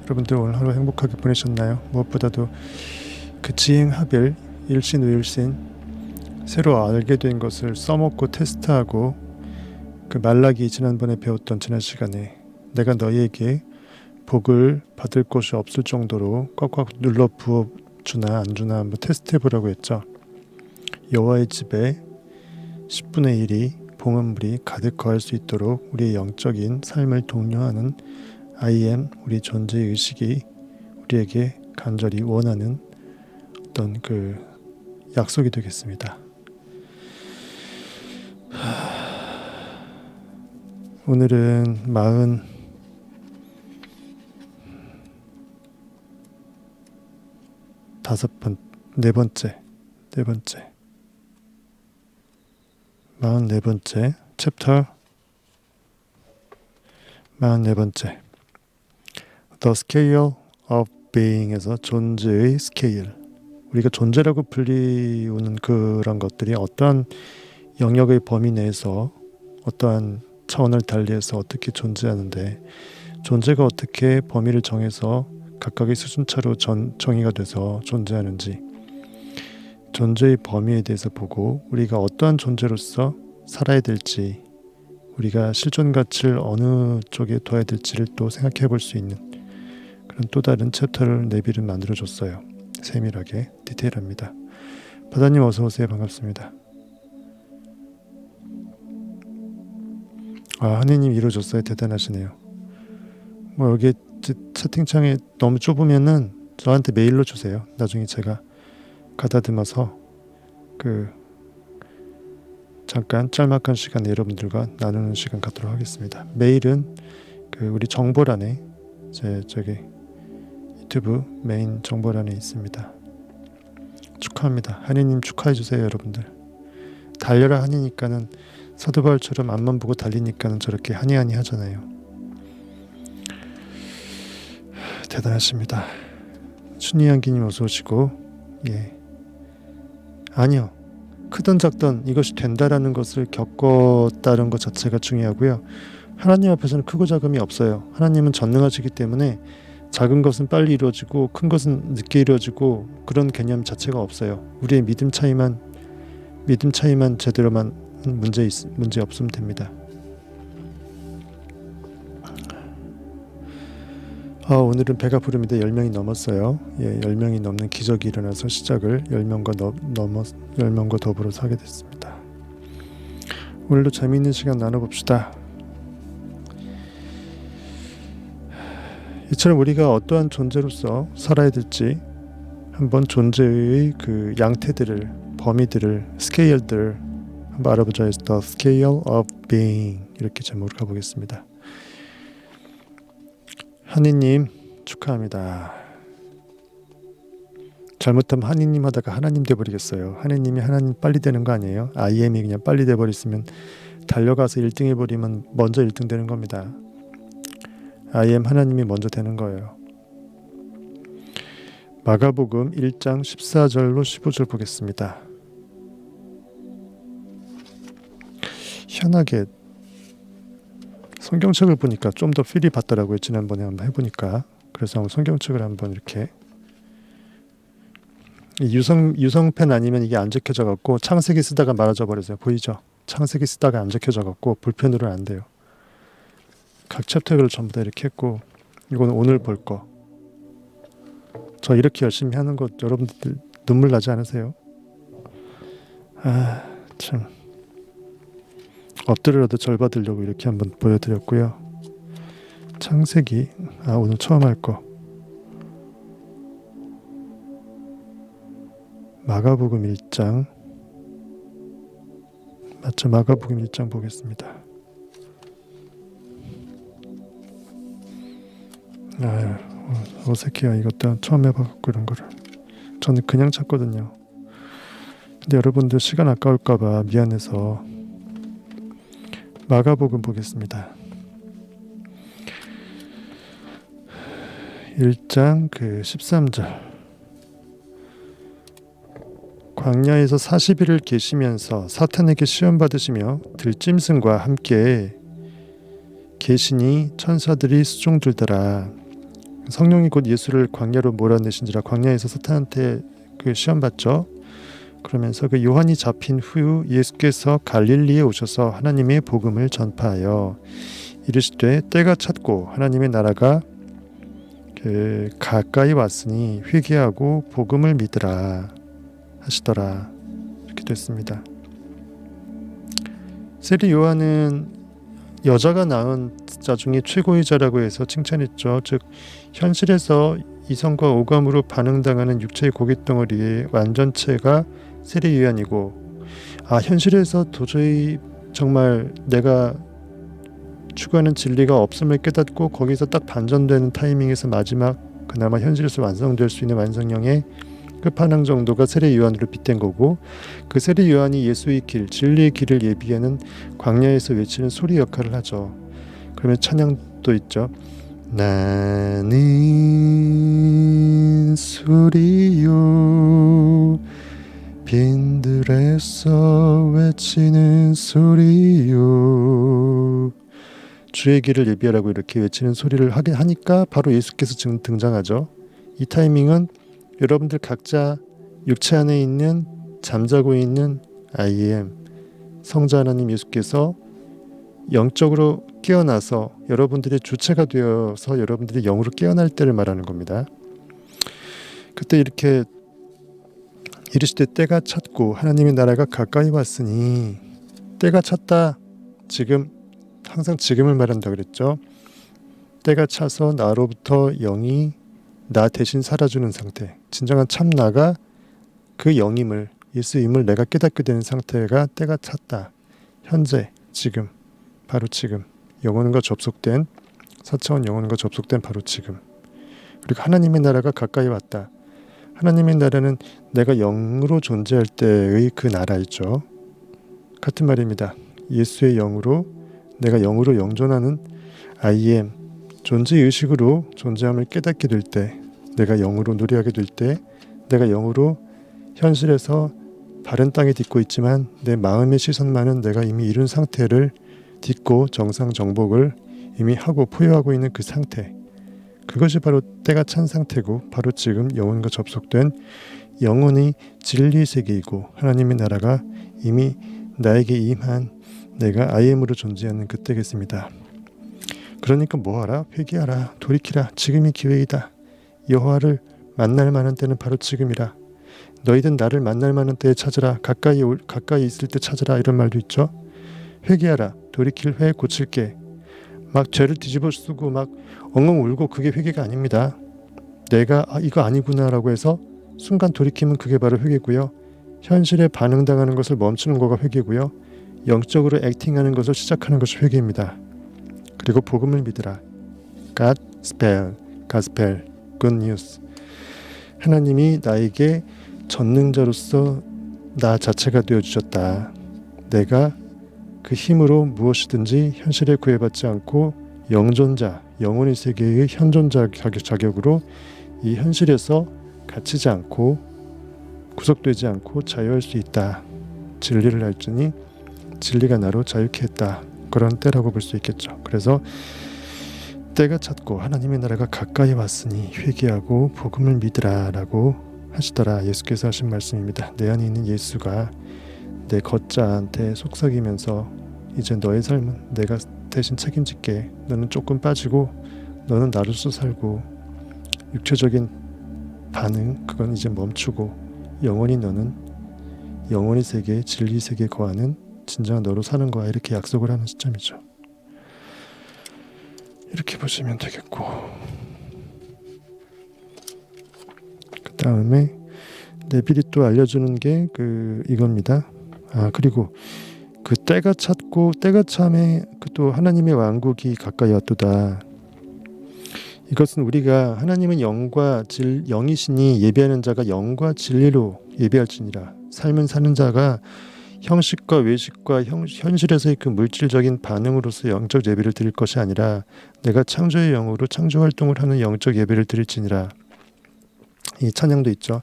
여러분들 오늘 하루 행복하게 보내셨나요? 무엇보다도 그 지행합일 일신우일신 새로 알게 된 것을 써먹고 테스트하고 그 말라기 지난번에 배웠던 지난 시간에 내가 너희에게 복을 받을 곳이 없을 정도로 꽉꽉 눌러 부어주나 안 주나 한번 테스트해보라고 했죠. 여호와의 집에 10분의 1이 봉헌물이 가득 거할 수 있도록 우리의 영적인 삶을 독려하는 I am 우리 존재의 의식이 우리에게 간절히 원하는 어떤 그 약속이 되겠습니다. 오늘은 44번째 챕터 44번째 The Scale of Being에서 존재의 스케일, 우리가 존재라고 불리우는 그런 것들이 어떠한 영역의 범위 내에서 어떠한 차원을 달리해서 어떻게 존재하는데 존재가 어떻게 범위를 정해서 각각의 수준차로 정의가 돼서 존재하는지, 존재의 범위에 대해서 보고 우리가 어떠한 존재로서 살아야 될지, 우리가 실존 가치를 어느 쪽에 둬야 될지를 또 생각해 볼 수 있는 그런 또 다른 챕터를 네빌은 만들어줬어요. 세밀하게 디테일합니다. 바다님 어서 오세요. 반갑습니다. 하느님 이루어졌어요. 대단하시네요. 여기 채팅창에 너무 좁으면은 저한테 메일로 주세요. 나중에 제가 가다듬어서 잠깐 짤막한 시간에 여러분들과 나누는 시간 갖도록 하겠습니다. 메일은 우리 정보란에 저기 유튜브 메인 정보란에 있습니다. 축하합니다. 하느님 축하해 주세요. 여러분들 달려라 하니까는 사도 바울처럼 앞만 보고 달리니까는 저렇게 하니 하잖아요. 대단하십니다. 춘희양기님 어서 오시고. 예. 아니요. 크든 작든 이것이 된다라는 것을 겪었다는 것 자체가 중요하고요. 하나님 앞에서는 크고 작음이 없어요. 하나님은 전능하시기 때문에 작은 것은 빨리 이루어지고 큰 것은 늦게 이루어지고 그런 개념 자체가 없어요. 우리의 믿음 차이만 제대로만 문제 없으면 됩니다. 오늘은 배가 부릅니다. 10명이 넘었어요. 10명이 넘는 기적이 일어나서 시작을 10명과 더불어서 하게 됐습니다. 오늘도 재미있는 시간 나눠봅시다. 이처럼 우리가 어떠한 존재로서 살아야 될지 한번 존재의 그 양태들을, 범위들을, 스케일들을 한번 알아보자 해서 The Scale of Being 이렇게 제목을 가보겠습니다. 하느님 축하합니다. 잘못하면 하느님 하다가 하나님 돼버리겠어요. 하느님이 하나님 빨리 되는 거 아니에요? IM이 그냥 빨리 돼버렸으면 달려가서 1등 해버리면 먼저 1등 되는 겁니다. IM 하나님이 먼저 되는 거예요. 마가복음 1장 14절로 15절 보겠습니다. 희한하게 성경책을 보니까 좀 더 필이 받더라고요. 지난번에 한번 해보니까. 그래서 성경책을 한번 이렇게 유성펜 아니면 이게 안 적혀져 갖고 창세기 쓰다가 말아져 버려서요. 보이죠? 창세기 쓰다가 안 적혀져 갖고 볼펜으로는 안 돼요. 각 챕터별로 전부 다 이렇게 했고, 이건 오늘 볼 거. 저 이렇게 열심히 하는 거 여러분들 눈물 나지 않으세요? 참. 엎드려라도 절 받으려고 이렇게 한번 보여드렸고요. 창세기 오늘 처음 할 거. 마가복음 1장 맞죠? 마가복음 1장 보겠습니다. 어색해요. 이것도 처음 해봐갖고 이런 거를. 저는 그냥 찾거든요. 근데 여러분들 시간 아까울까봐 미안해서 마가복음 보겠습니다. 1장 13절. 광야에서 40일을 계시면서 사탄에게 시험 받으시며 들짐승과 함께 계시니 천사들이 수종들더라. 성령이 곧 예수를 광야로 몰아내신지라. 광야에서 사탄한테 그 시험 받죠. 그러면서 그 요한이 잡힌 후 예수께서 갈릴리에 오셔서 하나님의 복음을 전파하여 이르시되 때가 찼고 하나님의 나라가 그 가까이 왔으니 회개하고 복음을 믿으라 하시더라. 이렇게 됐습니다. 세리 요한은 여자가 낳은 자 중에 최고의 자라고 해서 칭찬했죠. 즉 현실에서 이성과 오감으로 반응당하는 육체의 고깃덩어리의 완전체가 세리 요한이고, 현실에서 도저히 정말 내가 추구하는 진리가 없음을 깨닫고 거기서 딱 반전되는 타이밍에서 마지막 그나마 현실에서 완성될 수 있는 완성형의 끝판왕 정도가 세례 요한으로 빗댄 거고, 그 세례 요한이 예수의 길, 진리의 길을 예비하는 광야에서 외치는 소리 역할을 하죠. 그러면 찬양도 있죠. 나는 소리요 빈들에서 외치는 소리요. 주의 길을 예비하라고 이렇게 외치는 소리를 하게 하니까 바로 예수께서 지금 등장하죠. 이 타이밍은 여러분들 각자 육체 안에 있는 잠자고 있는 I am 성자 하나님 예수께서 영적으로 깨어나서 여러분들의 주체가 되어서 여러분들이 영으로 깨어날 때를 말하는 겁니다. 그때 이렇게 이르시되 때가 찼고 하나님의 나라가 가까이 왔으니, 때가 찼다. 지금, 항상 지금을 말한다 그랬죠. 때가 차서 나로부터 영이 나 대신 살아주는 상태, 진정한 참 나가 그 영임을, 예수임을 내가 깨닫게 되는 상태가 때가 찼다. 현재, 지금, 바로 지금, 영혼과 접속된, 4차원 영혼과 접속된 바로 지금. 그리고 하나님의 나라가 가까이 왔다. 하나님의 나라는 내가 영으로 존재할 때의 그 나라였죠. 같은 말입니다. 예수의 영으로, 내가 영으로 영존하는 I am, 존재의식으로 존재함을 깨닫게 될 때, 내가 영으로 누리하게 될 때, 내가 영으로 현실에서 바른 땅에 딛고 있지만 내 마음의 시선만은 내가 이미 이룬 상태를 딛고 정상 정복을 이미 하고 포효하고 있는 그 상태, 그것이 바로 때가 찬 상태고, 바로 지금 영혼과 접속된 영혼의 진리 세계이고, 하나님의 나라가 이미 나에게 임한 내가 I am으로 존재하는 그때겠습니다. 그러니까 뭐하라? 회개하라. 돌이키라. 지금이 기회이다. 여호와를 만날 만한 때는 바로 지금이라. 너희든 나를 만날 만한 때에 찾으라. 가까이 있을 때 찾으라. 이런 말도 있죠. 회개하라. 돌이킬 회 고칠게. 막 죄를 뒤집어 쓰고 막 엉엉 울고 그게 회개가 아닙니다. 내가 이거 아니구나라고 해서 순간 돌이키면 그게 바로 회개고요. 현실에 반응당하는 것을 멈추는 거가 회개고요. 영적으로 액팅하는 것을 시작하는 것이 회개입니다. 그리고 복음을 믿으라. Gospel, Good News. 하나님이 나에게 전능자로서 나 자체가 되어주셨다. 내가 그 힘으로 무엇이든지 현실에 구애받지 않고 영존자, 영혼의 세계의 현존자 자격으로 이 현실에서 갇히지 않고 구속되지 않고 자유할 수 있다. 진리를 알지니 진리가 나로 자유케 했다. 그런 때라고 볼 수 있겠죠. 그래서 때가 찼고 하나님의 나라가 가까이 왔으니 회개하고 복음을 믿으라 라고 하시더라. 예수께서 하신 말씀입니다. 내 안에 있는 예수가 내 걷자한테 속삭이면서 이제 너의 삶은 내가 대신 책임질게. 너는 조금 빠지고 너는 나로서 살고 육체적인 반응 그건 이제 멈추고 영원히 너는 영원의 세계, 진리 세계에 거하는 진정한 너로 사는 거야. 이렇게 약속을 하는 시점이죠. 이렇게 보시면 되겠고, 그 다음에 네빌이 또 알려주는 게 이겁니다. 그리고 그 때가 찼고 때가 참에 또 하나님의 왕국이 가까이 왔도다. 이것은 우리가 하나님은 영이시니 예배하는 자가 영과 진리로 예배할지니라. 삶은 사는 자가 형식과 외식과 현실에서의 그 물질적인 반응으로서 영적 예배를 드릴 것이 아니라 내가 창조의 영으로 창조 활동을 하는 영적 예배를 드릴지니라. 이 찬양도 있죠.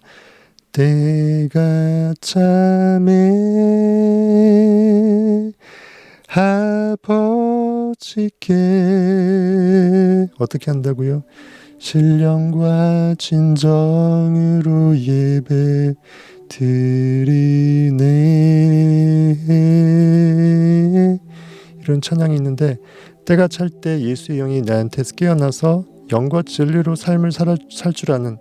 때가 참에 아버지께 어떻게 한다고요? 신령과 진정으로 예배 드리네. 이런 찬양이 있는데 때가 찰 때 예수의 영이 나한테 깨어나서 영과 진리로 삶을 살 줄 아는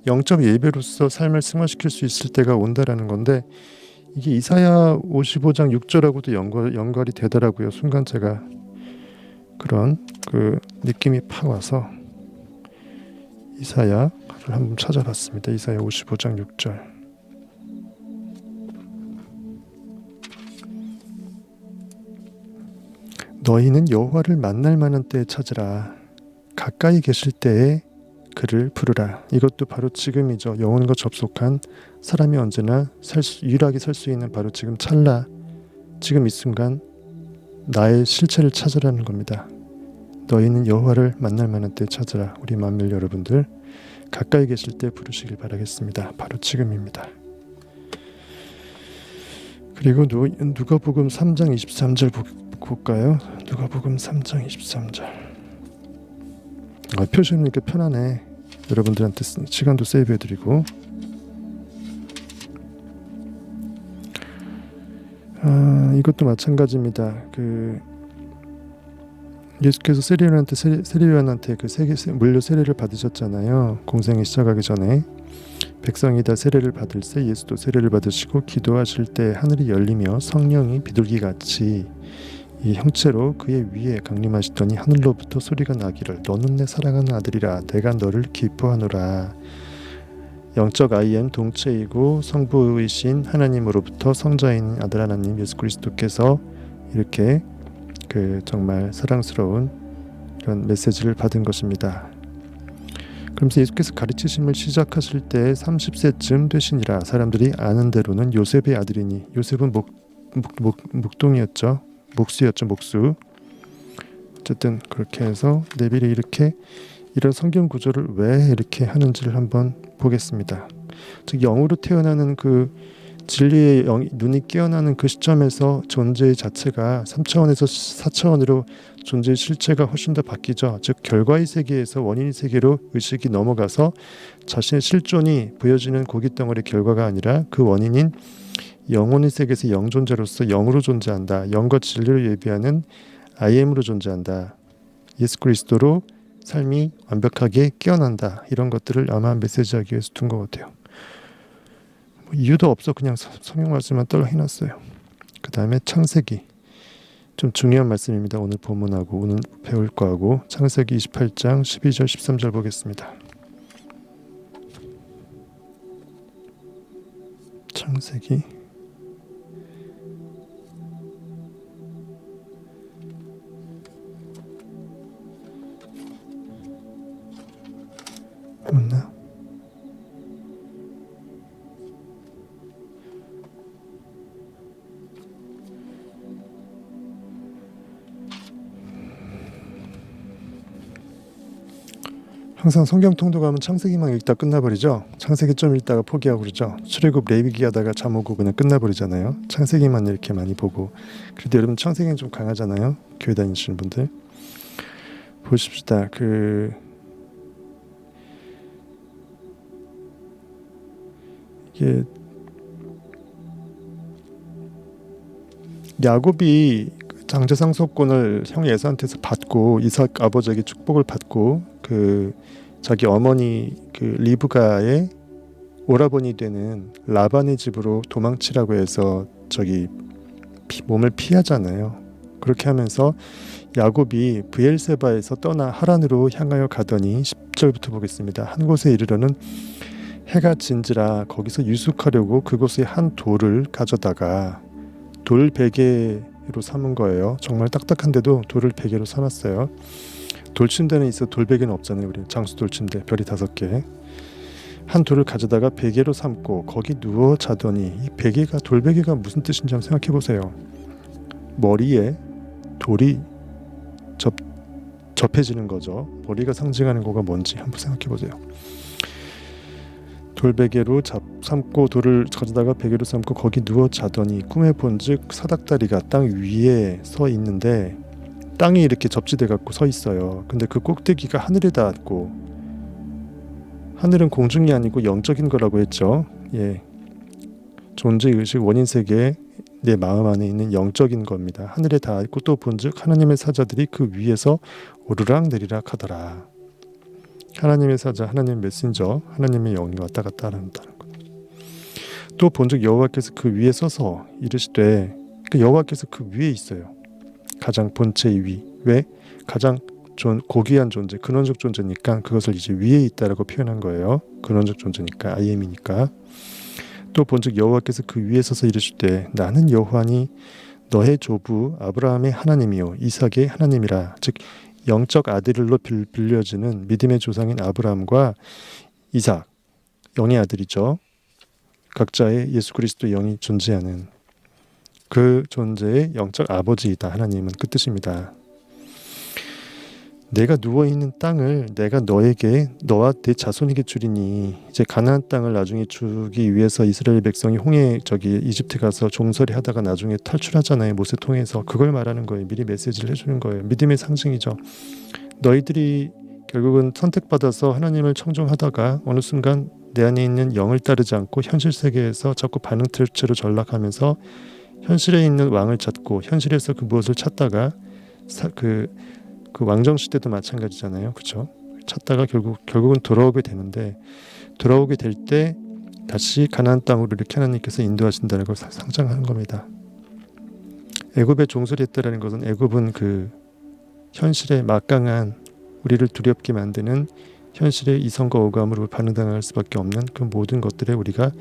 영적 예배로서 삶을 승화시킬 수 있을 때가 온다라는 건데 이게 이사야 55장 6절하고도 연결이 되더라고요. 순간 제가 그런 그 느낌이 팍 와서 이사야를 한번 찾아봤습니다. 이사야 55장 6절. 너희는 여호와를 만날 만한 때에 찾으라. 가까이 계실 때에 그를 부르라. 이것도 바로 지금이죠. 영혼과 접속한 사람이 언제나 유일하게 설 수 있는 바로 지금 찰나, 지금 이 순간 나의 실체를 찾으라는 겁니다. 너희는 여호와를 만날 만한 때에 찾으라. 우리 만밀 여러분들 가까이 계실 때 부르시길 바라겠습니다. 바로 지금입니다. 그리고 누가복음 3장 23절 볼까요? 누가복음 3장 23절. 표시해놓으니까 편하네. 여러분들한테 시간도 세이브해드리고. 이것도 마찬가지입니다. 예수께서 세례요한한테 그 물려 세례를 받으셨잖아요. 공생이 시작하기 전에 백성이 다 세례를 받을새 예수도 세례를 받으시고 기도하실 때 하늘이 열리며 성령이 비둘기같이 이 형체로 그의 위에 강림하시더니 하늘로부터 소리가 나기를 너는 내 사랑하는 아들이라 내가 너를 기뻐하노라. 영적 I am 동체이고 성부이신 하나님으로부터 성자인 아들 하나님 예수 그리스도께서 이렇게 정말 사랑스러운 이런 메시지를 받은 것입니다. 그러면서 예수께서 가르치심을 시작하실 때 30세쯤 되시니라. 사람들이 아는 대로는 요셉의 아들이니 요셉은 목동이었죠. 목수였죠. 목수. 어쨌든 그렇게 해서 네빌이 이렇게 이런 성경 구조를 왜 이렇게 하는지를 한번 보겠습니다. 즉 영으로 태어나는 그 진리의 눈이 깨어나는 그 시점에서 존재 자체가 3차원에서 4차원으로 존재의 실체가 훨씬 더 바뀌죠. 즉 결과의 세계에서 원인의 세계로 의식이 넘어가서 자신의 실존이 보여지는 고깃덩어리 결과가 아니라 그 원인인 영혼의 세계에서 영존재로서 영으로 존재한다. 영과 진리를 예비하는 I am으로 존재한다. 예수 그리스도로 삶이 완벽하게 깨어난다. 이런 것들을 아마 메시지하기 위해서 둔 것 같아요. 이유도 없어 그냥 성경 말씀만 떨어 해놨어요. 그 다음에 창세기 좀 중요한 말씀입니다. 오늘 본문하고 오늘 배울 거하고 창세기 28장 12절 13절 보겠습니다. 창세기 맞나? 항상 성경 통독하면 창세기만 읽다 끝나버리죠. 창세기 좀 읽다가 포기하고 그러죠. 출애굽 레위기 하다가 잠 오고 그냥 끝나버리잖아요. 창세기만 이렇게 많이 보고. 그래도 여러분 창세기는 좀 강하잖아요. 교회 다니시는 분들 보십시다. 이게 야곱이 장제상속권을 형 에사한테서 받고 이삭 아버지에게 축복을 받고 자기 어머니 리브가의 오라버니 되는 라반의 집으로 도망치라고 해서 몸을 피하잖아요. 그렇게 하면서 야곱이 브엘세바에서 떠나 하란으로 향하여 가더니 10절부터 보겠습니다. 한 곳에 이르러는 해가 진지라 거기서 유숙하려고 그곳에 한 돌을 가져다가 돌 베개로 삼은 거예요. 정말 딱딱한데도 돌을 베개로 삼았어요. 돌침대는 있어 돌베개는 없잖아요. 우리 장수 돌침대 별이 5개. 한 돌을 가져다가 베개로 삼고 거기 누워 자더니 이 베개가 돌베개가 무슨 뜻인지 한번 생각해 보세요. 머리에 돌이 접해지는 거죠. 머리가 상징하는 거가 뭔지 한번 생각해 보세요. 돌베개로 삼고 돌을 가져다가 베개로 삼고 거기 누워 자더니 꿈에 본즉 사닥다리가 땅 위에 서 있는데 땅이 이렇게 접지돼 갖고 서 있어요. 근데 그 꼭대기가 하늘에 닿았고 하늘은 공중이 아니고 영적인 거라고 했죠. 예, 존재의식 원인세계에 내 마음 안에 있는 영적인 겁니다. 하늘에 닿아 있고 또 본즉 하나님의 사자들이 그 위에서 오르락 내리락 하더라. 하나님의 사자, 하나님의 메신저, 하나님의 영이 왔다 갔다 한다는 것. 또 본즉 여호와께서 그 위에 서서 이르시되, 그 여호와께서 그 위에 있어요. 가장 본체의 위. 왜? 가장 고귀한 존재, 근원적 존재니까 그것을 이제 위에 있다라고 표현한 거예요. 근원적 존재니까, IM이니까. 또 본즉 여호와께서 그 위에 서서 이르시되, 나는 여호와니 너의 조부 아브라함의 하나님이요 이삭의 하나님이라. 즉 영적 아들로 불려지는 믿음의 조상인 아브라함과 이삭, 영의 아들이죠. 각자의 예수 그리스도의 영이 존재하는 그 존재의 영적 아버지이다. 하나님은 그 뜻입니다. 내가 누워있는 땅을 내가 너에게, 너와 내 자손에게 주리니. 이제 가나안 땅을 나중에 주기 위해서 이스라엘 백성이 이집트 가서 종살이 하다가 나중에 탈출하잖아요. 모세 통해서. 그걸 말하는 거예요. 미리 메시지를 해주는 거예요. 믿음의 상징이죠. 너희들이 결국은 선택받아서 하나님을 청종하다가 어느 순간 내 안에 있는 영을 따르지 않고 현실 세계에서 자꾸 반응틀체로 전락하면서 현실에 있는 왕을 찾고 현실에서 그 무엇을 찾다가 그 왕정 시대도 마찬가지잖아요. 그렇죠? 찾다가 결국은 돌아오게 되는데, 돌아오게 될 때 다시 가나안 땅으로 이렇게 하나님께서 인도하신다는 걸 상징하는 겁니다. 애굽에 종살이했다라는 것은, 애굽은 그 현실의 막강한, 우리를 두렵게 만드는 현실의 이성과 오감으로 반응당할 수밖에 없는 그 모든 것들에 우리가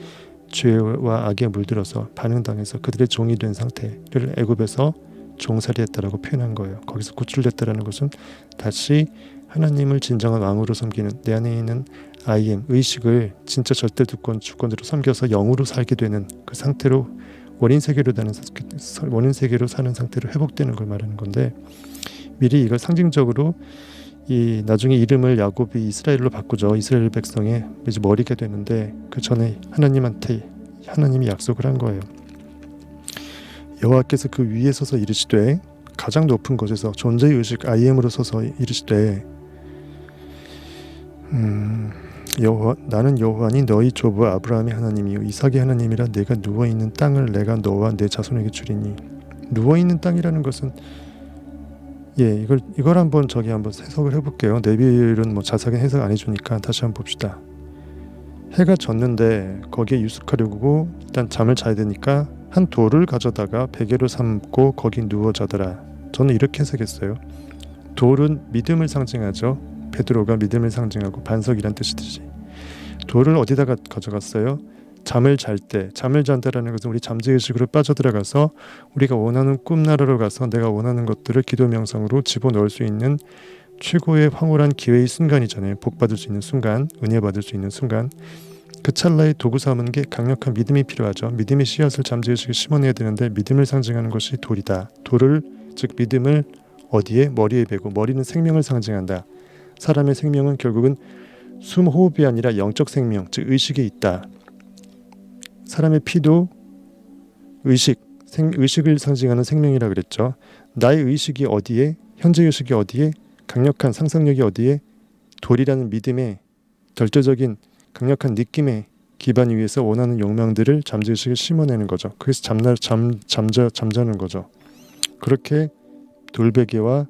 죄와 악에 물들어서 반응당해서 그들의 종이 된 상태를 애굽에서 종살이했다라고 표현한 거예요. 거기서 구출됐다라는 것은 다시 하나님을 진정한 왕으로 섬기는, 내 안에 있는 IM, 의식을 진짜 절대 주권으로 섬겨서 영으로 살게 되는 그 상태로 원인 세계로 사는 상태로 회복되는 걸 말하는 건데, 미리 이걸 상징적으로 이 나중에 이름을 야곱이 이스라엘로 바꾸죠. 이스라엘 백성의 이제 머리가 되는데, 그 전에 하나님이 약속을 한 거예요. 여호와께서 그 위에 서서 이르시되, 가장 높은 곳에서 존재의 의식 IM으로 서서 이르시되, 나는 여호와니 너희 조부 아브라함의 하나님이요 이삭의 하나님이라. 내가 누워있는 땅을 내가 너와 내 자손에게 주리니. 누워있는 땅이라는 것은, 이걸 한번 해석을 해볼게요. 네빌은 뭐 자세하게 해석 안 해주니까 다시 한번 봅시다. 해가 졌는데 거기에 유숙하려고 일단 잠을 자야 되니까 한 돌을 가져다가 베개로 삼고 거기 누워 자더라. 저는 이렇게 해석했어요. 돌은 믿음을 상징하죠. 베드로가 믿음을 상징하고 반석이란 뜻이듯이 돌을 어디다가 가져갔어요? 잠을 잔다라는 것은 우리 잠재의식으로 빠져들어가서 우리가 원하는 꿈나라로 가서 내가 원하는 것들을 기도 명상으로 집어넣을 수 있는 최고의 황홀한 기회의 순간이잖아요. 복받을 수 있는 순간, 은혜 받을 수 있는 순간. 그 찰나에 도구 삼은 게 강력한 믿음이 필요하죠. 믿음의 씨앗을 잠재의식에 심어내야 되는데, 믿음을 상징하는 것이 돌이다. 돌을, 즉 믿음을 어디에? 머리에 베고, 머리는 생명을 상징한다. 사람의 생명은 결국은 숨, 호흡이 아니라 영적 생명, 즉 의식에 있다. 사람의 피도 의식을 상징하는 생명이라 그랬죠. 나의 의식이 어디에? 현재 의식이 어디에? 강력한 상상력이 어디에? 돌이라는 믿음의 절대적인 강력한 느낌의 기반 위에서 원하는 욕망들을 잠재의식에 심어내는 거죠. 그래서 잠자는 거죠. 그렇게 돌베개와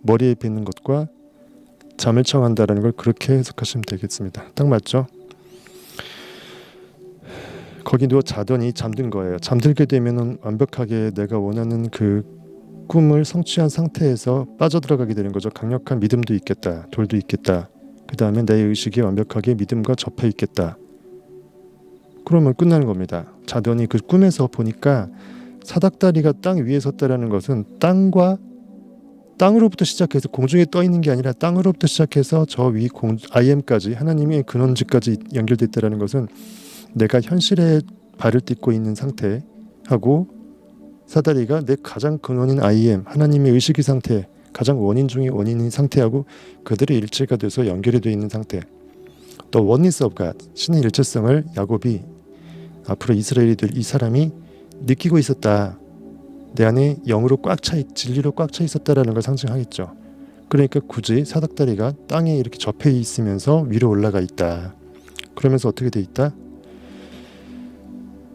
머리에 뱉는 것과 잠을 청한다라는 걸 그렇게 해석하시면 되겠습니다. 딱 맞죠? 거기 누워 자더니 잠든 거예요. 잠들게 되면은 완벽하게 내가 원하는 그 꿈을 성취한 상태에서 빠져들어가게 되는 거죠. 강력한 믿음도 있겠다. 돌도 있겠다. 그 다음에 내 의식이 완벽하게 믿음과 접해 있겠다. 그러면 끝나는 겁니다. 자더니 그 꿈에서 보니까 사닥다리가 땅 위에 섰다라는 것은 땅으로부터 시작해서 공중에 떠 있는 게 아니라 땅으로부터 시작해서 저 위 IM까지 하나님의 근원지까지 연결됐다라는 것은 내가 현실에 발을 딛고 있는 상태하고 사다리가 내 가장 근원인 IM 하나님의 의식의 상태, 가장 원인 중의 원인인 상태하고 그들의 일체가 돼서 연결이 되어 있는 상태. 또 oneness of God, 신의 일체성을 야곱이 앞으로 이스라엘이들 이 사람이 느끼고 있었다. 내 안에 영으로 진리로 꽉 차 있었다라는 걸 상징하겠죠. 그러니까 굳이 사닥다리가 땅에 이렇게 접해 있으면서 위로 올라가 있다. 그러면서 어떻게 돼 있다?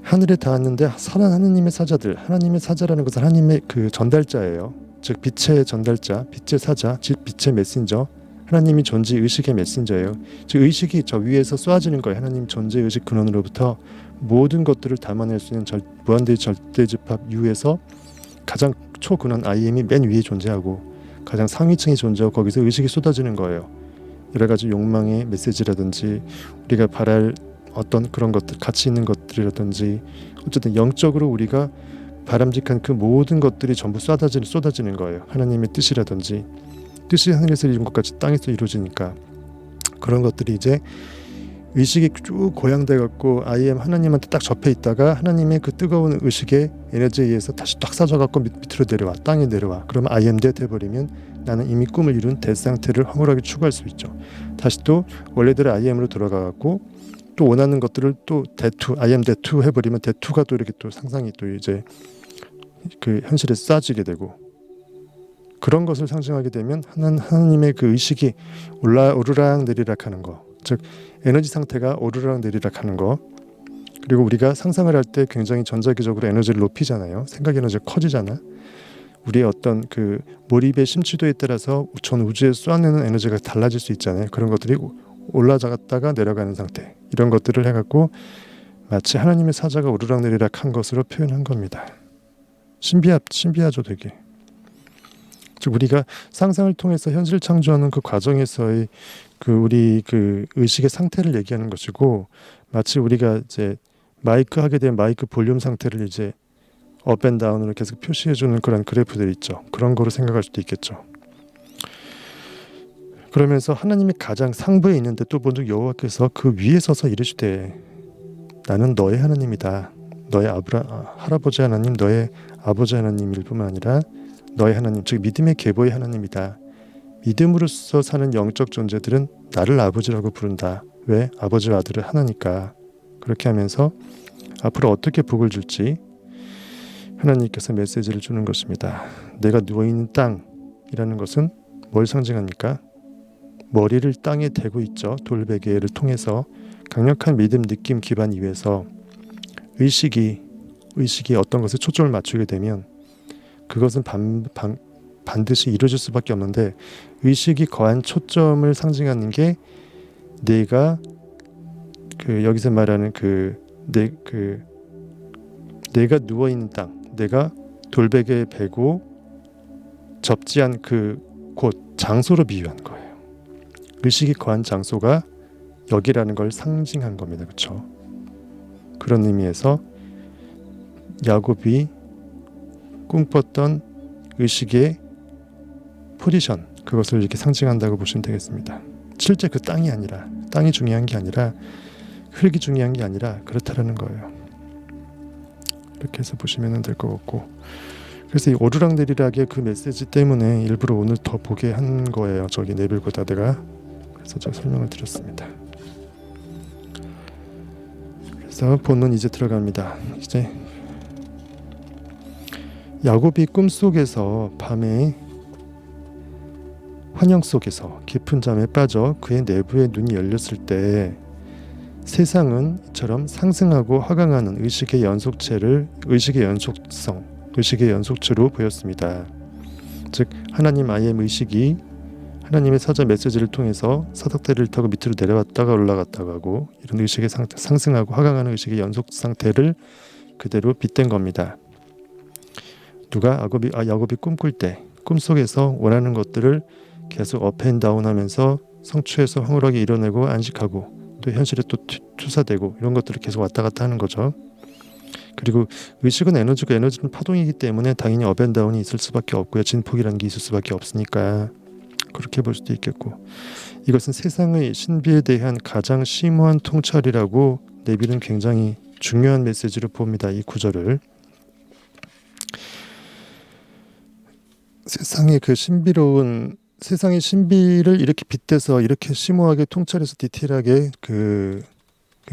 하늘에 닿았는데 선한 하나님의 사자들, 하나님의 사자라는 것은 하나님의 그 전달자예요. 즉 빛의 전달자, 빛의 사자, 즉 빛의 메신저, 하나님이 존재 의식의 메신저예요. 즉 의식이 저 위에서 쏘아지는 거예요. 하나님 존재 의식 근원으로부터 모든 것들을 담아낼 수 있는 무한대의 절대집합 U에서 가장 초근원 IM이 맨 위에 존재하고 가장 상위층이 존재하고 거기서 의식이 쏟아지는 거예요. 여러 가지 욕망의 메시지라든지 우리가 바랄 어떤 그런 것들, 가치 있는 것들이라든지 어쨌든 영적으로 우리가 바람직한 그 모든 것들이 전부 쏟아지는 거예요. 하나님의 뜻이라든지 뜻이 하늘에서 이룬 것 같이 땅에서 이루어지니까 그런 것들이 이제 의식이 쭉 고양돼 갖고 IM 하나님한테 딱 접해 있다가 하나님의 그 뜨거운 의식의 에너지에 의해서 다시 딱 사져 갖고 밑으로 내려와 땅에 내려와. 그러면 IM 대 돼버리면 나는 이미 꿈을 이룬 대 상태를 황홀하게 추구할 수 있죠. 다시 또 원래대로 IM으로 돌아가 갖고 또 원하는 것들을 또 대투 IM 대투 해버리면 대투가 또 이렇게 또 상상이 또 이제 그 현실에 쏴지게 되고 그런 것을 상징하게 되면 하나님의 그 의식이 오르락 내리락 하는 거, 즉 에너지 상태가 오르락 내리락 하는 거. 그리고 우리가 상상을 할 때 굉장히 전자기적으로 에너지를 높이잖아요. 생각 에너지가 커지잖아. 우리의 어떤 그 몰입의 심취도에 따라서 전 우주에 쏘아내는 에너지가 달라질 수 있잖아요. 그런 것들이 올라갔다가 내려가는 상태, 이런 것들을 해갖고 마치 하나님의 사자가 오르락내리락 한 것으로 표현한 겁니다. 신비하죠 되게. 즉 우리가 상상을 통해서 현실 창조하는 그 과정에서의 그 우리 그 의식의 상태를 얘기하는 것이고, 마치 우리가 이제 마이크 하게 된 마이크 볼륨 상태를 이제 업 앤 다운으로 계속 표시해주는 그런 그래프들 있죠. 그런 거로 생각할 수도 있겠죠. 그러면서 하나님이 가장 상부에 있는데 또 먼저 여호와께서 그 위에 서서 이르시되 나는 너의 하나님이다. 너의 할아버지 하나님, 너의 아버지 하나님일 뿐만 아니라 너의 하나님, 즉 믿음의 계보의 하나님이다. 믿음으로써 사는 영적 존재들은 나를 아버지라고 부른다. 왜? 아버지와 아들을 하나니까. 그렇게 하면서 앞으로 어떻게 복을 줄지 하나님께서 메시지를 주는 것입니다. 내가 누워있는 땅이라는 것은 뭘 상징합니까? 머리를 땅에 대고 있죠. 돌베개를 통해서 강력한 믿음, 느낌 기반 위에서 의식이 어떤 것에 초점을 맞추게 되면 그것은 반드시 이루어질 수밖에 없는데, 의식이 거한 초점을 상징하는 게 내가 그 여기서 말하는 내가 누워 있는 땅, 내가 돌베개에 베고 접지한 그 곳 장소로 비유한 거예요. 의식이 거한 장소가 여기라는 걸 상징한 겁니다. 그렇죠? 그런 의미에서 야곱이 꿈꿨던 의식의 포지션, 그것을 이렇게 상징한다고 보시면 되겠습니다. 실제 그 땅이 중요한 게 아니라 흙이 중요한 게 아니라 그렇다라는 거예요. 이렇게 해서 보시면 될 것 같고, 그래서 이 오르락내리락의 그 메시지 때문에 일부러 오늘 더 보게 한 거예요. 저기 네빌보다 내가. 그래서 제가 설명을 드렸습니다. 그래서 본론 이제 들어갑니다. 이제 야곱이 꿈속에서 밤에 환영 속에서 깊은 잠에 빠져 그의 내부의 눈이 열렸을 때 세상은 이처럼 상승하고 하강하는 의식의 연속체로 보였습니다. 즉 하나님 IM 의식이 하나님의 사자 메시지를 통해서 사닥다리를 타고 밑으로 내려왔다가 올라갔다가 하고 이런 의식의 상승하고 하강하는 의식의 연속 상태를 그대로 빗댄 겁니다. 야곱이 꿈꿀 때 꿈속에서 원하는 것들을 계속 업앤다운 하면서 성취해서 황홀하게 이뤄내고 안식하고 또 현실에 또 투사되고 이런 것들을 계속 왔다 갔다 하는 거죠. 그리고 의식은 에너지고 에너지는 파동이기 때문에 당연히 업앤다운이 있을 수밖에 없고요. 진폭이라는 게 있을 수밖에 없으니까 그렇게 볼 수도 있겠고, 이것은 세상의 신비에 대한 가장 심오한 통찰이라고 네빌은 굉장히 중요한 메시지로 봅니다. 이 구절을. 세상의 신비를 이렇게 빗대서 이렇게 심오하게 통찰해서 디테일하게 그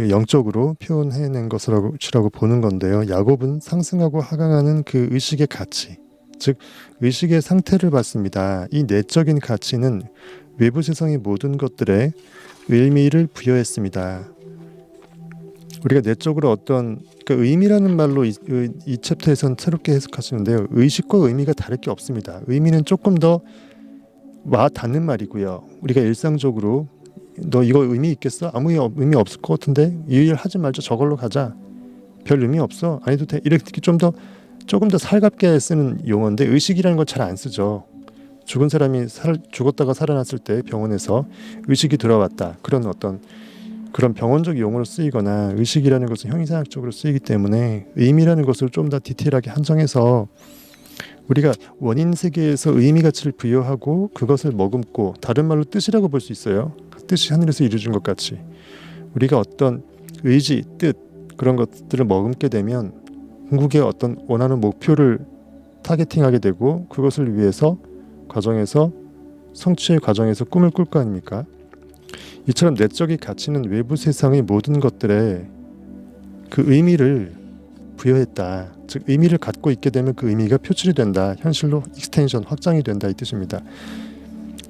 영적으로 표현해낸 것이라고 보는 건데요. 야곱은 상승하고 하강하는 그 의식의 가치, 즉 의식의 상태를 봤습니다. 이 내적인 가치는 외부 세상의 모든 것들에 의미를 부여했습니다. 우리가 내적으로 어떤 그러니까 의미라는 말로 이 챕터에서는 새롭게 해석하시는데요. 의식과 의미가 다를 게 없습니다. 의미는 조금 더 와 닿는 말이고요. 우리가 일상적으로 너 이거 의미 있겠어? 아무 의미 없을 것 같은데 이 일 하지 말자 저걸로 가자. 별 의미 없어. 안 해도 돼. 이렇게 조금 더 살갑게 쓰는 용어인데 의식이라는 걸 잘 안 쓰죠. 죽은 사람이 죽었다가 살아났을 때 병원에서 의식이 돌아왔다. 그런 어떤 그런 병원적 용어로 쓰이거나 의식이라는 것은 형이상학적으로 쓰이기 때문에 의미라는 것을 좀 더 디테일하게 한정해서 우리가 원인 세계에서 의미 가치를 부여하고 그것을 머금고 다른 말로 뜻이라고 볼 수 있어요. 뜻이 하늘에서 이루어진 것 같이 우리가 어떤 의지, 뜻 그런 것들을 머금게 되면 궁극의 어떤 원하는 목표를 타겟팅하게 되고 그것을 위해서 과정에서 성취의 과정에서 꿈을 꿀 거 아닙니까? 이처럼 내적인 가치는 외부 세상의 모든 것들에 그 의미를 부여했다. 즉 의미를 갖고 있게 되면 그 의미가 표출이 된다. 현실로 익스텐션, 확장이 된다 이 뜻입니다.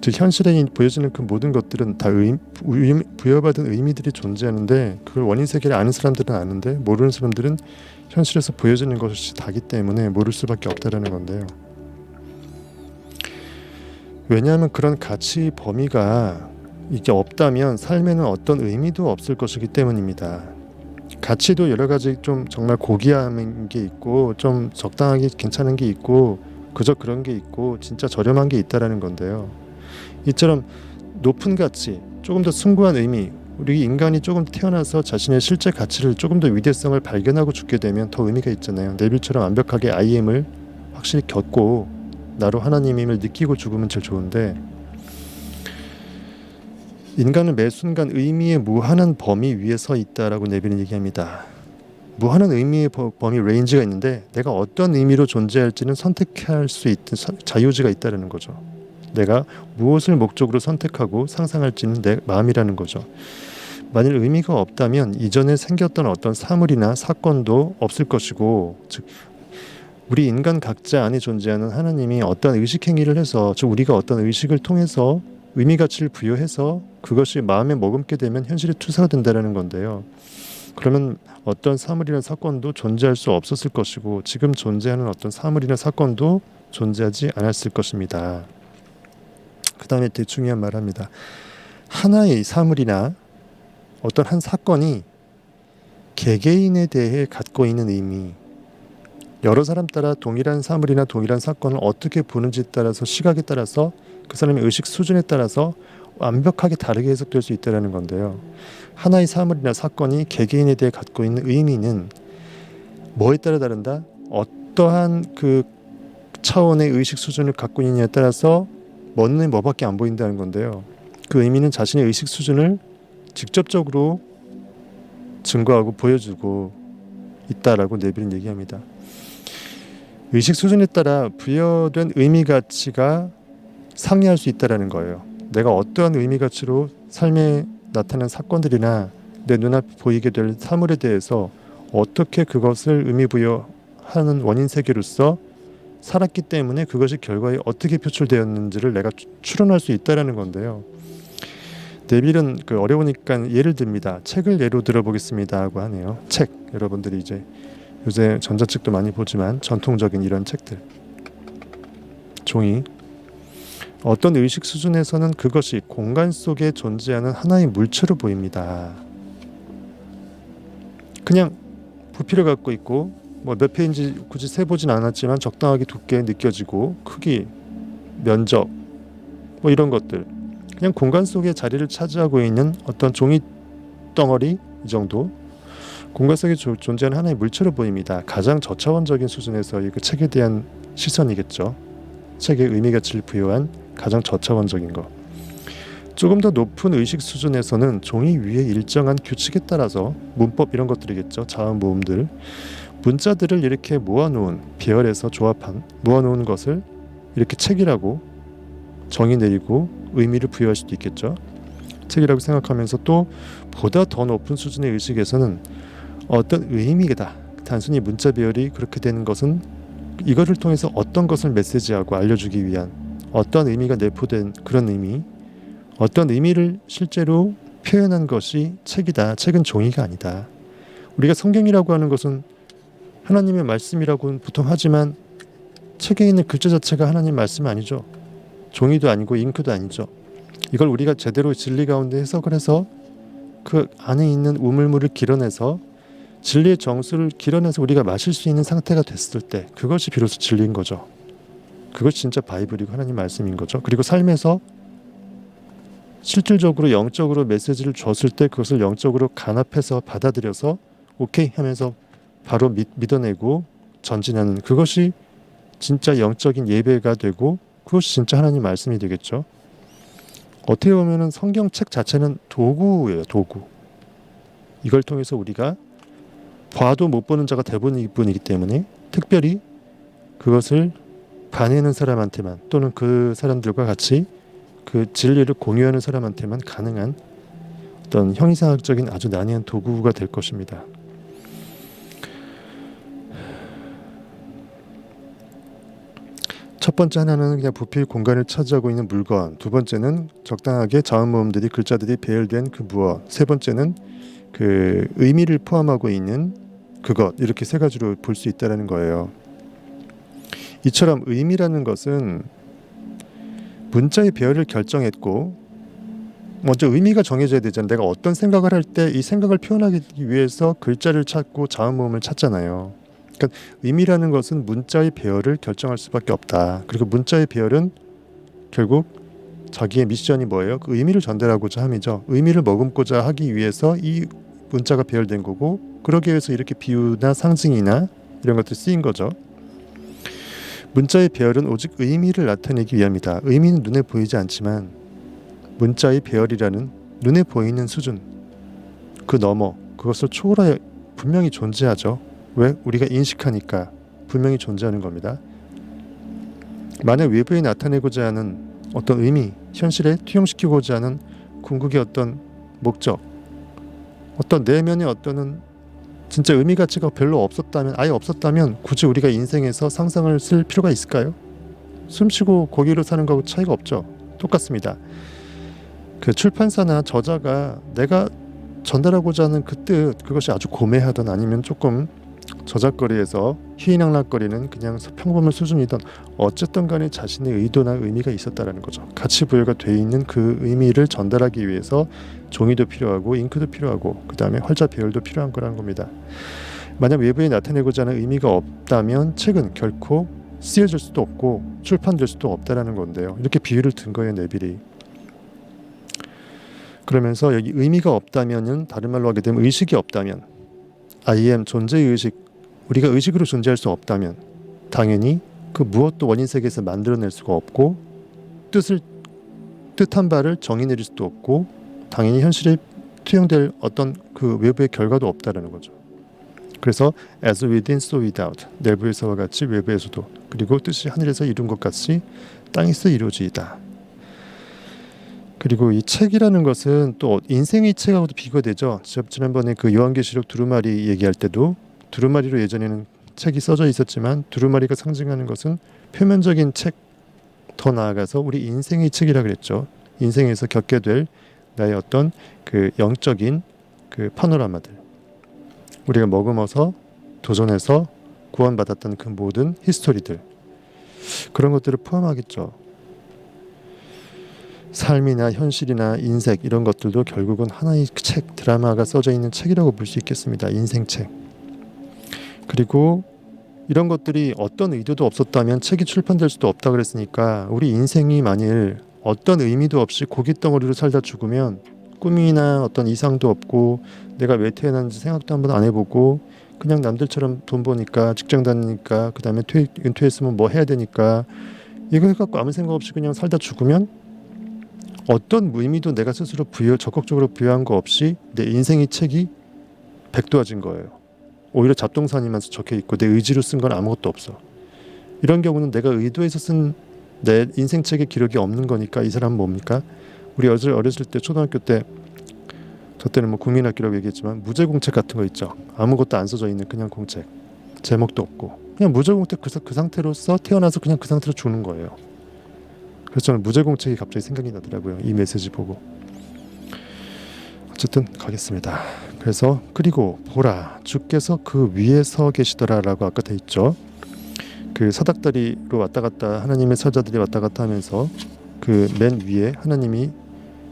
즉 현실에 보여지는 그 모든 것들은 다 부여받은 의미들이 존재하는데 그걸 원인 세계를 아는 사람들은 아는데 모르는 사람들은 현실에서 보여지는 것이 다기 때문에 모를 수밖에 없다라는 건데요. 왜냐하면 그런 가치 범위가 이게 없다면 삶에는 어떤 의미도 없을 것이기 때문입니다. 가치도 여러 가지 좀 정말 고귀한 게 있고 좀 적당하게 괜찮은 게 있고 그저 그런 게 있고 진짜 저렴한 게 있다라는 건데요. 이처럼 높은 가치, 조금 더 숭고한 의미, 우리 인간이 조금 태어나서 자신의 실제 가치를 조금 더 위대성을 발견하고 죽게 되면 더 의미가 있잖아요. 네빌처럼 완벽하게 I am을 확실히 겪고 나로 하나님임을 느끼고 죽으면 제일 좋은데 인간은 매 순간 의미의 무한한 범위 위에 서 있다라고 네빌은 얘기합니다. 무한한 의미의 범위 레인지가 있는데 내가 어떤 의미로 존재할지는 선택할 수 있는 자유지가 있다는 거죠. 내가 무엇을 목적으로 선택하고 상상할지는 내 마음이라는 거죠. 만일 의미가 없다면 이전에 생겼던 어떤 사물이나 사건도 없을 것이고 즉 우리 인간 각자 안에 존재하는 하나님이 어떤 의식행위를 해서 즉 우리가 어떤 의식을 통해서 의미 가치를 부여해서 그것이 마음에 머금게 되면 현실에 투사가 된다는 건데요. 그러면 어떤 사물이나 사건도 존재할 수 없었을 것이고 지금 존재하는 어떤 사물이나 사건도 존재하지 않았을 것입니다. 그 다음에 되게 중요한 말을 합니다. 하나의 사물이나 어떤 한 사건이 개개인에 대해 갖고 있는 의미 여러 사람 따라 동일한 사물이나 동일한 사건을 어떻게 보는지에 따라서 시각에 따라서 그 사람의 의식 수준에 따라서 완벽하게 다르게 해석될 수 있다는 건데요. 하나의 사물이나 사건이 개개인에 대해 갖고 있는 의미는 뭐에 따라 다른다? 어떠한 그 차원의 의식 수준을 갖고 있느냐에 따라서 뭐는 뭐밖에 안 보인다는 건데요. 그 의미는 자신의 의식 수준을 직접적으로 증거하고 보여주고 있다라고 네빌은 얘기합니다. 의식 수준에 따라 부여된 의미 가치가 상이할 수 있다는 거예요. 내가 어떠한 의미 가치로 삶에 나타나는 사건들이나 내 눈앞에 보이게 될 사물에 대해서 어떻게 그것을 의미 부여하는 원인 세계로서 살았기 때문에 그것이 결과에 어떻게 표출되었는지를 내가 추론할 수 있다는 건데요. 네빌은 그 어려우니까 예를 듭니다. 책을 예로 들어보겠습니다 하고 하네요. 책, 여러분들이 이제 요새 전자책도 많이 보지만 전통적인 이런 책들 종이 어떤 의식 수준에서는 그것이 공간 속에 존재하는 하나의 물체로 보입니다. 그냥 부피를 갖고 있고 뭐 몇 페이지 굳이 세보진 않았지만 적당하게 두께 느껴지고 크기, 면적 뭐 이런 것들 그냥 공간 속에 자리를 차지하고 있는 어떤 종이 덩어리 이 정도 공간 속에 존재하는 하나의 물체로 보입니다. 가장 저차원적인 수준에서의 그 책에 대한 시선이겠죠. 책의 의미 가치를 부여한 가장 저차원적인 것. 조금 더 높은 의식 수준에서는 종이 위에 일정한 규칙에 따라서 문법 이런 것들이겠죠. 자음 모음들 문자들을 이렇게 모아놓은 배열해서 조합한 모아놓은 것을 이렇게 책이라고 정의 내리고 의미를 부여할 수도 있겠죠. 책이라고 생각하면서 또 보다 더 높은 수준의 의식에서는 어떤 의미가 단순히 문자 배열이 그렇게 되는 것은 이거를 통해서 어떤 것을 메시지하고 알려주기 위한 어떤 의미가 내포된 그런 의미 어떤 의미를 실제로 표현한 것이 책이다. 책은 종이가 아니다. 우리가 성경이라고 하는 것은 하나님의 말씀이라고는 보통 하지만 책에 있는 글자 자체가 하나님 말씀이 아니죠. 종이도 아니고 잉크도 아니죠. 이걸 우리가 제대로 진리 가운데 해석을 해서 그 안에 있는 우물물을 길어내서 진리의 정수를 길어내서 우리가 마실 수 있는 상태가 됐을 때 그것이 비로소 진리인 거죠. 그것이 진짜 바이블이고 하나님 말씀인 거죠. 그리고 삶에서 실질적으로 영적으로 메시지를 줬을 때 그것을 영적으로 간합해서 받아들여서 오케이 하면서 바로 믿어내고 전진하는 그것이 진짜 영적인 예배가 되고 그것이 진짜 하나님 말씀이 되겠죠. 어떻게 보면 성경책 자체는 도구예요. 도구. 이걸 통해서 우리가 봐도 못 보는 자가 대부분이기 때문에 특별히 그것을 반해는 사람한테만 또는 그 사람들과 같이 그 진리를 공유하는 사람한테만 가능한 어떤 형이상학적인 아주 난해한 도구가 될 것입니다. 첫 번째 하나는 그냥 부필 공간을 차지하고 있는 물건, 두 번째는 적당하게 자음모음들이 글자들이 배열된 그 무엇, 세 번째는 그 의미를 포함하고 있는 그것, 이렇게 세 가지로 볼 수 있다는 거예요. 이처럼 의미라는 것은 문자의 배열을 결정했고 먼저 의미가 정해져야 되잖아요. 내가 어떤 생각을 할 때 이 생각을 표현하기 위해서 글자를 찾고 자음모음을 찾잖아요. 그러니까 의미라는 것은 문자의 배열을 결정할 수밖에 없다. 그리고 문자의 배열은 결국 자기의 미션이 뭐예요? 그 의미를 전달하고자 함이죠. 의미를 머금고자 하기 위해서 이 문자가 배열된 거고 그러기 위해서 이렇게 비유나 상징이나 이런 것들이 쓰인 거죠. 문자의 배열은 오직 의미를 나타내기 위함이다. 의미는 눈에 보이지 않지만 문자의 배열이라는 눈에 보이는 수준 그 너머 그것을 초월하여 분명히 존재하죠. 왜? 우리가 인식하니까 분명히 존재하는 겁니다. 만약 외부에 나타내고자 하는 어떤 의미, 현실에 투영시키고자 하는 궁극의 어떤 목적, 어떤 내면의 어떤 진짜 의미 가치가 별로 없었다면, 아예 없었다면 굳이 우리가 인생에서 상상을 쓸 필요가 있을까요? 숨쉬고 고기로 사는 거하고 차이가 없죠. 똑같습니다. 그 출판사나 저자가 내가 전달하고자 하는 그 뜻, 그것이 아주 고매하던 아니면 조금 저작거리에서 희희낙낙거리는 그냥 평범한 수준이던 어쨌든 간에 자신의 의도나 의미가 있었다라는 거죠. 가치 부여가 돼 있는 그 의미를 전달하기 위해서 종이도 필요하고 잉크도 필요하고 그 다음에 활자 배열도 필요한 거라는 겁니다. 만약 외부에 나타내고자 하는 의미가 없다면 책은 결코 쓰여질 수도 없고 출판될 수도 없다라는 건데요. 이렇게 비유를 든 거예요, 네빌이. 그러면서 여기 의미가 없다면은 다른 말로 하게 되면 의식이 없다면 I am 존재의 의식 우리가 의식으로 존재할 수 없다면 당연히 그 무엇도 원인 세계에서 만들어낼 수가 없고 뜻한 바를 정의 내릴 수도 없고 당연히 현실에 투영될 어떤 그 외부의 결과도 없다라는 거죠. 그래서 as within so without 내부에서와 같이 외부에서도 그리고 뜻이 하늘에서 이룬 것 같이 땅에서 이루어지이다. 그리고 이 책이라는 것은 또 인생의 책하고도 비교되죠. 지난번에 그 요한계시록 두루마리 얘기할 때도 두루마리로 예전에는 책이 써져 있었지만 두루마리가 상징하는 것은 표면적인 책, 더 나아가서 우리 인생의 책이라 그랬죠. 인생에서 겪게 될 나의 어떤 그 영적인 그 파노라마들, 우리가 머금어서 도전해서 구원받았던 그 모든 히스토리들, 그런 것들을 포함하겠죠. 삶이나 현실이나 인생 이런 것들도 결국은 하나의 책, 드라마가 써져 있는 책이라고 볼 수 있겠습니다. 인생책. 그리고 이런 것들이 어떤 의도도 없었다면 책이 출판될 수도 없다 그랬으니까 우리 인생이 만일 어떤 의미도 없이 고깃덩어리로 살다 죽으면 꿈이나 어떤 이상도 없고 내가 왜 태어났는지 생각도 한번 안 해보고 그냥 남들처럼 돈 버니까 직장 다니니까 그 다음에 은퇴했으면 뭐 해야 되니까 이거 해갖고 아무 생각 없이 그냥 살다 죽으면 어떤 의미도 내가 스스로 적극적으로 부여한 거 없이 내 인생의 책이 백도화진 거예요. 오히려 잡동사니면서 적혀있고 내 의지로 쓴 건 아무것도 없어. 이런 경우는 내가 의도해서 쓴 내 인생책의 기록이 없는 거니까 이 사람은 뭡니까? 우리 어렸을 때 초등학교 때 저 때는 뭐 국민학기라고 얘기했지만 무제공책 같은 거 있죠. 아무것도 안 써져 있는 그냥 공책. 제목도 없고 그냥 무제공책 그 상태로서 태어나서 그냥 그 상태로 죽는 거예요. 그래서 저는 무제공책이 갑자기 생각이 나더라고요. 이 메시지 보고. 어쨌든 가겠습니다. 그래서 그리고 보라 주께서 그 위에 서 계시더라라고 아까 돼 있죠. 그 사닥다리로 왔다 갔다 하나님의 사자들이 왔다 갔다 하면서 그 맨 위에 하나님이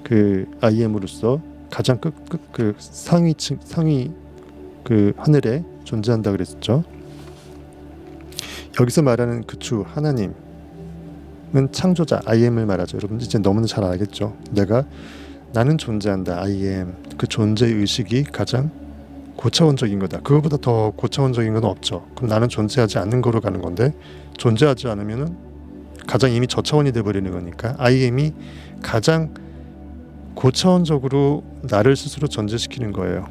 그 IM으로서 가장 끝 그 상위 그 하늘에 존재한다 그랬었죠. 여기서 말하는 그 주 하나님은 창조자 IM을 말하죠. 여러분 이제 너무나 잘 알겠죠. 나는 존재한다 IM, 그 존재의 의식이 가장 고차원적인 거다. 그거보다 더 고차원적인 건 없죠. 그럼 나는 존재하지 않는 거로 가는 건데, 존재하지 않으면은 가장 이미 저차원이 돼버리는 거니까 IM이 가장 고차원적으로 나를 스스로 존재시키는 거예요.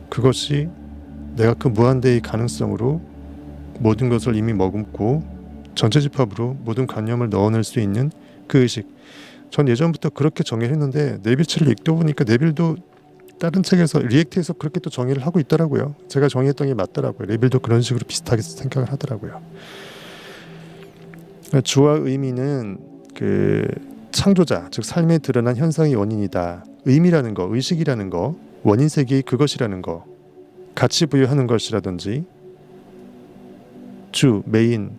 그것이 내가 그 무한대의 가능성으로 모든 것을 이미 머금고 전체집합으로 모든 관념을 넣어낼 수 있는 그 의식. 전 예전부터 그렇게 정의를 했는데 네빌7을 읽다 보니까 네빌도 다른 책에서 리액트에서 그렇게 또 정의를 하고 있더라고요. 제가 정의했던 게 맞더라고요. 네빌도 그런 식으로 비슷하게 생각을 하더라고요. 주와 의미는 그 창조자, 즉 삶에 드러난 현상의 원인이다. 의미라는 거, 의식이라는 거, 원인 세계의 그것이라는 거, 가치 부여하는 것이라든지 주, 메인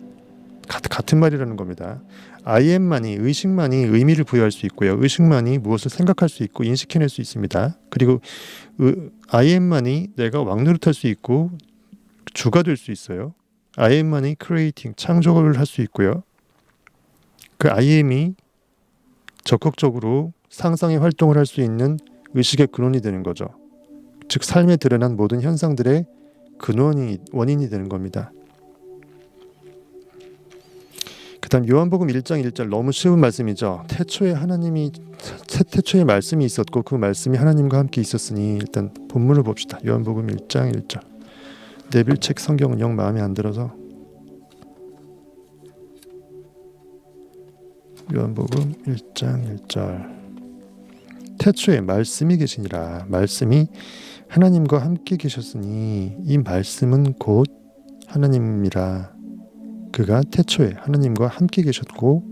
같은 말이라는 겁니다. IM만이, 의식만이 의미를 부여할 수 있고요. 의식만이 무엇을 생각할 수 있고 인식해낼 수 있습니다. 그리고 IM만이 내가 왕노릇할 수 있고 주가 될 수 있어요. IM만이 크리에이팅, 창조를 할 수 있고요. 그 IM이 적극적으로 상상의 활동을 할 수 있는 의식의 근원이 되는 거죠. 즉 삶에 드러난 모든 현상들의 원인이 되는 겁니다. 그 다음 요한복음 1장 1절 너무 쉬운 말씀이죠. 태초에 말씀이 있었고 그 말씀이 하나님과 함께 있었으니. 일단 본문을 봅시다. 요한복음 1장 1절. 네빌 책 성경은 영 마음에 안 들어서. 요한복음 1장 1절. 태초에 말씀이 계시니라. 말씀이 하나님과 함께 계셨으니 이 말씀은 곧 하나님이라. 그가 태초에 하나님과 함께 계셨고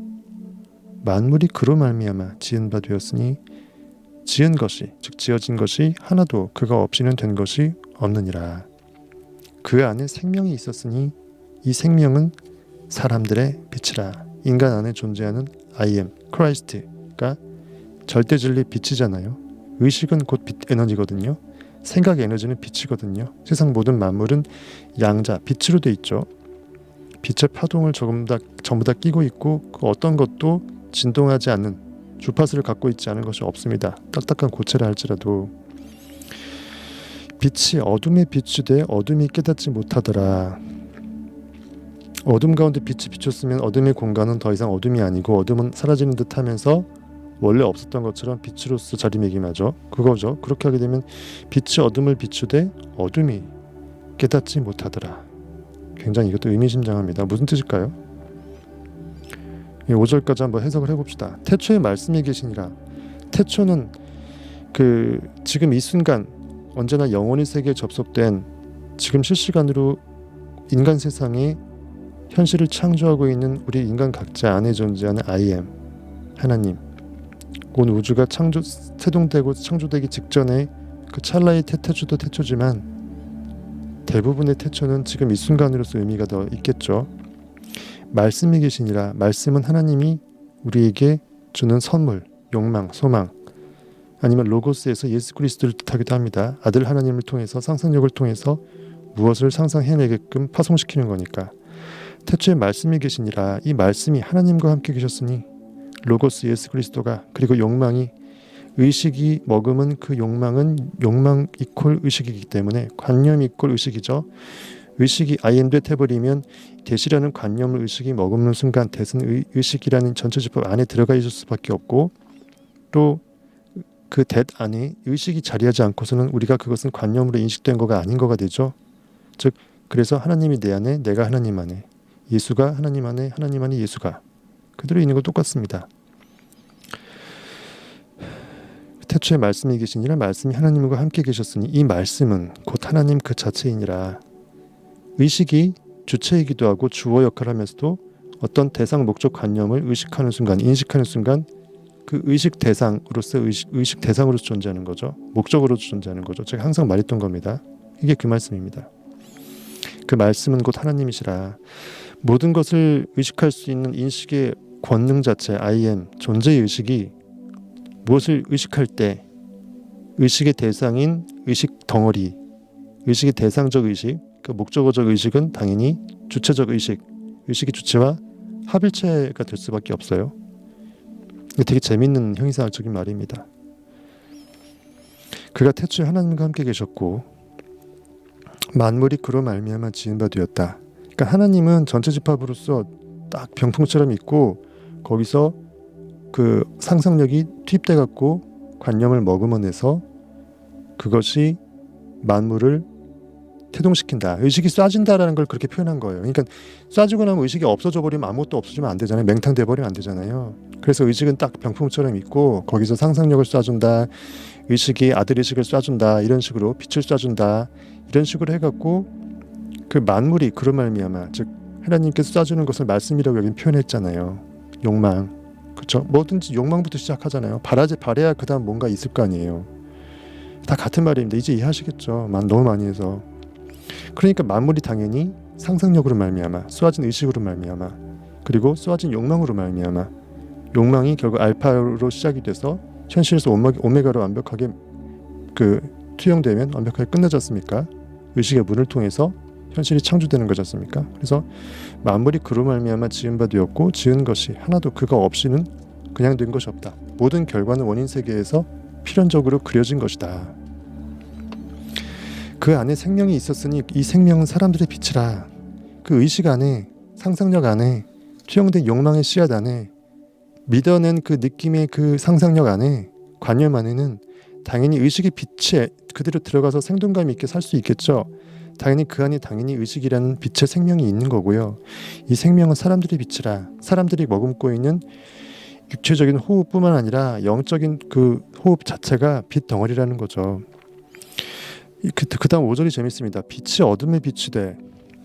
만물이 그로 말미암아 지은 바 되었으니 지은 것이 즉 지어진 것이 하나도 그가 없이는 된 것이 없느니라. 그 안에 생명이 있었으니 이 생명은 사람들의 빛이라. 인간 안에 존재하는 I am, 크라이스트가 절대 진리 빛이잖아요. 의식은 곧 빛 에너지거든요. 생각 에너지는 빛이거든요. 세상 모든 만물은 양자, 빛으로 돼 있죠. 빛의 파동을 전부 다 끼고 있고 그 어떤 것도 진동하지 않는 주파수를 갖고 있지 않은 것이 없습니다. 딱딱한 고체라 할지라도. 빛이 어둠에 비추되 어둠이 깨닫지 못하더라. 어둠 가운데 빛이 비췄으면 어둠의 공간은 더 이상 어둠이 아니고 어둠은 사라지는 듯 하면서 원래 없었던 것처럼 빛으로서 자리매김하죠. 그거죠. 그렇게 하게 되면 빛이 어둠을 비추되 어둠이 깨닫지 못하더라. 굉장히 이것도 의미심장합니다. 무슨 뜻일까요? 5절까지 한번 해석을 해봅시다. 태초에 말씀이 계시니라. 태초는 그 지금 이 순간 언제나 영원의 세계에 접속된 지금 실시간으로 인간 세상에 현실을 창조하고 있는 우리 인간 각자 안에 존재하는 I am, 하나님. 온 우주가 태동되고 창조되기 직전에 그 찰나의 태초도 태초지만 대부분의 태초는 지금 이 순간으로서 의미가 더 있겠죠. 말씀이 계시니라. 말씀은 하나님이 우리에게 주는 선물, 욕망, 소망, 아니면 로고스에서 예수 그리스도를 뜻하기도 합니다. 아들 하나님을 통해서 상상력을 통해서 무엇을 상상해내게끔 파송시키는 거니까. 태초에 말씀이 계시니라. 이 말씀이 하나님과 함께 계셨으니 로고스 예수 그리스도가, 그리고 욕망이, 의식이 머금은 그 욕망은 욕망 이퀄 의식이기 때문에 관념 이퀄 의식이죠. 의식이 IM돼 돼버리면 대시라는 관념을 의식이 머금는 순간 대은 의식이라는 전체 집합 안에 들어가 있을 수밖에 없고, 또 그 대 안에 의식이 자리하지 않고서는 우리가 그것은 관념으로 인식된 거가 아닌 거가 되죠. 즉 그래서 하나님이 내 안에, 내가 하나님 안에, 예수가 하나님 안에, 하나님 안에 예수가 그대로 있는 거 똑같습니다. 태초에 말씀이 계시니라. 말씀이 하나님과 함께 계셨으니 이 말씀은 곧 하나님 그 자체이니라. 의식이 주체이기도 하고 주어 역할을 하면서도 어떤 대상 목적 관념을 의식하는 순간, 인식하는 순간 그 의식 대상으로서 의식 대상으로서 존재하는 거죠. 목적으로서 존재하는 거죠. 제가 항상 말했던 겁니다. 이게 그 말씀입니다. 그 말씀은 곧 하나님이시라. 모든 것을 의식할 수 있는 인식의 권능 자체 I am 존재의 의식이 무엇을 의식할 때 의식의 대상인 의식 덩어리, 의식의 대상적 의식, 그 목적어적 의식은 당연히 주체적 의식, 의식의 주체와 합일체가 될 수밖에 없어요. 되게 재밌는 형이상학적인 말입니다. 그가 태초에 하나님과 함께 계셨고 만물이 그로 말미암아 지은 바 되었다. 그러니까 하나님은 전체 집합으로서 딱 병풍처럼 있고 거기서 그 상상력이 투입돼 갖고 관념을 머금어내서 그것이 만물을 태동시킨다. 의식이 쏴진다라는 걸 그렇게 표현한 거예요. 그러니까 쏴주고 나면 의식이 없어져 버리면 아무것도 없어지면 안 되잖아요. 맹탕돼 버리면 안 되잖아요. 그래서 의식은 딱 병풍처럼 있고 거기서 상상력을 쏴준다. 의식이 아들의식을 쏴준다. 이런 식으로 빛을 쏴준다. 이런 식으로 해갖고 그 만물이 그로 말미암아 즉 하나님께서 쏴주는 것을 말씀이라고 여기 표현했잖아요. 욕망. 그렇죠? 뭐든지 욕망부터 시작하잖아요. 바래야 그 다음 뭔가 있을 거 아니에요. 다 같은 말입니다. 이제 이해하시겠죠? 너무 많이 해서. 그러니까 만물이 당연히 상상력으로 말미암아 쏘아진 의식으로 말미암아 그리고 쏘아진 욕망으로 말미암아 욕망이 결국 알파로 시작이 돼서 현실에서 오메가로 완벽하게 그 투영되면 완벽하게 끝내졌습니까? 의식의 문을 통해서 현실이 창조되는 거지 않습니까? 그래서 만물이 그로 말미암아 지은 바 되었고 지은 것이 하나도 그가 없이는 그냥 된 것이 없다. 모든 결과는 원인 세계에서 필연적으로 그려진 것이다. 그 안에 생명이 있었으니 이 생명은 사람들의 빛이라. 그 의식 안에 상상력 안에 투영된 욕망의 씨앗 안에 믿어낸 그 느낌의 그 상상력 안에 관념 안에는 당연히 의식의 빛에 그대로 들어가서 생동감 있게 살 수 있겠죠. 당연히 그 안에 당연히 의식이라는 빛의 생명이 있는 거고요. 이 생명은 사람들의 빛이라. 사람들이 머금고 있는 육체적인 호흡뿐만 아니라 영적인 그 호흡 자체가 빛 덩어리라는 거죠. 그 다음 5절이 재밌습니다. 빛이 어둠에 빛이 돼.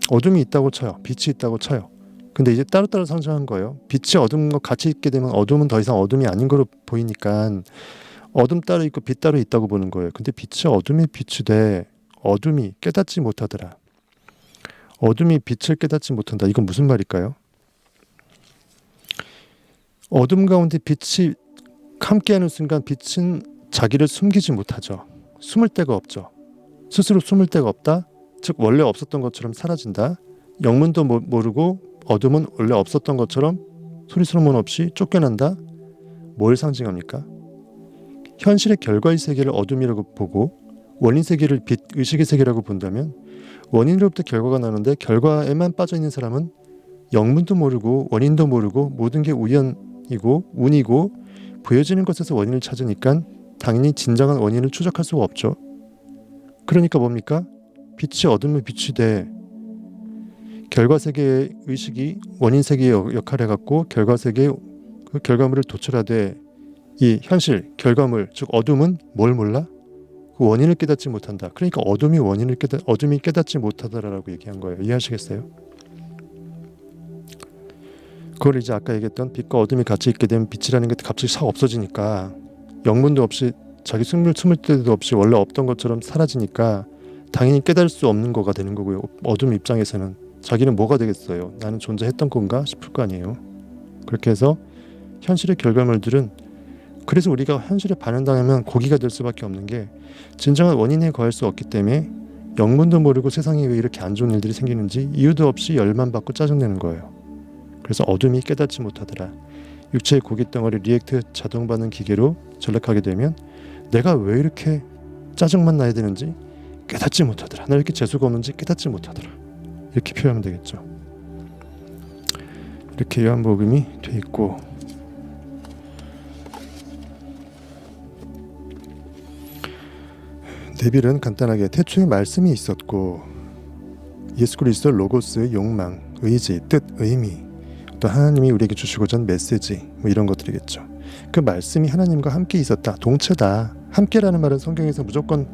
어둠이 있다고 쳐요. 빛이 있다고 쳐요. 근데 이제 따로따로 상징한 거예요. 빛이 어둠과 같이 있게 되면 어둠은 더 이상 어둠이 아닌 거로 보이니까 어둠 따로 있고 빛 따로 있다고 보는 거예요. 근데 빛이 어둠에 빛이 돼. 어둠이 깨닫지 못하더라. 어둠이 빛을 깨닫지 못한다. 이건 무슨 말일까요? 어둠 가운데 빛이 함께하는 순간 빛은 자기를 숨기지 못하죠. 숨을 데가 없죠. 스스로 숨을 데가 없다. 즉 원래 없었던 것처럼 사라진다. 영문도 모르고 어둠은 원래 없었던 것처럼 소리소문 없이 쫓겨난다. 뭘 상징합니까? 현실의 결과의 세계를 어둠이라고 보고 원인 세계를 빛, 의식의 세계라고 본다면 원인으로부터 결과가 나는데 결과에만 빠져있는 사람은 영문도 모르고 원인도 모르고 모든 게 우연이고 운이고 보여지는 것에서 원인을 찾으니까 당연히 진정한 원인을 추적할 수가 없죠. 그러니까 뭡니까? 빛이 어둠에 빛이 돼. 결과 세계의 의식이 원인 세계의 역할을 해갖고 결과 세계의 그 결과물을 도출하되 이 현실 결과물 즉 어둠은 뭘 몰라? 그 원인을 깨닫지 못한다. 그러니까 어둠이 깨닫지 못하다라고 얘기한 거예요. 이해하시겠어요? 그걸 이제 아까 얘기했던 빛과 어둠이 같이 있게 되면 빛이라는 게 갑자기 싹 없어지니까 영문도 없이 자기 숨을 때도 없이 원래 없던 것처럼 사라지니까 당연히 깨달을 수 없는 거가 되는 거고요. 어둠 입장에서는 자기는 뭐가 되겠어요? 나는 존재했던 건가 싶을 거 아니에요. 그렇게 해서 현실의 결과물들은 그래서 우리가 현실에 반응당하면 고기가 될 수밖에 없는 게 진정한 원인에 거할 수 없기 때문에 영문도 모르고 세상에 왜 이렇게 안 좋은 일들이 생기는지 이유도 없이 열만 받고 짜증내는 거예요. 그래서 어둠이 깨닫지 못하더라. 육체의 고깃덩어리 리액트 자동 반응 기계로 전락하게 되면 내가 왜 이렇게 짜증만 나야 되는지 깨닫지 못하더라. 나 이렇게 재수가 없는지 깨닫지 못하더라. 이렇게 표현하면 되겠죠. 이렇게 요한복음이 돼 있고 데빌은 간단하게 태초에 말씀이 있었고 예수 그리스도 로고스의 욕망, 의지, 뜻, 의미 또 하나님이 우리에게 주시고자 하는 메시지 뭐 이런 것들이겠죠. 그 말씀이 하나님과 함께 있었다. 동체다. 함께라는 말은 성경에서 무조건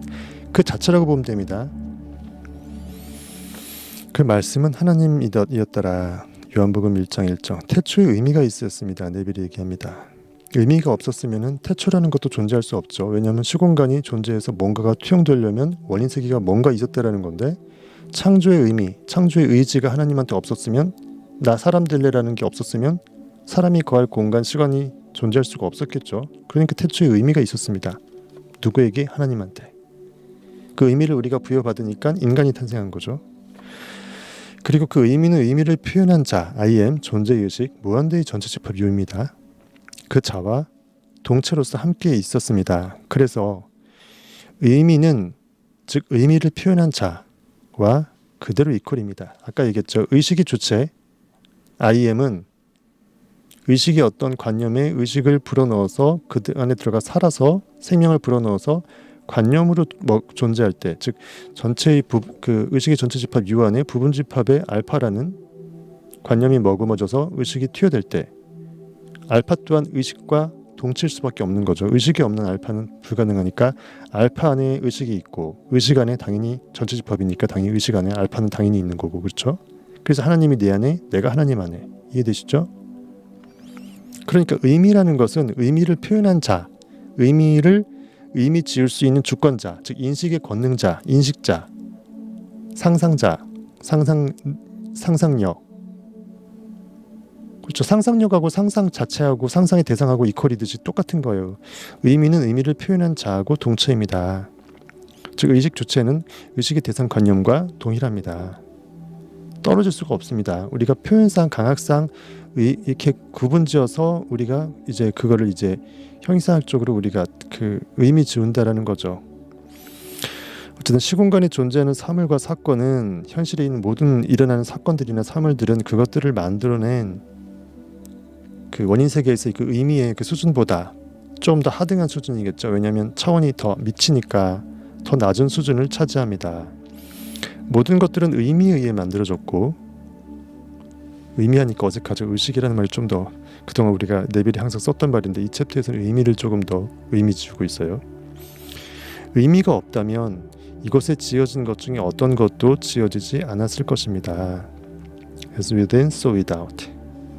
그 자체라고 보면 됩니다. 그 말씀은 하나님이었더라. 요한복음 1장 1절 태초에 의미가 있었습니다. 네빌이 얘기합니다. 의미가 없었으면 태초라는 것도 존재할 수 없죠. 왜냐하면 시공간이 존재해서 뭔가가 투영되려면 원인 세계가 뭔가 있었다라는 건데, 창조의 의미, 창조의 의지가 하나님한테 없었으면, 나 사람 될래라는 게 없었으면 사람이 거할 공간, 시간이 존재할 수가 없었겠죠. 그러니까 태초의 의미가 있었습니다. 누구에게? 하나님한테. 그 의미를 우리가 부여받으니까 인간이 탄생한 거죠. 그리고 그 의미는 의미를 표현한 자, I am, 존재의식, 무한대의 전체집합 유입니다. 그 자와 동체로서 함께 있었습니다. 그래서 의미는, 즉 의미를 표현한 자와 그대로 이퀄입니다. 아까 얘기했죠. 의식이 주체, I am은 의식이 어떤 관념에 의식을 불어넣어서 그 안에 들어가 살아서 생명을 불어넣어서 관념으로 존재할 때, 즉 전체의 그 의식의 전체 집합 U 안에 부분 집합의 알파라는 관념이 머금어져서 의식이 튀어될 때, 알파 또한 의식과 동칠 수밖에 없는 거죠. 의식이 없는 알파는 불가능하니까 알파 안에 의식이 있고, 의식 안에 당연히 전체 집합이니까 당연히 의식 안에 알파는 당연히 있는 거고, 그렇죠? 그래서 하나님이 내 안에, 내가 하나님 안에. 이해되시죠? 그러니까 의미라는 것은 의미를 표현한 자, 의미 지을 수 있는 주권자, 즉 인식의 권능자, 인식자, 상상자, 상상력. 그렇죠. 상상력하고 상상 자체하고 상상의 대상하고 이퀄이듯이 똑같은 거예요. 의미는 의미를 표현한 자하고 동체입니다. 즉 의식 주체는 의식의 대상 관념과 동일합니다. 떨어질 수가 없습니다. 우리가 표현상, 강학상 이렇게 구분지어서 우리가 이제 그거를 이제 형이상학적으로 우리가 그 의미 지운다라는 거죠. 어쨌든 시공간에 존재하는 사물과 사건은 현실에 있는 모든 일어나는 사건들이나 사물들은 그것들을 만들어낸 그 원인 세계에서의 그 의미의 그 수준보다 좀 더 하등한 수준이겠죠. 왜냐하면 차원이 더 미치니까 더 낮은 수준을 차지합니다. 모든 것들은 의미에 의해 만들어졌고, 의미하니까 어색하죠. 의식이라는 말이 좀 더 그동안 우리가 내빌이 항상 썼던 말인데 이 챕터에서는 의미를 조금 더 의미 지우고 있어요. 의미가 없다면 이곳에 지어진 것 중에 어떤 것도 지어지지 않았을 것입니다. As within, so without.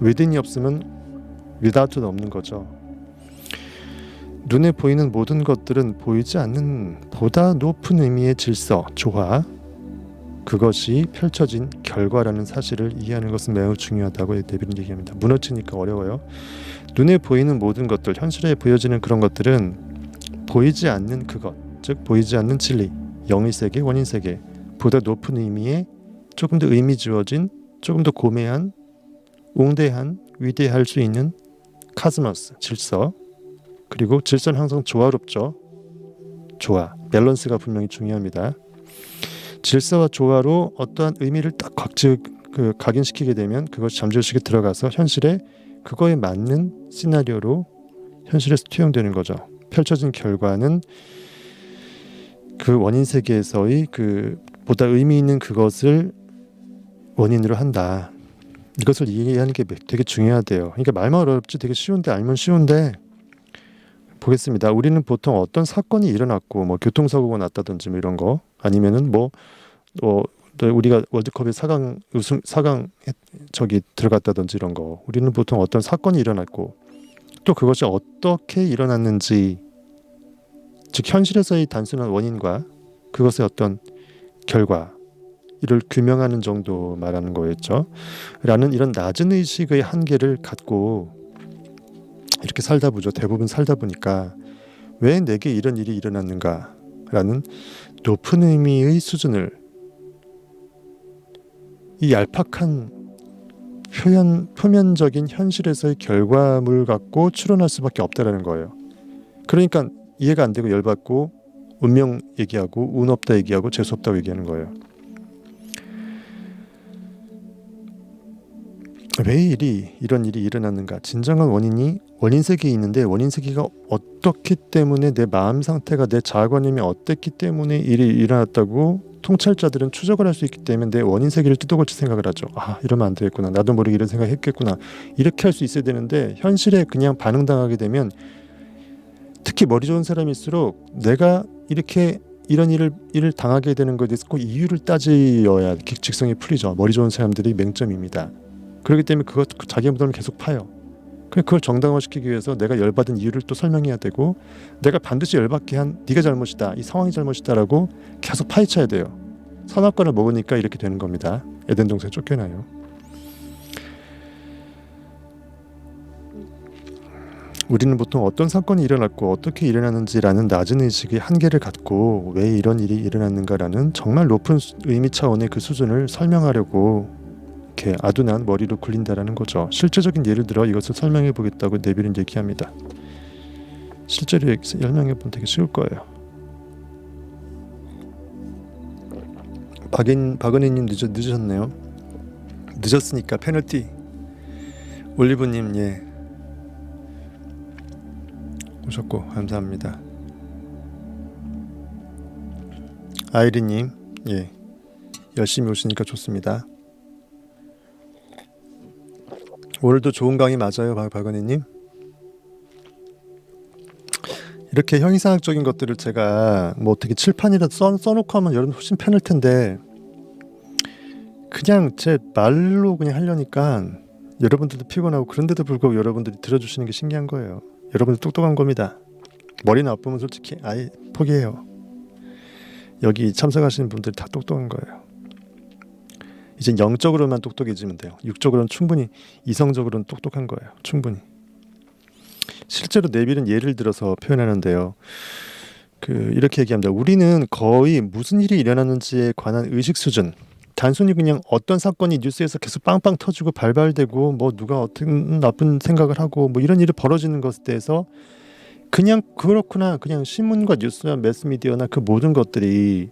within이 없으면 without도 없는 거죠. 눈에 보이는 모든 것들은 보이지 않는 보다 높은 의미의 질서, 조화, 그것이 펼쳐진 결과라는 사실을 이해하는 것은 매우 중요하다고 데빌은 얘기합니다. 무너지니까 어려워요. 눈에 보이는 모든 것들, 현실에 보여지는 그런 것들은 보이지 않는 그것, 즉 보이지 않는 진리, 영의 세계, 원인 세계, 보다 높은 의미의 조금 더 의미 주어진, 조금 더 고매한, 웅대한, 위대할 수 있는 카스모스, 질서. 그리고 질서는 항상 조화롭죠. 조화, 밸런스가 분명히 중요합니다. 질서와 조화로 어떠한 의미를 딱 각인시키게 되면 그것이 잠재의식에 들어가서 현실에 그거에 맞는 시나리오로 현실에서 투영되는 거죠. 펼쳐진 결과는 그 원인 세계에서의 그 보다 의미 있는 그것을 원인으로 한다. 이것을 이해하는 게 되게 중요하대요. 그러니까 말만 어렵지 되게 쉬운데, 알면 쉬운데, 보겠습니다. 우리는 보통 어떤 사건이 일어났고 뭐 교통사고가 났다든지 뭐 이런 거, 아니면은 우리가 월드컵에 4강 들어갔다든지 이런 거, 우리는 보통 어떤 사건이 일어났고 또 그것이 어떻게 일어났는지, 즉 현실에서의 단순한 원인과 그것의 어떤 결과, 이를 규명하는 정도 말하는 거였죠. 라는 이런 낮은 의식의 한계를 갖고 이렇게 살다 보죠. 대부분 살다 보니까 왜 내게 이런 일이 일어났는가 라는 높은 의미의 수준을, 이 얄팍한 표면적인 현실에서의 결과물 갖고 추론할 수밖에 없다라는 거예요. 그러니까 이해가 안 되고 열받고 운명 얘기하고 운 없다 얘기하고 재수 없다고 얘기하는 거예요. 왜 이런 일이 일어났는가? 진정한 원인이 원인 세계에 있는데, 원인 세계가 어떻기 때문에, 내 마음 상태가, 내 자아관념이 어땠기 때문에 일이 일어났다고 통찰자들은 추적을 할 수 있기 때문에 내 원인 세계를 뜯어고칠 생각을 하죠. 아, 이러면 안 되겠구나. 나도 모르게 이런 생각했겠구나. 이렇게 할 수 있어야 되는데 현실에 그냥 반응당하게 되면, 특히 머리 좋은 사람일수록 내가 이렇게 이런 일을 당하게 되는 것에 대해서 꼭 이유를 따져야 직성이 풀리죠. 머리 좋은 사람들이 맹점입니다. 그렇기 때문에 자기의 무덤을 계속 파요. 그걸 정당화시키기 위해서 내가 열받은 이유를 또 설명해야 되고, 내가 반드시 열받게 한 네가 잘못이다, 이 상황이 잘못이다라고 계속 파헤쳐야 돼요. 선악과를 먹으니까 이렇게 되는 겁니다. 에덴 동산에 쫓겨나요. 우리는 보통 어떤 사건이 일어났고 어떻게 일어나는지라는 낮은 의식의 한계를 갖고 왜 이런 일이 일어났는가라는 정말 높은 의미 차원의 그 수준을 설명하려고 이렇게 아둔한 머리로 굴린다라는 거죠. 실제적인 예를 들어 이것을 설명해 보겠다고 네빌은 얘기합니다. 실제로 설명해 보면 되게 쉬울 거예요. 박은희님 늦으셨네요. 늦었으니까 페널티. 올리브님 예 오셨고 감사합니다. 아이리님 예 열심히 오시니까 좋습니다. 오늘도 좋은 강의 맞아요, 박은희님. 이렇게 형이상학적인 것들을 제가 뭐 어떻게 칠판이라도 써놓고 하면 여러분 훨씬 편할 텐데, 그냥 제 말로 그냥 하려니까 여러분들도 피곤하고, 그런데도 불구하고 여러분들이 들어주시는 게 신기한 거예요. 여러분들 똑똑한 겁니다. 머리 나쁘면 솔직히 아예 포기해요. 여기 참석하시는 분들이 다 똑똑한 거예요. 이제 영적으로만 똑똑해지면 돼요. 육적으로는 충분히, 이성적으로는 똑똑한 거예요. 충분히. 실제로 네빌은 예를 들어서 표현하는데요. 이렇게 얘기합니다. 우리는 거의 무슨 일이 일어나는지에 관한 의식 수준, 단순히 그냥 어떤 사건이 뉴스에서 계속 빵빵 터지고 발발되고 뭐 누가 어떤 나쁜 생각을 하고 뭐 이런 일이 벌어지는 것에 대해서 그냥 그렇구나, 그냥 신문과 뉴스나 매스미디어나 그 모든 것들이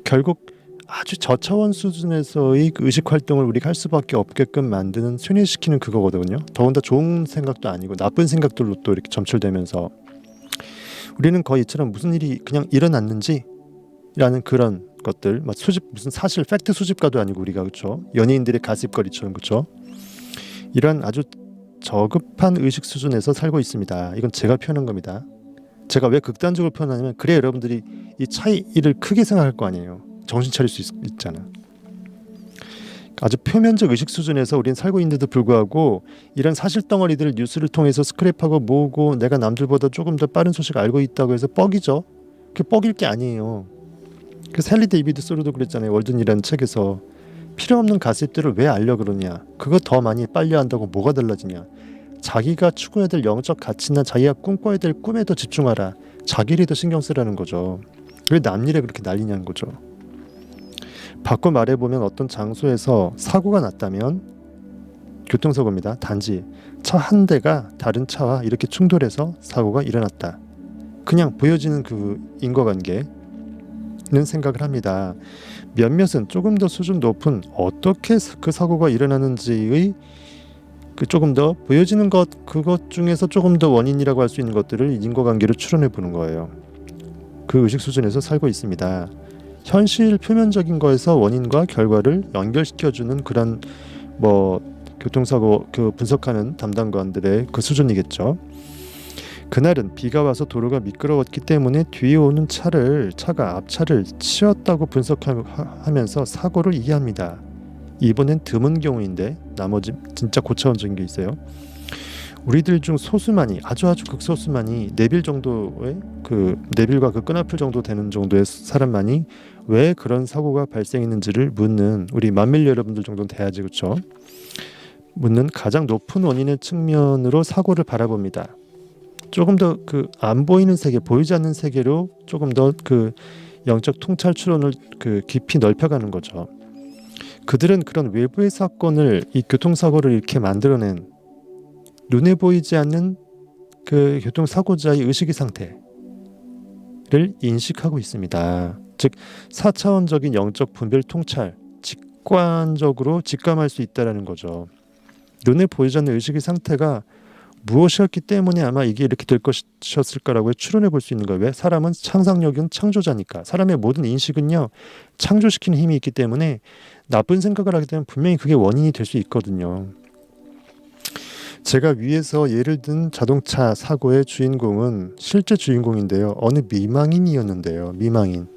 결국 아주 저차원 수준에서의 그 의식 활동을 우리가 할 수밖에 없게끔 만드는, 쇠뇌시키는 그거거든요. 더군다나 좋은 생각도 아니고 나쁜 생각들로 또 이렇게 점철되면서 우리는 거의 이처럼 무슨 일이 그냥 일어났는지라는 그런 것들, 막 수집, 무슨 사실 팩트 수집가도 아니고 우리가, 그렇죠? 연예인들의 가십거리처럼, 그렇죠? 이런 아주 저급한 의식 수준에서 살고 있습니다. 이건 제가 표현한 겁니다. 제가 왜 극단적으로 표현하냐면, 그래 여러분들이 이 차이를 크게 생각할 거 아니에요. 정신 차릴 수 있잖아. 아주 표면적 의식 수준에서 우리는 살고 있는데도 불구하고 이런 사실 덩어리들을 뉴스를 통해서 스크랩하고 모으고 내가 남들보다 조금 더 빠른 소식을 알고 있다고 해서 뻑이죠. 그게 뻑일 게 아니에요. 그 셀리 데이비드 소로도 그랬잖아요. 월든이라는 책에서 필요 없는 가십들을 왜 알려 그러냐. 그거 더 많이 빨리 한다고 뭐가 달라지냐. 자기가 추구해야 될 영적 가치나 자기가 꿈꿔야 될 꿈에 더 집중하라. 자기를 더 신경 쓰라는 거죠. 왜 남일에 그렇게 난리냐는 거죠. 바꿔 말해보면 어떤 장소에서 사고가 났다면, 교통사고입니다. 단지 차 한 대가 다른 차와 이렇게 충돌해서 사고가 일어났다. 그냥 보여지는 그 인과관계는 생각을 합니다. 몇몇은 조금 더 수준 높은 어떻게 그 사고가 일어나는지의 그 조금 더 보여지는 것, 그것 중에서 조금 더 원인이라고 할 수 있는 것들을 인과관계로 추론해 보는 거예요. 그 의식 수준에서 살고 있습니다. 현실 표면적인 거에서 원인과 결과를 연결시켜주는 그런 뭐 교통사고 그 분석하는 담당관들의 그 수준이겠죠. 그날은 비가 와서 도로가 미끄러웠기 때문에 뒤에 오는 차가 앞차를 치었다고 분석하면서 사고를 이해합니다. 이번엔 드문 경우인데 나머지 진짜 고차원적인 게 있어요. 우리들 중 소수만이, 아주 극소수만이 네빌 정도의 네빌과 그 끈앞을 정도 되는 정도의 사람만이 왜 그런 사고가 발생했는지를 묻는, 우리 만밀 여러분들 정도는 돼야지, 그렇죠? 묻는 가장 높은 원인의 측면으로 사고를 바라봅니다. 조금 더 그 안 보이는 세계, 보이지 않는 세계로 조금 더 그 영적 통찰 추론을 그 깊이 넓혀가는 거죠. 그들은 그런 외부의 사건을, 이 교통사고를 이렇게 만들어낸 눈에 보이지 않는 그 교통사고자의 의식의 상태를 인식하고 있습니다. 즉 4차원적인 영적 분별 통찰, 직관적으로 직감할 수 있다는 거죠. 눈에 보이지 않는 의식의 상태가 무엇이었기 때문에 아마 이게 이렇게 될 것이었을 거라고 추론해 볼 수 있는 거예요. 왜? 사람은 상상력은 창조자니까. 사람의 모든 인식은요, 창조시키는 힘이 있기 때문에 나쁜 생각을 하게 되면 분명히 그게 원인이 될 수 있거든요. 제가 위에서 예를 든 자동차 사고의 주인공은 실제 주인공인데요. 어느 미망인이었는데요. 미망인.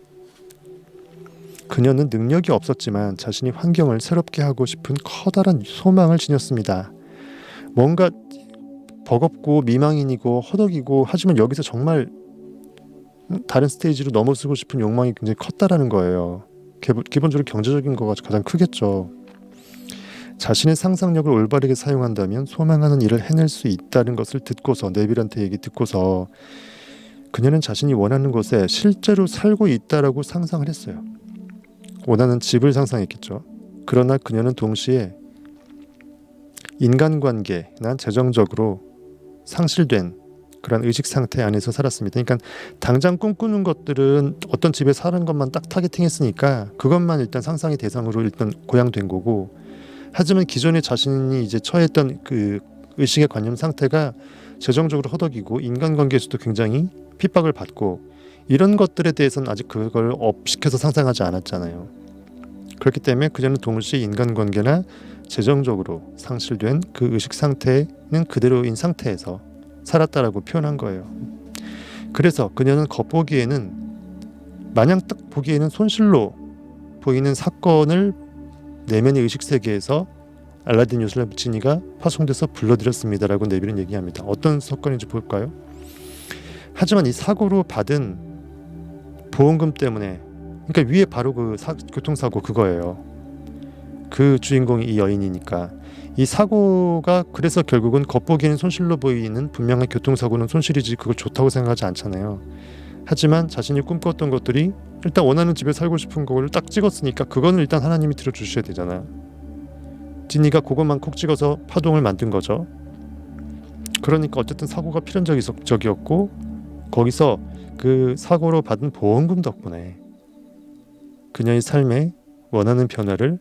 그녀는 능력이 없었지만 자신이 환경을 새롭게 하고 싶은 커다란 소망을 지녔습니다. 뭔가 버겁고 미망인이고 허덕이고, 하지만 여기서 정말 다른 스테이지로 넘어서고 싶은 욕망이 굉장히 컸다라는 거예요. 기본적으로 경제적인 거가 가장 크겠죠. 자신의 상상력을 올바르게 사용한다면 소망하는 일을 해낼 수 있다는 것을 듣고서, 네빌한테 얘기 듣고서 그녀는 자신이 원하는 곳에 실제로 살고 있다라고 상상을 했어요. 원하는 집을 상상했겠죠. 그러나 그녀는 동시에 인간관계나 재정적으로 상실된 그런 의식 상태 안에서 살았습니다. 그러니까 당장 꿈꾸는 것들은 어떤 집에 사는 것만 딱 타겟팅했으니까 그것만 일단 상상의 대상으로 일단 고양된 거고, 하지만 기존에 자신이 이제 처했던 그 의식의 관념 상태가 재정적으로 허덕이고 인간관계에서도 굉장히 핍박을 받고, 이런 것들에 대해서는 아직 그걸 업시켜서 상상하지 않았잖아요. 그렇기 때문에 그녀는 동시에 인간관계나 재정적으로 상실된 그 의식 상태는 그대로인 상태에서 살았다라고 표현한 거예요. 그래서 그녀는 겉보기에는, 마냥 딱 보기에는 손실로 보이는 사건을 내면의 의식 세계에서 알라딘 요술라 지니가 파송돼서 불러들였습니다라고 네빌은 얘기합니다. 어떤 사건인지 볼까요? 하지만 이 사고로 받은 보험금 때문에, 그러니까 위에 바로 그 교통사고 그거예요. 그 주인공이 이 여인이니까 이 사고가, 그래서 결국은 겉보기에는 손실로 보이는 분명한 교통사고는 손실이지 그걸 좋다고 생각하지 않잖아요. 하지만 자신이 꿈꿨던 것들이, 일단 원하는 집에 살고 싶은 거를 딱 찍었으니까 그거는 일단 하나님이 들어주셔야 되잖아. 지니가 그것만 콕 찍어서 파동을 만든 거죠. 그러니까 어쨌든 사고가 필연적이었고, 거기서 그 사고로 받은 보험금 덕분에 그녀의 삶에 원하는 변화를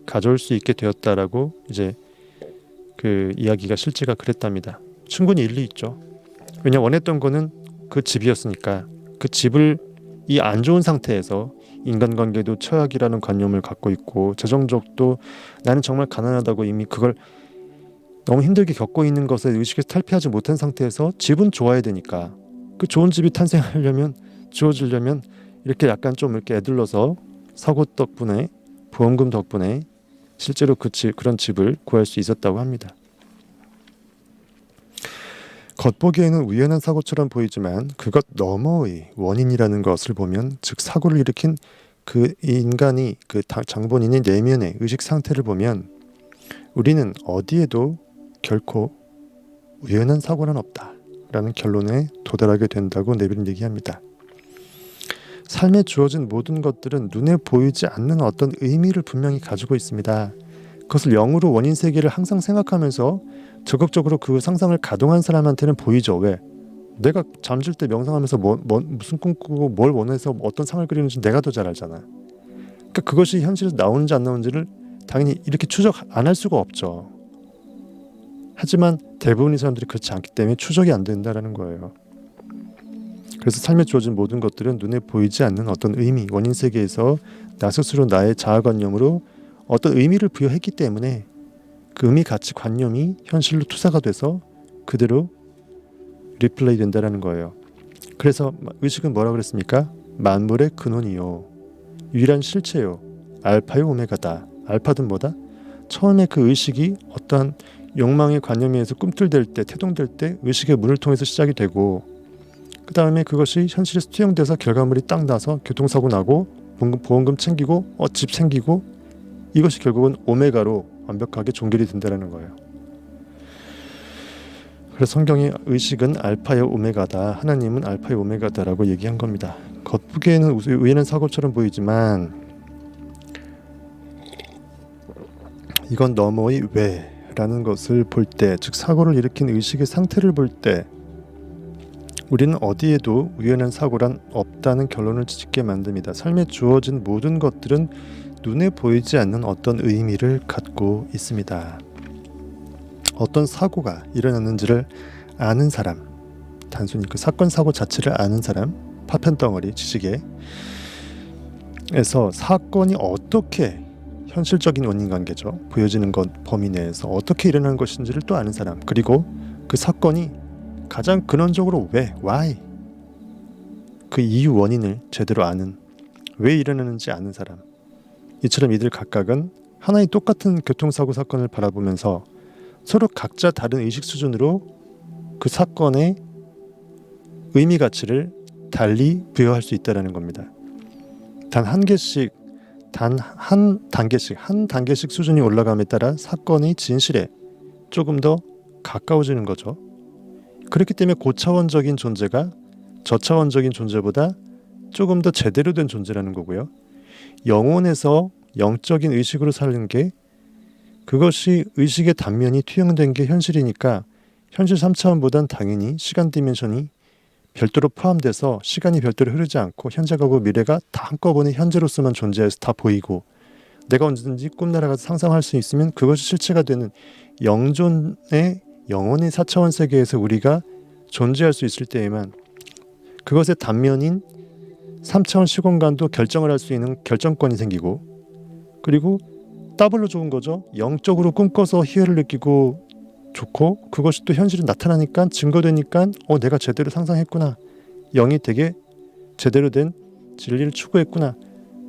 가져올 수 있게 되었다라고 이제 그 이야기가 실제가 그랬답니다. 충분히 일리 있죠. 왜냐, 원했던 거는 그 집이었으니까. 그 집을 이 안 좋은 상태에서 인간관계도 최악이라는 관념을 갖고 있고, 재정적도 나는 정말 가난하다고 이미 그걸 너무 힘들게 겪고 있는 것에 의식에서 탈피하지 못한 상태에서 집은 좋아야 되니까, 그 좋은 집이 탄생하려면, 주어지려면 이렇게 약간 좀 이렇게 애들러서 사고 덕분에, 보험금 덕분에 실제로 그런 집을 구할 수 있었다고 합니다. 겉보기에는 우연한 사고처럼 보이지만 그것 너머의 원인이라는 것을 보면, 즉 사고를 일으킨 그 인간이, 그 장본인의 내면의 의식 상태를 보면 우리는 어디에도 결코 우연한 사고는 없다라는 결론에 도달하게 된다고 네빌은 얘기합니다. 삶에 주어진 모든 것들은 눈에 보이지 않는 어떤 의미를 분명히 가지고 있습니다. 그것을 영으로 원인 세계를 항상 생각하면서 적극적으로 그 상상을 가동한 사람한테는 보이죠. 왜? 내가 잠들 때 명상하면서 무슨 꿈 꾸고 뭘 원해서 어떤 상을 그리는지 내가 더 잘 알잖아. 그러니까 그것이 현실에서 나오는지 안 나오는지를 당연히 이렇게 추적 안 할 수가 없죠. 하지만 대부분의 사람들이 그렇지 않기 때문에 추적이 안 된다라는 거예요. 그래서 삶에 주어진 모든 것들은 눈에 보이지 않는 어떤 의미, 원인 세계에서 나 스스로 나의 자아관념으로 어떤 의미를 부여했기 때문에 그 의미, 가치, 관념이 현실로 투사가 돼서 그대로 리플레이 된다는 거예요. 그래서 의식은 뭐라고 그랬습니까? 만물의 근원이요, 유일한 실체요, 알파요 오메가다. 알파든 뭐다? 처음에 그 의식이 어떠한 욕망의 관념에 의해서 꿈틀댈 때, 태동될 때 의식의 문을 통해서 시작이 되고, 그 다음에 그것이 현실에 투영돼서 결과물이 딱 나서 교통사고 나고 보험금 챙기고 집 생기고, 이것이 결국은 오메가로 완벽하게 종결이 된다는 거예요. 그래서 성경의 의식은 알파의 오메가다, 하나님은 알파의 오메가다라고 얘기한 겁니다. 겉보기에는 우연한 사고처럼 보이지만 이건 너머의 왜라는 것을 볼 때, 즉 사고를 일으킨 의식의 상태를 볼 때 우리는 어디에도 우연한 사고란 없다는 결론을 짓게 만듭니다. 삶에 주어진 모든 것들은 눈에 보이지 않는 어떤 의미를 갖고 있습니다. 어떤 사고가 일어났는지를 아는 사람, 단순히 그 사건 사고 자체를 아는 사람, 파편덩어리 지식에서 사건이 어떻게 현실적인 원인관계죠, 보여지는 것 범위 내에서 어떻게 일어난 것인지를 또 아는 사람, 그리고 그 사건이 가장 근원적으로 왜, why, 그 이유 원인을 제대로 아는, 왜 일어나는지 아는 사람, 이처럼 이들 각각은 하나의 똑같은 교통사고 사건을 바라보면서 서로 각자 다른 의식 수준으로 그 사건의 의미 가치를 달리 부여할 수 있다는 겁니다. 단 한 단계씩 수준이 올라감에 따라 사건의 진실에 조금 더 가까워지는 거죠. 그렇기 때문에 고차원적인 존재가 저차원적인 존재보다 조금 더 제대로 된 존재라는 거고요. 영혼에서 영적인 의식으로 사는 게, 그것이 의식의 단면이 투영된 게 현실이니까 현실 3차원보단 당연히 시간 디멘션이 별도로 포함돼서 시간이 별도로 흐르지 않고 현재하고 미래가 다 한꺼번에 현재로서만 존재해서 다 보이고, 내가 언제든지 꿈나라 가서 상상할 수 있으면 그것이 실체가 되는 영존의 영혼의 4차원 세계에서 우리가 존재할 수 있을 때에만 그것의 단면인 3차원 시공간도 결정을 할 수 있는 결정권이 생기고, 그리고 더블로 좋은 거죠. 영적으로 꿈꿔서 희열을 느끼고 좋고, 그것이 또 현실에 나타나니까 증거되니까 내가 제대로 상상했구나, 영이 되게 제대로 된 진리를 추구했구나,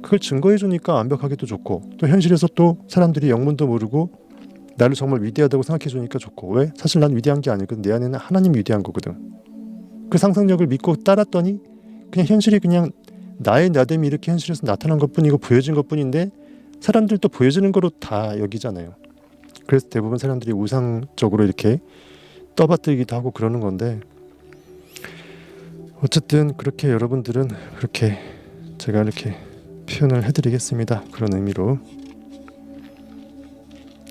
그걸 증거해 주니까 완벽하게도 좋고, 또 현실에서 또 사람들이 영문도 모르고 나를 정말 위대하다고 생각해 주니까 좋고. 왜? 사실 난 위대한 게 아니거든. 내 안에는 하나님이 위대한 거거든. 그 상상력을 믿고 따랐더니 그냥 현실이 그냥 나의 나됨이 이렇게 현실에서 나타난 것뿐이고 보여진 것뿐인데, 사람들도 보여지는 거로 다 여기잖아요. 그래서 대부분 사람들이 우상적으로 이렇게 떠받들기도 하고 그러는 건데, 어쨌든 그렇게 여러분들은 그렇게 제가 이렇게 표현을 해드리겠습니다. 그런 의미로.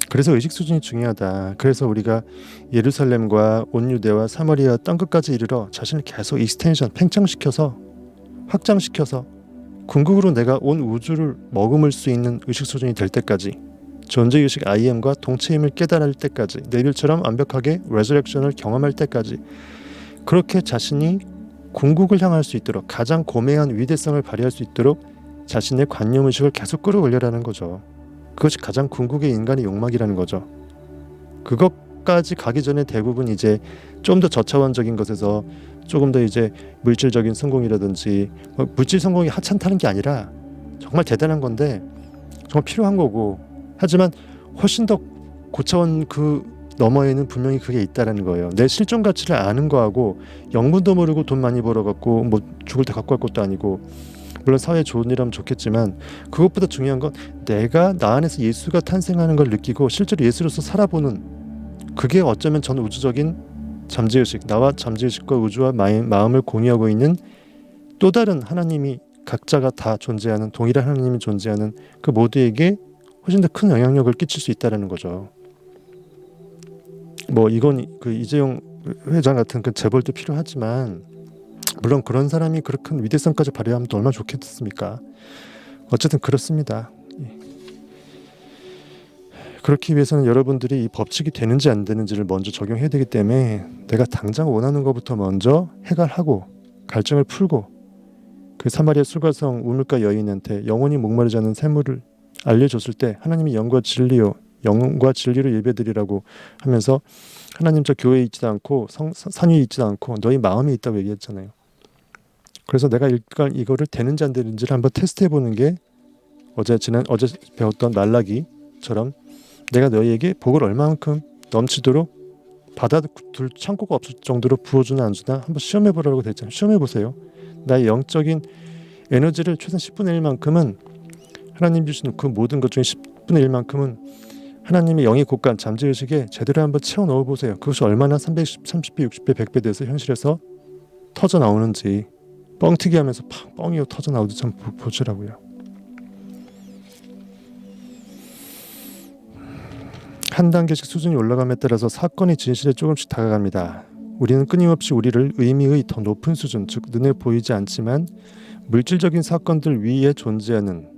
그래서 의식 수준이 중요하다. 그래서 우리가 예루살렘과 온 유대와 사마리아 땅끝까지 이르러 자신을 계속 익스텐션, 팽창시켜서 확장시켜서 궁극으로 내가 온 우주를 머금을 수 있는 의식 수준이 될 때까지, 존재의식 IM과 동체임을 깨달을 때까지, 네빌처럼 완벽하게 레저렉션을 경험할 때까지, 그렇게 자신이 궁극을 향할 수 있도록, 가장 고매한 위대성을 발휘할 수 있도록 자신의 관념의식을 계속 끌어올려라는 거죠. 그것이 가장 궁극의 인간의 욕망이라는 거죠. 그것까지 가기 전에 대부분 이제 좀 더 저차원적인 것에서 조금 더 이제 물질적인 성공이라든지, 물질 성공이 하찮다는 게 아니라 정말 대단한 건데 정말 필요한 거고, 하지만 훨씬 더 고차원 그 너머에는 분명히 그게 있다라는 거예요. 내 실존 가치를 아는 거하고, 영문도 모르고 돈 많이 벌어갖고 뭐 죽을 때 갖고 갈 것도 아니고, 물론 사회에 좋은 일하면 좋겠지만 그것보다 중요한 건 내가 나 안에서 예수가 탄생하는 걸 느끼고 실제로 예수로서 살아보는, 그게 어쩌면 전 우주적인 잠재의식, 나와 잠재의식과 우주와 마음을 공유하고 있는 또 다른 하나님이, 각자가 다 존재하는 동일한 하나님이 존재하는 그 모두에게 훨씬 더 큰 영향력을 끼칠 수 있다는 거죠. 뭐 이건 그 이재용 회장 같은 그 재벌도 필요하지만, 물론 그런 사람이 그렇게 큰 위대성까지 발휘하면 또 얼마나 좋겠습니까? 어쨌든 그렇습니다. 그렇기 위해서는 여러분들이 이 법칙이 되는지 안 되는지를 먼저 적용해야 되기 때문에, 내가 당장 원하는 것부터 먼저 해결하고 갈증을 풀고, 그 사마리아 술가성 우물가 여인한테 영원히 목마르지 않는 샘물을 알려줬을 때 하나님이 영과 진리요, 영과 진리로 예배드리라고 하면서 하나님 저 교회에 있지도 않고 산 위에 있지도 않고 너희 마음에 있다고 얘기했잖아요. 그래서 내가 일단 이거를 되는지 안 되는지를 한번 테스트해 보는 게, 어제 배웠던 말라기처럼 내가 너희에게 복을 얼마만큼 넘치도록 받아둘 창고가 없을 정도로 부어주나 안 주나 한번 시험해 보라고 됐잖아요. 시험해 보세요. 나의 영적인 에너지를 최소한 10분의 1만큼은 하나님 주시는 그 모든 것 중에 10분의 1만큼은 하나님의 영의 곳간 잠재의식에 제대로 한번 채워 넣어 보세요. 그것이 얼마나 300, 30배, 60배, 100배 돼서 현실에서 터져 나오는지, 뻥튀기 하면서 뻥이요 터져 나오듯이 좀 보시라고요. 한 단계씩 수준이 올라감에 따라서 사건의 진실에 조금씩 다가갑니다. 우리는 끊임없이 우리를 의미의 더 높은 수준, 즉 눈에 보이지 않지만 물질적인 사건들 위에 존재하는,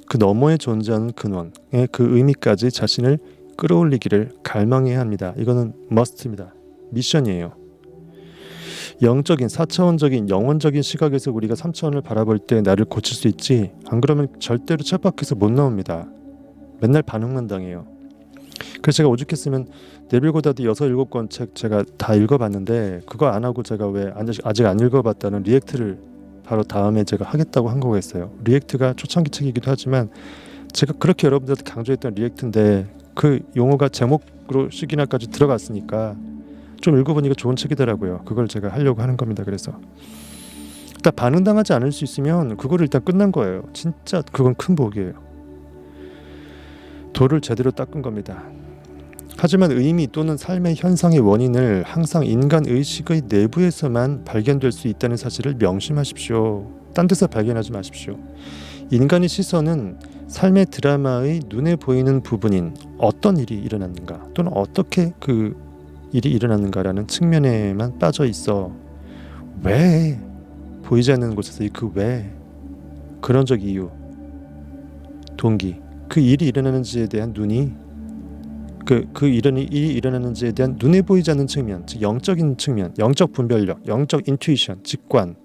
그 너머에 존재하는 근원의 그 의미까지 자신을 끌어올리기를 갈망해야 합니다. 이거는 must입니다. 미션이에요. 영적인, 4차원적인, 영원적인 시각에서 우리가 3차원을 바라볼 때 나를 고칠 수 있지, 안 그러면 절대로 책 밖에서 못 나옵니다. 맨날 반응만 당해요. 그래서 제가 오죽했으면 네빌 고다드 6-7권 책 제가 다 읽어봤는데, 그거 안 하고 제가 왜 아직 안 읽어봤다는 리액트를 바로 다음에 제가 하겠다고 한 거겠어요. 리액트가 초창기 책이기도 하지만 제가 그렇게 여러분들한테 강조했던 리액트인데, 그 용어가 제목으로 시기나까지 들어갔으니까 좀 읽어보니까 좋은 책이더라고요. 그걸 제가 하려고 하는 겁니다. 그래서 일단 반응당하지 않을 수 있으면 그거를 일단 끝난 거예요. 진짜 그건 큰 복이에요. 돌을 제대로 닦은 겁니다. 하지만 의미 또는 삶의 현상의 원인을 항상 인간 의식의 내부에서만 발견될 수 있다는 사실을 명심하십시오. 딴 데서 발견하지 마십시오. 인간의 시선은 삶의 드라마의 눈에 보이는 부분인 어떤 일이 일어났는가 또는 어떻게 그 일이 일어났는가라는 측면에만 빠져 있어. 왜 보이지 않는 곳에서 그 왜, 근원적 이유, 동기, 그 일이 일어나는지에 대한 눈이 일이 일어나는지에 대한 눈에 보이지 않는 측면, 즉 영적인 측면, 영적 분별력, 영적 인투이션, 직감,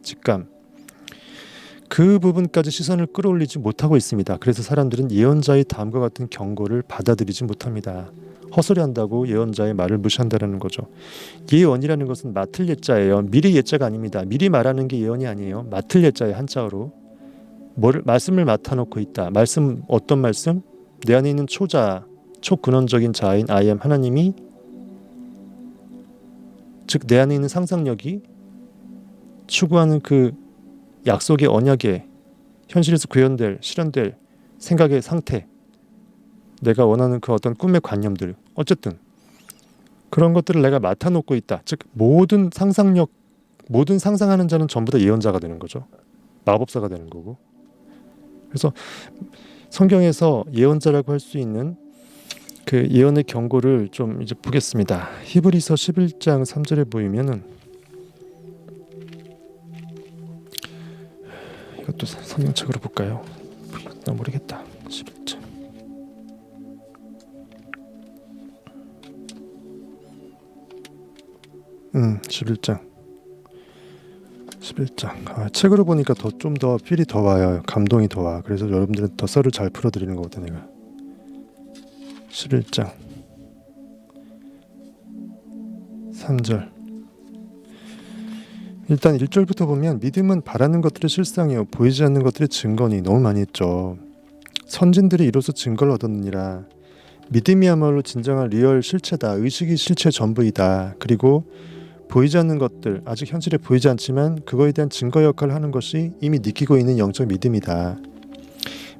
그 부분까지 시선을 끌어올리지 못하고 있습니다. 그래서 사람들은 예언자의 다음과 같은 경고를 받아들이지 못합니다. 헛소리한다고 예언자의 말을 무시한다는 거죠. 예언이라는 것은 맡을 예자예요. 미리 예자가 아닙니다. 미리 말하는 게 예언이 아니에요. 맡을 예자의 한자어로 말씀을 맡아놓고 있다. 말씀 어떤 말씀? 내 안에 있는 초자, 초근원적인 자인 I am 하나님이, 즉 내 안에 있는 상상력이 추구하는 그 약속의 언약의 현실에서 구현될 실현될 생각의 상태, 내가 원하는 그 어떤 꿈의 관념들, 어쨌든 그런 것들을 내가 맡아놓고 있다. 즉 모든 상상력, 모든 상상하는 자는 전부 다 예언자가 되는 거죠. 마법사가 되는 거고. 그래서 성경에서 예언자라고 할 수 있는 그 예언의 경고를 좀 이제 보겠습니다. 히브리서 11장 3절에 보이면은, 이것도 성경책으로 볼까요? 나 모르겠다. 11장. 11장. 책으로 보니까 좀 더 필이 더 와요. 감동이 더 와. 그래서 여러분들은 더 썰을 잘 풀어드리는 것 같아 내가. 11장 3절. 일단 1절부터 보면 믿음은 바라는 것들의 실상이요 보이지 않는 것들의 증거니. 너무 많이 했죠. 선진들이 이로써 증거를 얻었느니라. 믿음이야말로 진정한 리얼 실체다. 의식이 실체 전부이다. 그리고 보이지 않는 것들, 아직 현실에 보이지 않지만 그거에 대한 증거 역할을 하는 것이 이미 느끼고 있는 영적 믿음이다.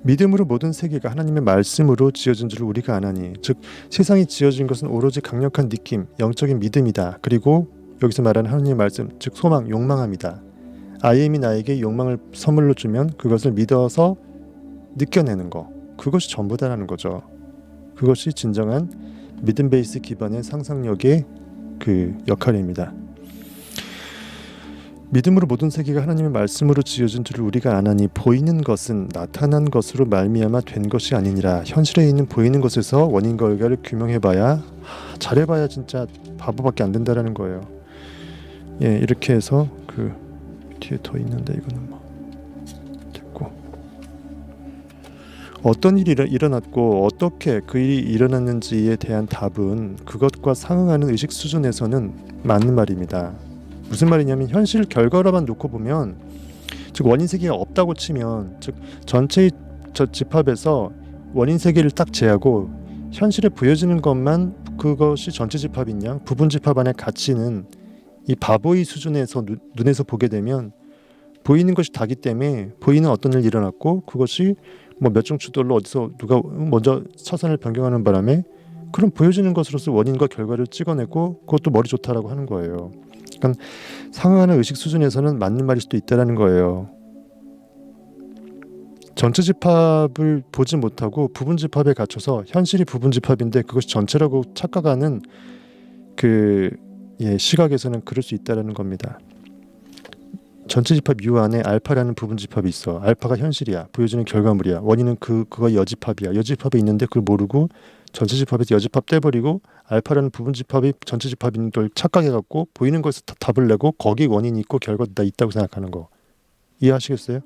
믿음으로 모든 세계가 하나님의 말씀으로 지어진 줄 우리가 아나니. 즉 세상이 지어진 것은 오로지 강력한 느낌, 영적인 믿음이다. 그리고 여기서 말하는 하나님의 말씀, 즉 소망, 욕망함이다. 아이엠이 나에게 욕망을 선물로 주면 그것을 믿어서 느껴내는 거, 그것이 전부다라는 거죠. 그것이 진정한 믿음 베이스 기반의 상상력의 그 역할입니다. 믿음으로 모든 세계가 하나님의 말씀으로 지어진 줄을 우리가 아나니 보이는 것은 나타난 것으로 말미암아 된 것이 아니니라. 현실에 있는 보이는 것에서 원인 결과를 규명해봐야, 잘해봐야 진짜 바보밖에 안 된다라는 거예요. 예, 이렇게 해서 그 뒤에 더 있는데 이거는 뭐 됐고, 어떤 일이 일어났고 어떻게 그 일이 일어났는지에 대한 답은 그것과 상응하는 의식 수준에서는 맞는 말입니다. 무슨 말이냐면 현실 결과로만 놓고 보면, 즉 원인 세계가 없다고 치면, 즉 전체의 집합에서 원인 세계를 딱 제하고 현실에 보여지는 것만 그것이 전체 집합인 양, 부분 집합 안에 갇히는 이 바보의 수준에서 눈에서 보게 되면 보이는 것이 다기 때문에 보이는 어떤 일이 일어났고 그것이 뭐 몇 중 추돌로 어디서 누가 먼저 차선을 변경하는 바람에 그런 보여지는 것으로서 원인과 결과를 찍어내고 그것도 머리 좋다라고 하는 거예요. 그러니까 상응하는 의식 수준에서는 맞는 말일 수도 있다라는 거예요. 전체 집합을 보지 못하고 부분 집합에 갇혀서 현실이 부분 집합인데 그것이 전체라고 착각하는 그 시각에서는 그럴 수 있다라는 겁니다. 전체 집합 U 안에 알파라는 부분 집합이 있어. 알파가 현실이야. 보여지는 결과물이야. 원인은 그거 여집합이야. 여집합에 있는데 그걸 모르고 전체 집합에서 여집합 떼버리고 알파라는 부분 집합이 전체 집합인 걸 착각해갖고 보이는 것에서 답을 내고 거기 원인이 있고 결과도 다 있다고 생각하는 거. 이해하시겠어요?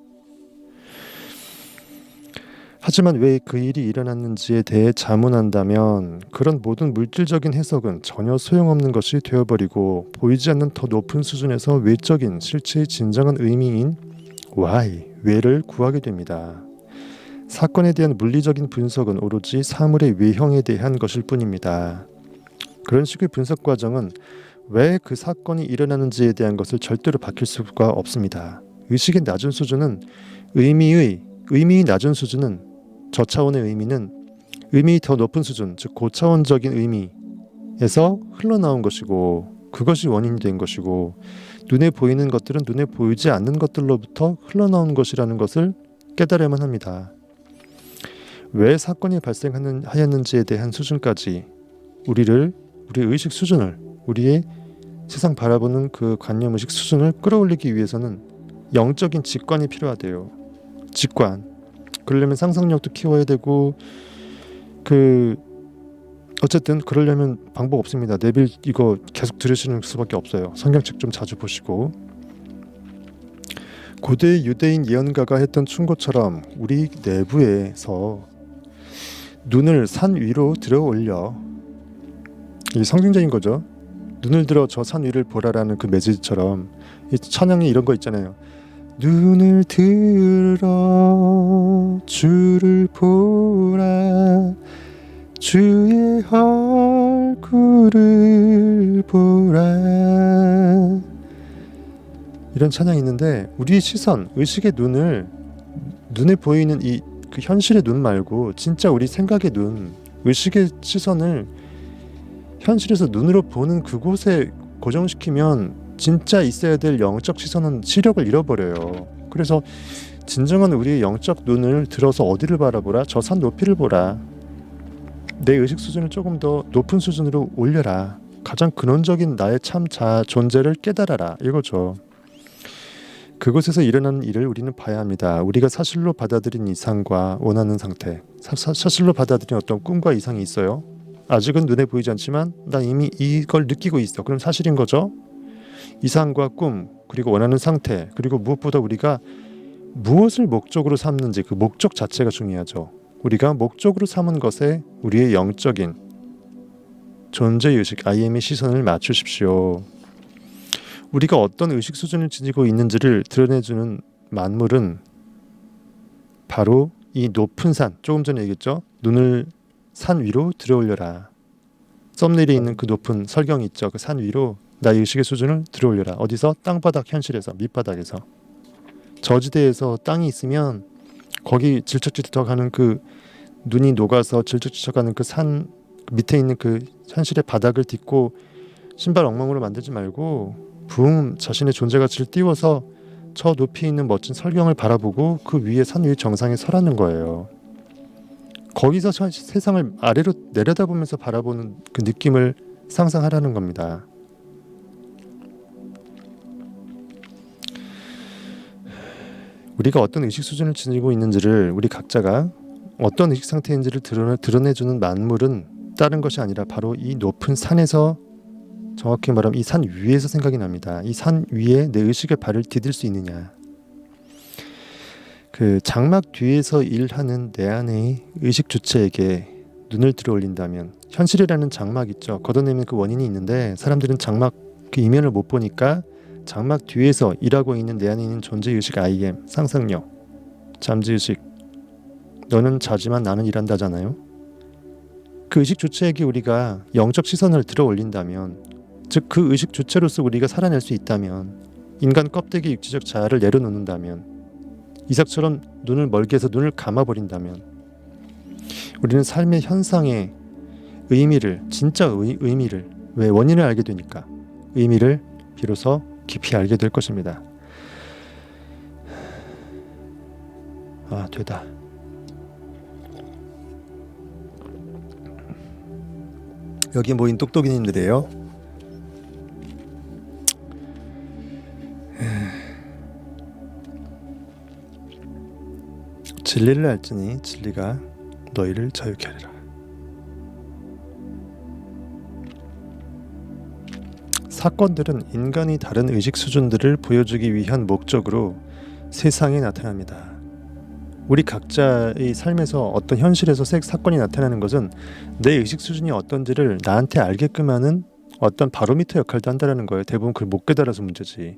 하지만 왜 그 일이 일어났는지에 대해 자문한다면 그런 모든 물질적인 해석은 전혀 소용없는 것이 되어버리고 보이지 않는 더 높은 수준에서 외적인 실체의 진정한 의미인 why, 왜를 구하게 됩니다. 사건에 대한 물리적인 분석은 오로지 사물의 외형에 대한 것일 뿐입니다. 그런 식의 분석 과정은 왜 그 사건이 일어나는지에 대한 것을 절대로 밝힐 수가 없습니다. 의식의 낮은 수준은 의미 낮은 수준은 저차원의 의미는 의미 더 높은 수준, 즉 고차원적인 의미에서 흘러나온 것이고 그것이 원인이 된 것이고 눈에 보이는 것들은 눈에 보이지 않는 것들로부터 흘러나온 것이라는 것을 깨달아야만 합니다. 왜 사건이 발생하였는지에 대한 수준까지 우리의 의식 수준을 우리의 세상 바라보는 그 관념의식 수준을 끌어올리기 위해서는 영적인 직관이 필요하대요. 직관. 그러려면 상상력도 키워야 되고 어쨌든 그러려면 방법 없습니다. 네빌 이거 계속 들으시는 수밖에 없어요. 성경책 좀 자주 보시고. 고대 유대인 예언가가 했던 충고처럼 우리 내부에서 눈을 산 위로 들어 올려, 이 성경적인 거죠. 눈을 들어 저 산 위를 보라라는 그 메시지처럼 이 찬양이 이런 거 있잖아요. 눈을 들어 주를 보라, 주의 얼굴을 보라, 이런 찬양이 있는데 우리의 시선, 의식의 눈을 눈에 보이는 그 현실의 눈 말고 진짜 우리 생각의 눈, 의식의 시선을 현실에서 눈으로 보는 그곳에 고정시키면 진짜 있어야 될 영적 시선은 시력을 잃어버려요. 그래서 진정한 우리의 영적 눈을 들어서 어디를 바라보라? 저 산 높이를 보라. 내 의식 수준을 조금 더 높은 수준으로 올려라. 가장 근원적인 나의 참 존재를 깨달아라. 이거죠. 그곳에서 일어나는 일을 우리는 봐야 합니다. 우리가 사실로 받아들인 이상과 원하는 상태, 사실로 받아들인 어떤 꿈과 이상이 있어요. 아직은 눈에 보이지 않지만 나 이미 이걸 느끼고 있어. 그럼 사실인 거죠. 이상과 꿈, 그리고 원하는 상태, 그리고 무엇보다 우리가 무엇을 목적으로 삼는지 그 목적 자체가 중요하죠. 우리가 목적으로 삼은 것에 우리의 영적인 존재의식 IM의 시선을 맞추십시오. 우리가 어떤 의식 수준을 지니고 있는지를 드러내주는 만물은 바로 이 높은 산, 조금 전에 얘기했죠. 눈을 산 위로 들어올려라. 썸네일에 있는 그 높은 설경이 있죠. 그 산 위로 나의 의식의 수준을 들어올려라. 어디서? 땅바닥 현실에서, 밑바닥에서. 저지대에서 땅이 있으면 거기 질척질척하는 그 눈이 녹아서 질척질척하는 그 산 밑에 있는 그 현실의 바닥을 딛고 신발 엉망으로 만들지 말고 붕 자신의 존재 가치를 띄워서 저 높이 있는 멋진 설경을 바라보고 그 위에 산 위의 정상에 서라는 거예요. 거기서 세상을 아래로 내려다보면서 바라보는 그 느낌을 상상하라는 겁니다. 우리가 어떤 의식 수준을 지니고 있는지를 우리 각자가 어떤 의식 상태인지를 드러내주는 만물은 다른 것이 아니라 바로 이 높은 산에서, 정확히 말하면 이 산 위에서 생각이 납니다. 이 산 위에 내 의식의 발을 디딜 수 있느냐. 그 장막 뒤에서 일하는 내 안의 의식 주체에게 눈을 들어 올린다면, 현실이라는 장막 있죠. 걷어내면 그 원인이 있는데 사람들은 장막 그 이면을 못 보니까 장막 뒤에서 일하고 있는 내 안에 있는 존재의식 IM, 상상력, 잠재의식, 너는 자지만 나는 일한다잖아요. 그 의식 주체에게 우리가 영적 시선을 들어 올린다면, 즉 그 의식 주체로서 우리가 살아낼 수 있다면, 인간 껍데기 육체적 자아를 내려놓는다면, 이삭처럼 눈을 멀게 해서 눈을 감아버린다면 우리는 삶의 현상의 의미를, 진짜 의미를, 왜 원인을 알게 되니까 의미를 비로소 깊이 알게 될 것입니다. 되다. 여기 모인 똑똑이님들이에요. 진리를 알지니 진리가 너희를 자유케 하리라. 사건들은 인간이 다른 의식 수준들을 보여주기 위한 목적으로 세상에 나타납니다. 우리 각자의 삶에서 어떤 현실에서 사건이 나타나는 것은 내 의식 수준이 어떤지를 나한테 알게끔 하는 어떤 바로미터 역할도 한다는 거예요. 대부분 그걸 못 깨달아서 문제지.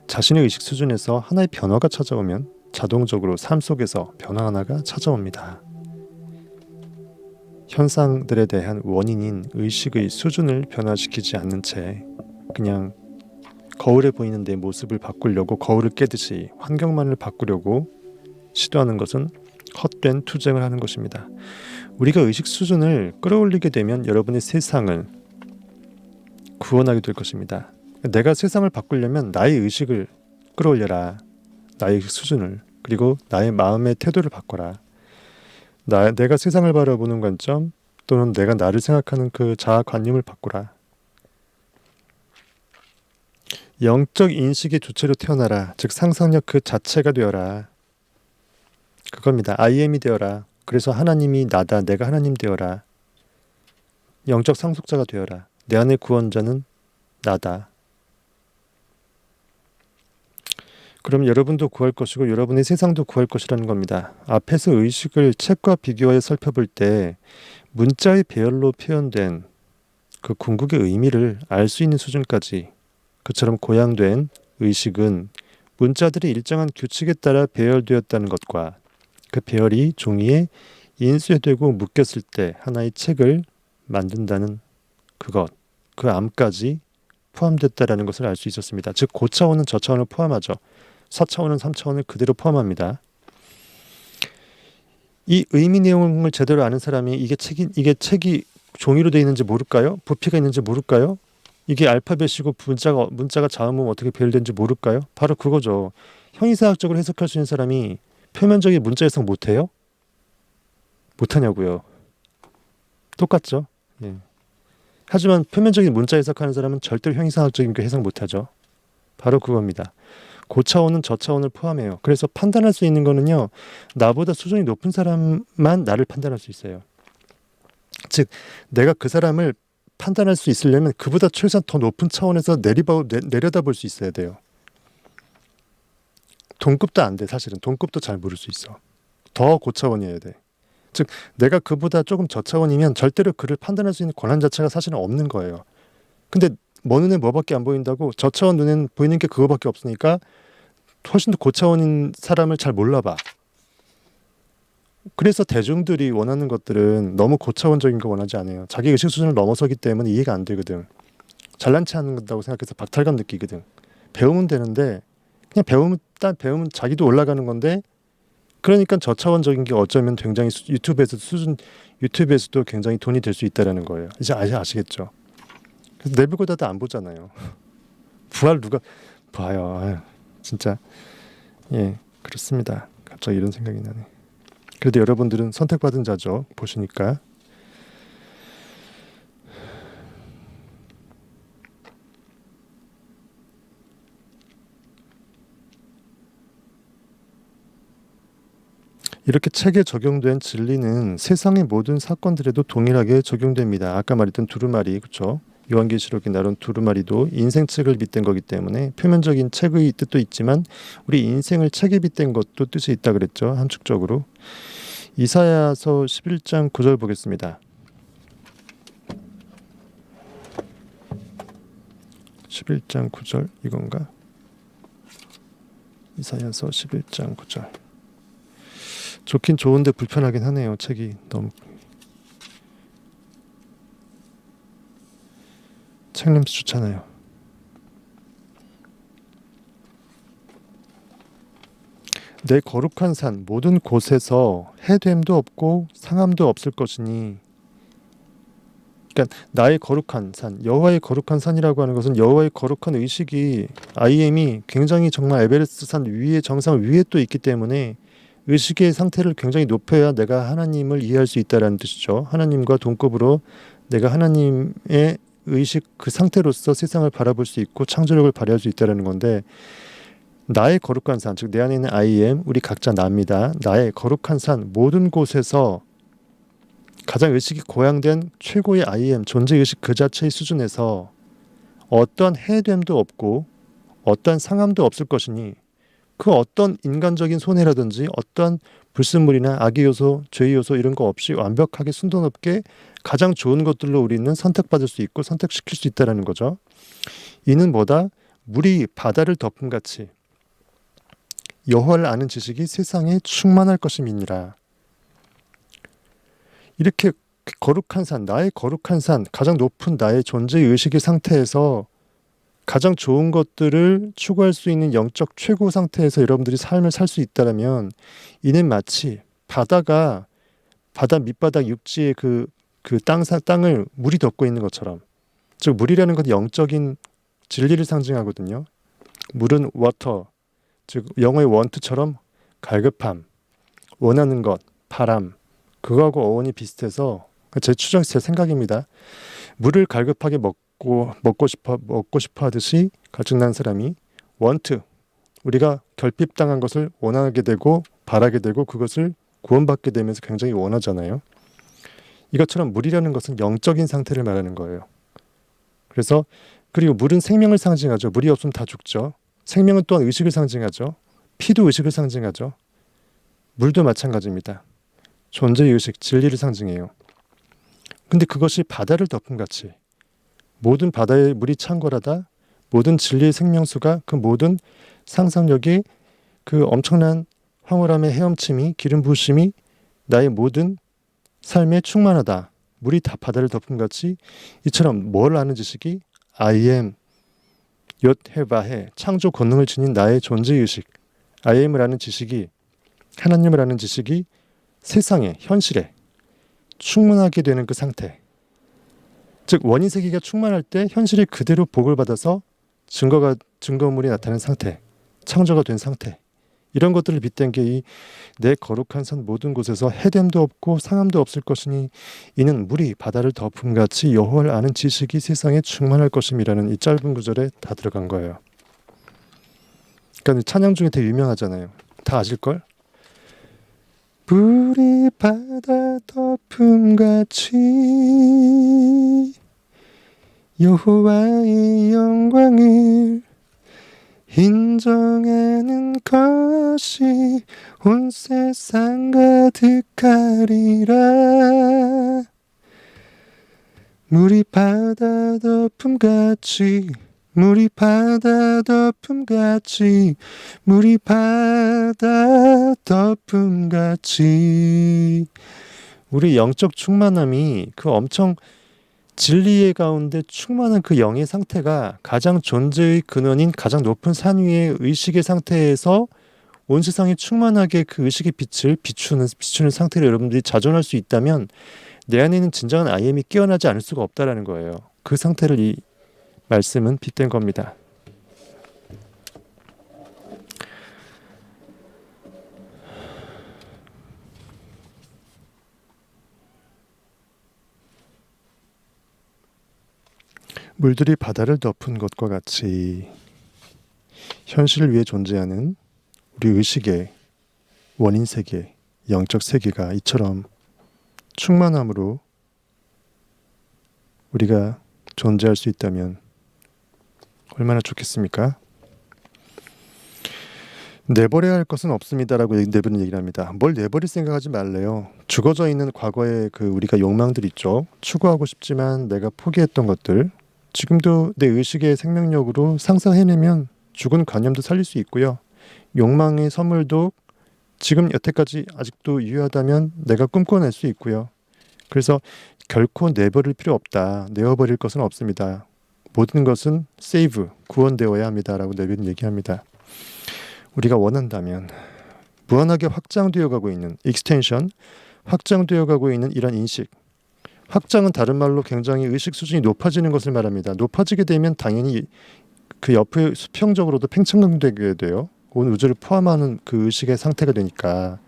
자신의 의식 수준에서 하나의 변화가 찾아오면 자동적으로 삶 속에서 변화 하나가 찾아옵니다. 현상들에 대한 원인인 의식의 수준을 변화시키지 않는 채 그냥 거울에 보이는 내 모습을 바꾸려고 거울을 깨듯이 환경만을 바꾸려고 시도하는 것은 헛된 투쟁을 하는 것입니다. 우리가 의식 수준을 끌어올리게 되면 여러분의 세상을 구원하게 될 것입니다. 내가 세상을 바꾸려면 나의 의식을 끌어올려라. 나의 의식 수준을. 그리고 나의 마음의 태도를 바꿔라. 내가 세상을 바라보는 관점 또는 내가 나를 생각하는 그 자아관념을 바꾸라. 영적 인식의 주체로 태어나라. 즉 상상력 그 자체가 되어라. 그겁니다. I am이 되어라. 그래서 하나님이 나다. 내가 하나님 되어라. 영적 상속자가 되어라. 내 안의 구원자는 나다. 그럼 여러분도 구할 것이고 여러분의 세상도 구할 것이라는 겁니다. 앞에서 의식을 책과 비교하여 살펴볼 때 문자의 배열로 표현된 그 궁극의 의미를 알 수 있는 수준까지 그처럼 고양된 의식은 문자들이 일정한 규칙에 따라 배열되었다는 것과 그 배열이 종이에 인쇄되고 묶였을 때 하나의 책을 만든다는 그것, 그 암까지 포함됐다라는 것을 알 수 있었습니다. 즉 고차원은 저차원을 포함하죠. 4차원은 3차원을 그대로 포함합니다. 이 의미 내용을 제대로 아는 사람이 이게 책이 종이로 되어 있는지 모를까요? 부피가 있는지 모를까요? 이게 알파벳이고 문자가 자음은 어떻게 배열되는지 모를까요? 바로 그거죠. 형이상학적으로 해석할 수 있는 사람이 표면적인 문자 해석 못해요? 못하냐고요. 똑같죠. 예. 하지만 표면적인 문자 해석하는 사람은 절대로 형이상학적인 그 해석 못하죠. 바로 그겁니다. 고차원은 저차원을 포함해요. 그래서 판단할 수 있는 거는요. 나보다 수준이 높은 사람만 나를 판단할 수 있어요. 즉 내가 그 사람을 판단할 수 있으려면 그보다 최소한 더 높은 차원에서 내려다볼 수 있어야 돼요. 동급도 안 돼. 사실은 동급도 잘 모를 수 있어. 더 고차원이어야 돼. 즉 내가 그보다 조금 저차원이면 절대로 그를 판단할 수 있는 권한 자체가 사실은 없는 거예요. 근데 뭐 눈에 뭐밖에 안 보인다고 저차원 눈에는 보이는 게 그거밖에 없으니까 훨씬 더 고차원인 사람을 잘 몰라봐. 그래서 대중들이 원하는 것들은 너무 고차원적인 거 원하지 않아요. 자기 의식 수준을 넘어서기 때문에 이해가 안 되거든. 잘난 체 하는 건다고 생각해서 박탈감 느끼거든. 배우면 되는데 그냥 배우면 자기도 올라가는 건데 그러니까 저차원적인 게 어쩌면 굉장히 유튜브에서도 굉장히 돈이 될 수 있다라는 거예요. 이제 아시겠죠? 그래서 내부고다도 안 보잖아요. 부활 누가 봐요. 아유, 진짜 예 그렇습니다. 갑자기 이런 생각이 나네. 그래도 여러분들은 선택받은 자죠. 보시니까. 이렇게 책에 적용된 진리는 세상의 모든 사건들에도 동일하게 적용됩니다. 아까 말했던 두루마리, 그렇죠? 요한계시록에 나온 두루마리도 인생책을 빗댄 거기 때문에 표면적인 책의 뜻도 있지만 우리 인생을 책에 빗댄 것도 뜻이 있다 그랬죠. 함축적으로. 이사야서 11장 9절 보겠습니다. 11장 9절 이건가? 이사야서 11장 9절. 좋긴 좋은데 불편하긴 하네요. 책이 너무 책 냄새 좋잖아요. 내 거룩한 산 모든 곳에서 해됨도 없고 상함도 없을 것이니 그러니까 나의 거룩한 산 여호와의 거룩한 산이라고 하는 것은 여호와의 거룩한 의식이 IM이 굉장히 정말 에베레스트 산 위에 정상 위에 또 있기 때문에 의식의 상태를 굉장히 높여야 내가 하나님을 이해할 수 있다는 뜻이죠. 하나님과 동급으로 내가 하나님의 의식 그 상태로서 세상을 바라볼 수 있고 창조력을 발휘할 수 있다는 건데 나의 거룩한 산, 즉 내 안에 있는 I am, 우리 각자 나입니다. 나의 거룩한 산 모든 곳에서 가장 의식이 고양된 최고의 I am, 존재의식 그 자체의 수준에서 어떤 해됨도 없고 어떤 상함도 없을 것이니 그 어떤 인간적인 손해라든지 어떤 불순물이나 악의 요소, 죄의 요소 이런 거 없이 완벽하게 순도 높게 가장 좋은 것들로 우리는 선택받을 수 있고 선택시킬 수 있다는 거죠. 이는 뭐다? 물이 바다를 덮음 같이 여호와를 아는 지식이 세상에 충만할 것임이니라. 이렇게 거룩한 산, 나의 거룩한 산, 가장 높은 나의 존재 의식의 상태에서 가장 좋은 것들을 추구할 수 있는 영적 최고 상태에서 여러분들이 삶을 살 수 있다면 이는 마치 바다가 바다 밑바닥 육지의 땅을 물이 덮고 있는 것처럼, 즉 물이라는 건 영적인 진리를 상징하거든요. 물은 워터, 즉 영어의 원투처럼 갈급함, 원하는 것, 바람, 그거하고 어원이 비슷해서 제 생각입니다. 물을 갈급하게 먹고 싶어 하듯이 갈증난 사람이 원트, 우리가 결핍당한 것을 원하게 되고 바라게 되고 그것을 구원받게 되면서 굉장히 원하잖아요. 이것처럼 물이라는 것은 영적인 상태를 말하는 거예요. 그래서 그리고 물은 생명을 상징하죠. 물이 없으면 다 죽죠. 생명은 또한 의식을 상징하죠. 피도 의식을 상징하죠. 물도 마찬가지입니다. 존재의 의식, 진리를 상징해요. 근데 그것이 바다를 덮음같이 모든 바다의 물이 창궐하다, 모든 진리의 생명수가 그 모든 상상력이 그 엄청난 황홀함의 헤엄침이, 기름 부으심이 나의 모든 삶에 충만하다. 물이 다 바다를 덮음같이 이처럼 뭘 아는 지식이 I am 옅해바해 창조 권능을 지닌 나의 존재의식, I am을 아는 지식이, 하나님을 아는 지식이 세상에, 현실에 충만하게 되는 그 상태, 즉 원인세계가 충만할 때 현실이 그대로 복을 받아서 증거물이 나타나는 상태, 창조가 된 상태, 이런 것들을 빗댄 게 이 내 거룩한 산 모든 곳에서 해됨도 없고 상함도 없을 것이니 이는 물이 바다를 덮음같이 여호와를 아는 지식이 세상에 충만할 것임이라는 이 짧은 구절에 다 들어간 거예요. 그러니까 찬양 중에 되게 유명하잖아요. 다 아실걸? 물이 바다 덮음같이 여호와의 영광을 인정하는 것이 온 세상 가득하리라. 물이 바다 덮음같이, 물이 바다 덮음같이, 물이 바다 덮음같이. 우리 영적 충만함이 그 엄청 진리의 가운데 충만한 그 영의 상태가 가장 존재의 근원인 가장 높은 산 위의 의식의 상태에서 온 세상에 충만하게 그 의식의 빛을 비추는 상태로 여러분들이 자존할 수 있다면 내 안에 있는 진정한 IM이 깨어나지 않을 수가 없다라는 거예요. 그 상태를 이 말씀은 빗댄 겁니다. 물들이 바다를 덮은 것과 같이 현실을 위해 존재하는 우리 의식의 원인 세계, 영적 세계가 이처럼 충만함으로 우리가 존재할 수 있다면 얼마나 좋겠습니까? 내버려야 할 것은 없습니다라고 내버리는 얘기를 합니다. 뭘 내버릴 생각하지 말래요. 죽어져 있는 과거의 그 우리가 욕망들 있죠. 추구하고 싶지만 내가 포기했던 것들, 지금도 내 의식의 생명력으로 상상해내면 죽은 관념도 살릴 수 있고요. 욕망의 선물도 지금 여태까지 아직도 유효하다면 내가 꿈꿔낼 수 있고요. 그래서 결코 내버릴 필요 없다. 내어버릴 것은 없습니다. 모든 것은 세이브, 구원되어야 합니다라고 내비는 얘기합니다. 우리가 원한다면 무한하게 확장되어 가고 있는 익스텐션, 확장되어 가고 있는 이런 인식, 확장은 다른 말로 굉장히 의식 수준이 높아지는 것을 말합니다. 높아지게 되면 당연히 그 옆에 수평적으로도 팽창되게 돼요. 온 우주를 포함하는 그 의식의 상태가 되니까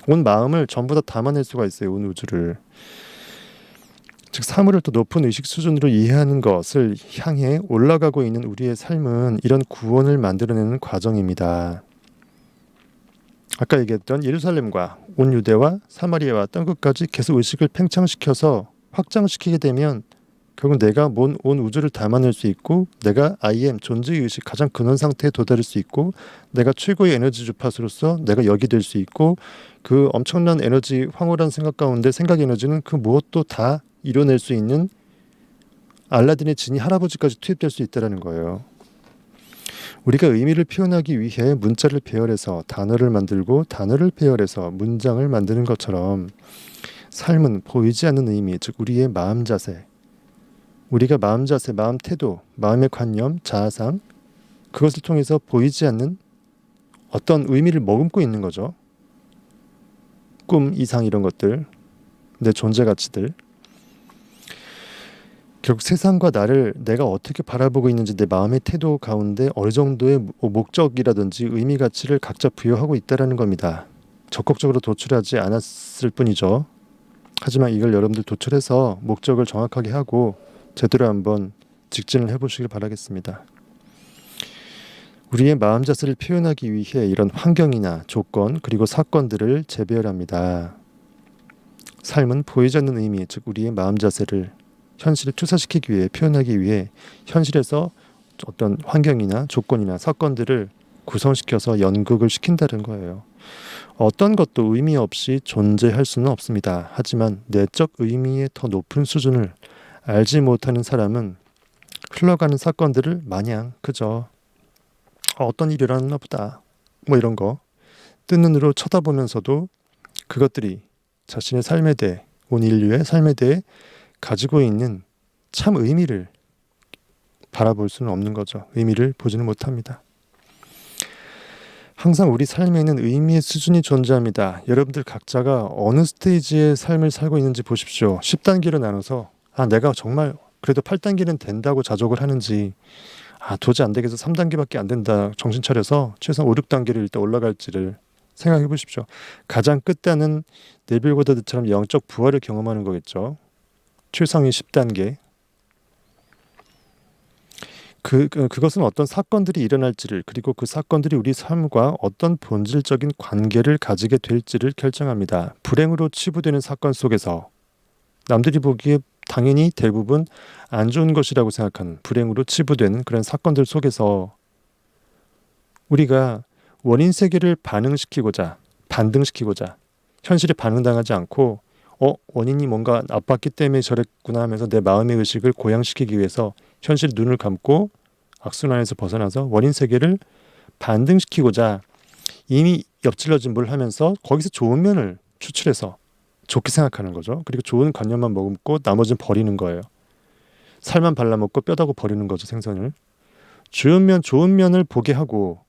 온 마음을 전부 다 담아낼 수가 있어요. 온 우주를. 즉 사물을 더 높은 의식 수준으로 이해하는 것을 향해 올라가고 있는 우리의 삶은 이런 구원을 만들어내는 과정입니다. 아까 얘기했던 예루살렘과 온 유대와 사마리아와 땅끝까지 계속 의식을 팽창시켜서 확장시키게 되면 결국 내가 온 우주를 담아낼 수 있고 내가 I am 존재의 의식 가장 근원 상태에 도달할 수 있고 내가 최고의 에너지 주파수로서 내가 역이 될 수 있고 그 엄청난 에너지 황홀한 생각 가운데 생각 에너지는 그 무엇도 다 이뤄낼 수 있는 알라딘의 지니 할아버지까지 투입될 수 있다는 거예요. 우리가 의미를 표현하기 위해 문자를 배열해서 단어를 만들고 단어를 배열해서 문장을 만드는 것처럼 삶은 보이지 않는 의미, 즉 우리의 마음 자세, 우리가 마음 자세, 마음 태도, 마음의 관념, 자아상, 그것을 통해서 보이지 않는 어떤 의미를 머금고 있는 거죠. 꿈, 이상 이런 것들, 내 존재 가치들. 결국 세상과 나를 내가 어떻게 바라보고 있는지 내 마음의 태도 가운데 어느 정도의 목적이라든지 의미 가치를 각자 부여하고 있다는 겁니다. 적극적으로 도출하지 않았을 뿐이죠. 하지만 이걸 여러분들 도출해서 목적을 정확하게 하고 제대로 한번 직진을 해보시길 바라겠습니다. 우리의 마음 자세를 표현하기 위해 이런 환경이나 조건 그리고 사건들을 재배열합니다. 삶은 보이지 않는 의미, 즉 우리의 마음 자세를 현실에 투사시키기 위해 표현하기 위해 현실에서 어떤 환경이나 조건이나 사건들을 구성시켜서 연극을 시킨다는 거예요. 어떤 것도 의미 없이 존재할 수는 없습니다. 하지만 내적 의미의 더 높은 수준을 알지 못하는 사람은 흘러가는 사건들을 마냥 그저 어떤 일이 일어났나 보다 뭐 이런 거 뜬 눈으로 쳐다보면서도 그것들이 자신의 삶에 대해 온 인류의 삶에 대해 가지고 있는 참 의미를 바라볼 수는 없는 거죠. 의미를 보지는 못합니다. 항상 우리 삶에는 의미의 수준이 존재합니다. 여러분들 각자가 어느 스테이지의 삶을 살고 있는지 보십시오. 10단계로 나눠서 내가 정말 그래도 8단계는 된다고 자족을 하는지 도저히 안 되겠어 3단계밖에 안 된다 정신 차려서 최소한 5, 6단계를 일단 올라갈지를 생각해 보십시오. 가장 끝단은 네빌 고다드처럼 영적 부활을 경험하는 거겠죠. 최상위 10단계. 그것은 어떤 사건들이 일어날지를 그리고 그 사건들이 우리 삶과 어떤 본질적인 관계를 가지게 될지를 결정합니다. 불행으로 치부되는 사건 속에서 남들이 보기에 당연히 대부분 안 좋은 것이라고 생각하는 불행으로 치부되는 그런 사건들 속에서 우리가 원인 세계를 반등시키고자 현실에 반응당하지 않고 원인이 뭔가 나빴기 때문에 저랬구나 하면서 내 마음의 의식을 고양시키기 위해서 현실에 눈을 감고 악순환에서 벗어나서 원인 세계를 반등시키고자 이미 엎질러진 뭘 하면서 거기서 좋은 면을 추출해서 좋게 생각하는 거죠. 그리고 좋은 관념만 머금고 나머지는 버리는 거예요. 살만 발라먹고 뼈다고 버리는 거죠. 생선을. 좋은 면을 보게 하고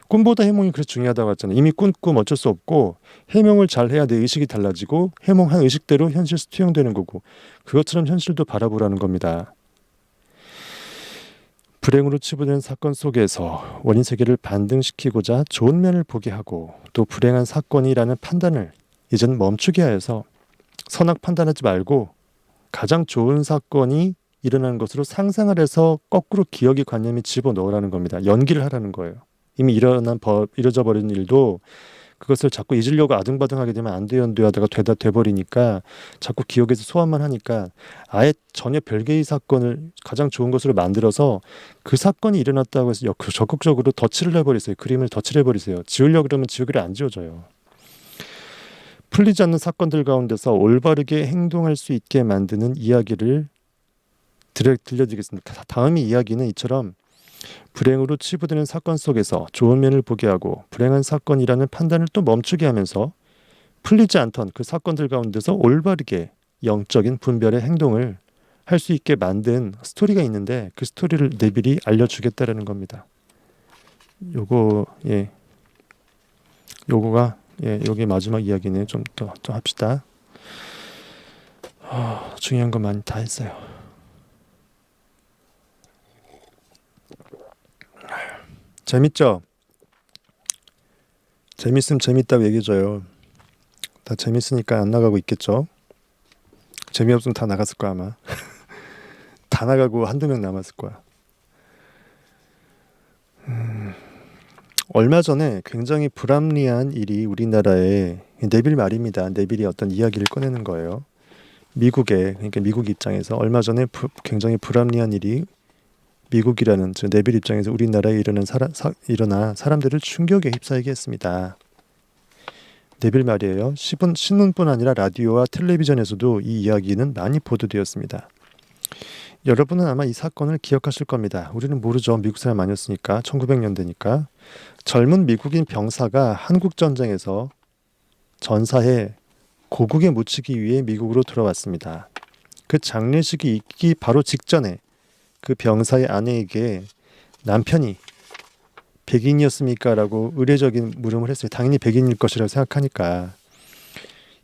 꿈보다 해몽이 그렇게 중요하다고 했잖아요. 이미 꾼 꿈 어쩔 수 없고 해몽을 잘해야 내 의식이 달라지고 해몽한 의식대로 현실 투영되는 거고 그것처럼 현실도 바라보라는 겁니다. 불행으로 치부된 사건 속에서 원인 세계를 반등시키고자 좋은 면을 보게 하고 또 불행한 사건이라는 판단을 이제는 멈추게 하여서 선악 판단하지 말고 가장 좋은 사건이 일어나는 것으로 상상을 해서 거꾸로 기억의 관념에 집어넣으라는 겁니다. 연기를 하라는 거예요. 이미 이뤄져 버린 일도 그것을 자꾸 잊으려고 아등바등하게 되면 안 돼요 하다가 되다 돼버리니까 자꾸 기억에서 소환만 하니까 아예 전혀 별개의 사건을 가장 좋은 것으로 만들어서 그 사건이 일어났다고 해서 적극적으로 덧칠을 해버리세요. 그림을 덧칠해 버리세요. 지우려고 그러면 지우기를 안 지워져요. 풀리지 않는 사건들 가운데서 올바르게 행동할 수 있게 만드는 이야기를 들려드리겠습니다. 다음 이야기는 이처럼 불행으로 치부되는 사건 속에서 좋은 면을 보게 하고 불행한 사건이라는 판단을 또 멈추게 하면서 풀리지 않던 그 사건들 가운데서 올바르게 영적인 분별의 행동을 할 수 있게 만든 스토리가 있는데 그 스토리를 네빌이 알려주겠다라는 겁니다. 요거가 여기 마지막 이야기네. 좀 더 합시다. 중요한 거 많이 다 했어요. 재밌죠? 재밌으면 재밌다고 얘기해줘요. 다 재밌으니까 안 나가고 있겠죠? 재미없으면 다 나갔을 거야 아마. 다 나가고 한두 명 남았을 거야. 얼마 전에 굉장히 불합리한 일이 우리나라에 네빌 말입니다. 네빌이 어떤 이야기를 꺼내는 거예요. 그러니까 미국 입장에서 얼마 전에 굉장히 불합리한 일이 미국이라는 네빌 입장에서 우리나라에 일어나 사람들을 충격에 휩싸이게 했습니다. 네빌 말이에요. 신문뿐 아니라 라디오와 텔레비전에서도 이 이야기는 많이 보도되었습니다. 여러분은 아마 이 사건을 기억하실 겁니다. 우리는 모르죠. 미국 사람 아니었으니까. 1900년대니까. 젊은 미국인 병사가 한국전쟁에서 전사해 고국에 묻히기 위해 미국으로 돌아왔습니다. 그 장례식이 있기 바로 직전에 그 병사의 아내에게 남편이 백인이었습니까? 라고 의례적인 물음을 했어요. 당연히 백인일 것이라고 생각하니까